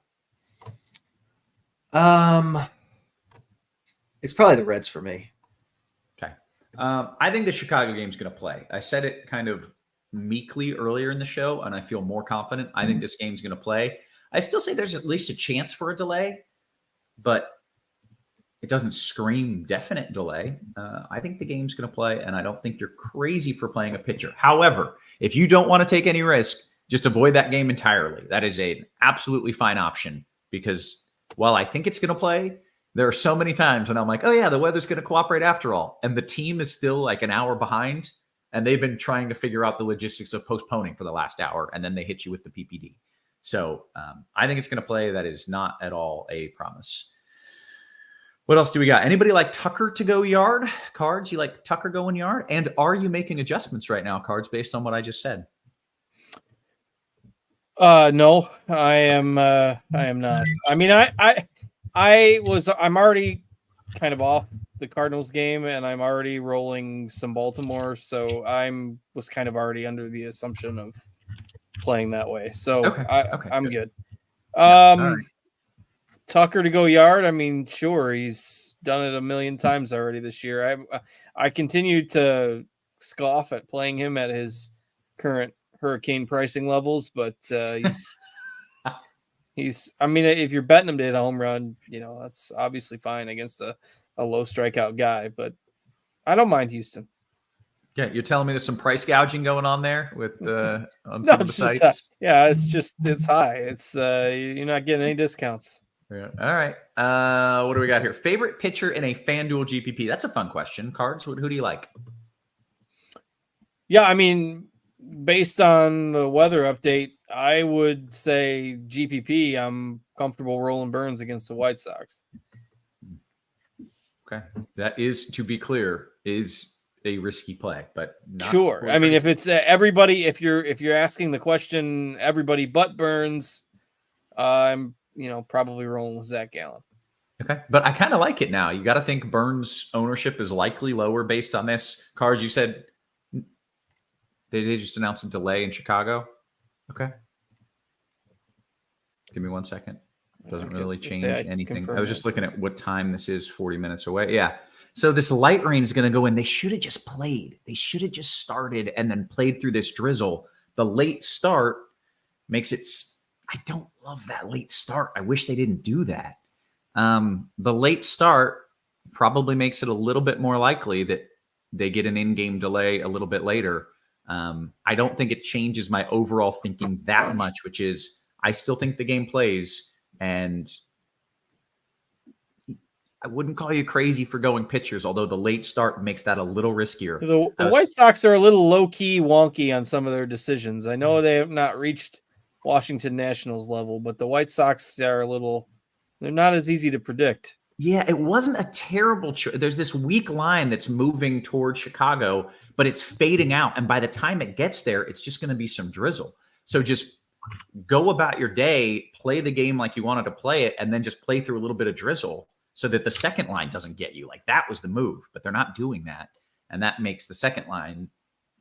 It's probably the Reds for me. Okay. I think the Chicago game's going to play. I said it kind of meekly earlier in the show, and I feel more confident. I think this game's going to play. I still say there's at least a chance for a delay, but it doesn't scream definite delay. I think the game's going to play, and I don't think you're crazy for playing a pitcher. However, if you don't want to take any risk, just avoid that game entirely. That is an absolutely fine option, because while I think it's going to play, there are so many times when I'm like, oh yeah, the weather's going to cooperate after all. And the team is still like an hour behind, and they've been trying to figure out the logistics of postponing for the last hour, and then they hit you with the PPD. So I think it's going to play. That is not at all a promise. What else do we got? Anybody like Tucker to go yard? Cards, you like Tucker going yard? And are you making adjustments right now, Cards, based on what I just said? No, I am not. I mean, I'm already kind of off the Cardinals game, and I'm already rolling some Baltimore, so was kind of already under the assumption of playing that way. So I'm good. Right. Tucker to go yard. I mean, sure, he's done it a million times already this year. I continue to scoff at playing him at his current hurricane pricing levels, but he's. I mean, if you're betting him to hit a home run, that's obviously fine against a low strikeout guy. But I don't mind Houston. Yeah, you're telling me there's some price gouging going on there with on some of the sites. It's high. It's you're not getting any discounts. Yeah. All right. What do we got here? Favorite pitcher in a FanDuel GPP? That's a fun question. Cards, who do you like? Yeah, I mean, based on the weather update, I would say GPP. I'm comfortable rolling Burns against the White Sox. Okay. That is, to be clear, is a risky play, but not sure. I mean, if it's everybody, if you're asking the question, everybody but Burns, I'm probably rolling with Zach Gallen. Okay. But I kind of like it now. You got to think Burns' ownership is likely lower based on this. Cards, you said they just announced a delay in Chicago. Okay. Give me 1 second. Doesn't really change anything. I was just looking at what time this is, 40 minutes away. Yeah. So this light rain is going to go in. They should have just played. They should have just started and then played through this drizzle. The late start makes it... I don't love that late start. I wish they didn't do that. The late start probably makes it a little bit more likely that they get an in-game delay a little bit later. I don't think it changes my overall thinking that much, which is I still think the game plays. And I wouldn't call you crazy for going pitchers, although the late start makes that a little riskier. The White Sox are a little low-key wonky on some of their decisions. I know they have not reached Washington Nationals level, but the White Sox are they're not as easy to predict. Yeah, it wasn't a terrible choice. There's this weak line that's moving towards Chicago, but it's fading out. And by the time it gets there, it's just going to be some drizzle. So just go about your day, play the game like you wanted to play it, and then just play through a little bit of drizzle so that the second line doesn't get you. Like, that was the move, but they're not doing that. And that makes the second line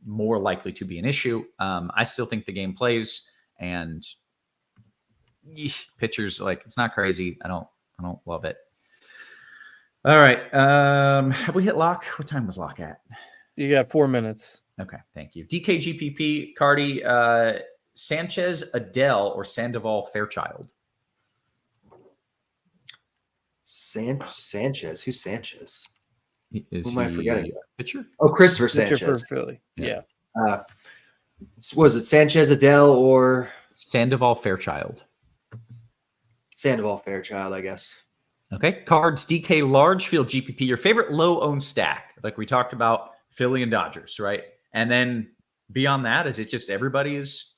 more likely to be an issue. I still think the game plays, and pitchers, like, it's not crazy. I don't love it. All right. Have we hit lock? What time was lock at? You got 4 minutes. Okay. Thank you. DKGPP, Carty, Sanchez, Adele, or Sandoval Fairchild? Sanchez. Who's Sanchez? Who am I forgetting? Pitcher? Oh, Christopher Sanchez. For Philly. Yeah. Was it Sanchez, Adele, or Sandoval Fairchild? Sandoval Fairchild, I guess. Okay. Cards, DK, large field GPP, your favorite low-owned stack. Like we talked about, Philly and Dodgers, right? And then beyond that, is it just everybody is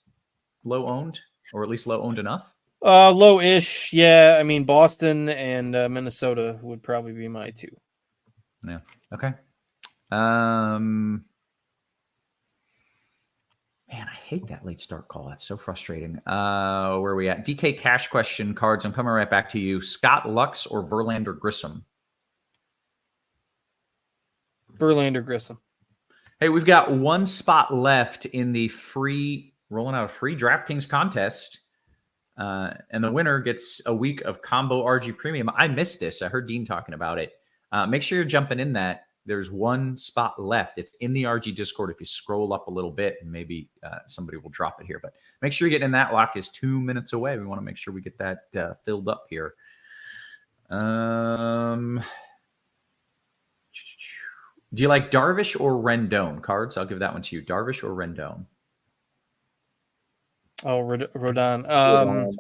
low-owned, or at least low-owned enough? Low-ish, yeah. I mean, Boston and Minnesota would probably be my two. Yeah. Okay. Man, I hate that late start call. That's so frustrating. Where are we at? DK cash question, Cards. I'm coming right back to you. Scott Lux or Verlander Grissom? Verlander Grissom. Hey, we've got one spot left in the rolling out a free DraftKings contest. And the winner gets a week of combo RG premium. I missed this. I heard Dean talking about it. Make sure you're jumping in that. There's one spot left. It's in the RG Discord. If you scroll up a little bit, and maybe somebody will drop it here. But make sure you're getting in that. Lock is 2 minutes away. We want to make sure we get that filled up here. Do you like Darvish or Rendon? Cards, I'll give that one to you. Darvish or Rendon? Oh, Rodon.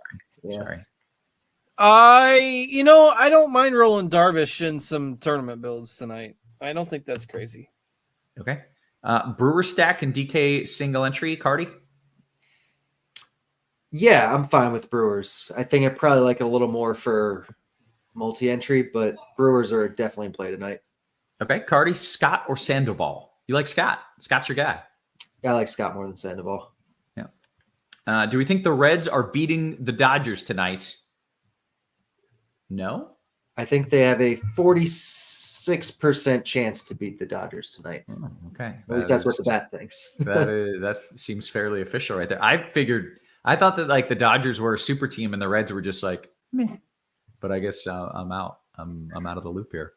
Sorry. I don't mind rolling Darvish in some tournament builds tonight. I don't think that's crazy. Okay. Brewer stack and DK single entry, Carty? Yeah, I'm fine with Brewers. I think I probably like it a little more for multi-entry, but Brewers are definitely in play tonight. Okay. Carty, Scott or Sandoval? You like Scott? Scott's your guy. I like Scott more than Sandoval. Yeah. Do we think the Reds are beating the Dodgers tonight? No. I think they have a 46% chance to beat the Dodgers tonight. Oh, okay. At least that's what the bat thinks. That seems fairly official right there. I thought that like the Dodgers were a super team and the Reds were just like, meh. But I guess I'm out. I'm out of the loop here.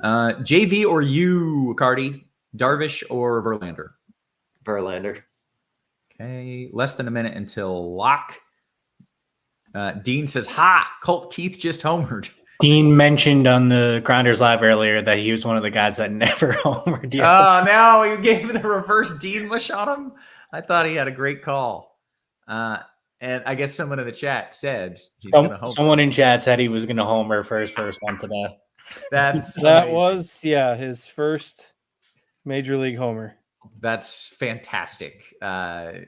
JV or you, Carty? Darvish or Verlander? Verlander. Okay. Less than a minute until lock. Dean says, Colt Keith just homered. Dean mentioned on the Grinders Live earlier that he was one of the guys that never homered yet. Oh, no, you gave the reverse Dean mush on him? I thought he had a great call. And I guess someone in the chat said someone in chat said he was going to homer for his first one today. That amazing. was, his first major league homer. That's fantastic.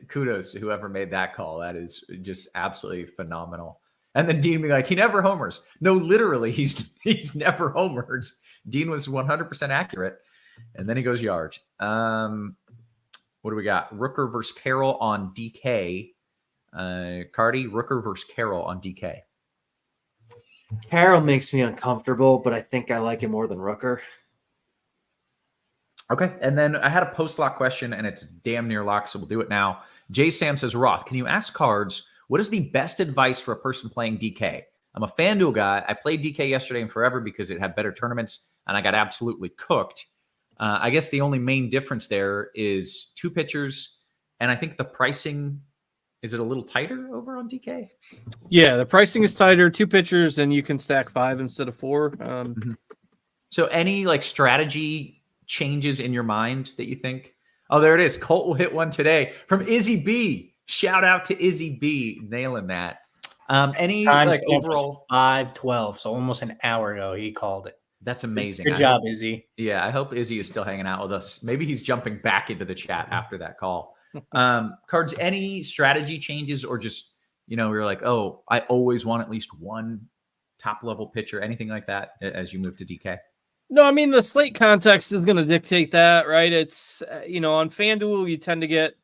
Kudos to whoever made that call. That is just absolutely phenomenal. And then Dean be like, he never homers. No, literally, he's never homered. Dean was 100% accurate. And then he goes yards. What do we got? Rooker versus Carroll on DK. Carty, Rooker versus Carroll on DK. Carroll makes me uncomfortable, but I think I like it more than Rooker. Okay. And then I had a post-lock question, and it's damn near lock, so we'll do it now. Jay Sam says, Roth, can you ask Cards, what is the best advice for a person playing DK? I'm a FanDuel guy. I played DK yesterday and forever because it had better tournaments, and I got absolutely cooked. I guess the only main difference there is 2 pitchers, and I think the pricing, is it a little tighter over on DK? Yeah, the pricing is tighter. 2 pitchers, and you can stack 5 instead of 4. So any like strategy changes in your mind that you think? Oh, there it is. Colt will hit one today from Izzy B. Shout out to Izzy B. Nailing that. Any Time overall 5:12, so almost an hour ago he called it. That's amazing. Good job, Izzy. Yeah, I hope Izzy is still hanging out with us. Maybe he's jumping back into the chat after that call. Cards, any strategy changes or just, you're like, oh, I always want at least one top level pitcher, anything like that as you move to DK? No, I mean, the slate context is going to dictate that, right? It's, on FanDuel, you tend to get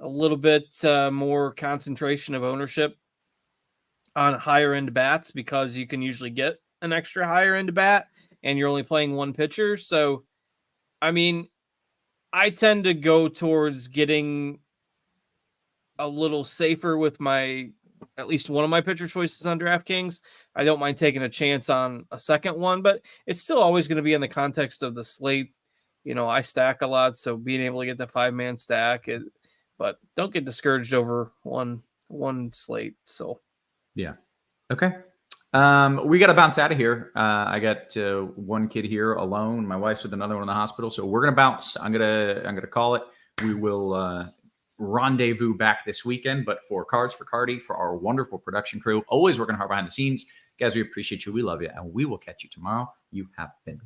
a little bit more concentration of ownership on higher end bats because you can usually get an extra higher end bat and you're only playing one pitcher. So, I mean, I tend to go towards getting a little safer with at least one of my pitcher choices on DraftKings. I don't mind taking a chance on a second one, but it's still always going to be in the context of the slate. I stack a lot, so being able to get the 5-man stack, but don't get discouraged over one slate. So, yeah. Okay. We got to bounce out of here. I got one kid here alone. My wife's with another one in the hospital, so we're gonna bounce. I'm gonna call it. We will rendezvous back this weekend. But for Cards for Carty, for our wonderful production crew, always working hard behind the scenes, guys. We appreciate you. We love you, and we will catch you tomorrow. You have been.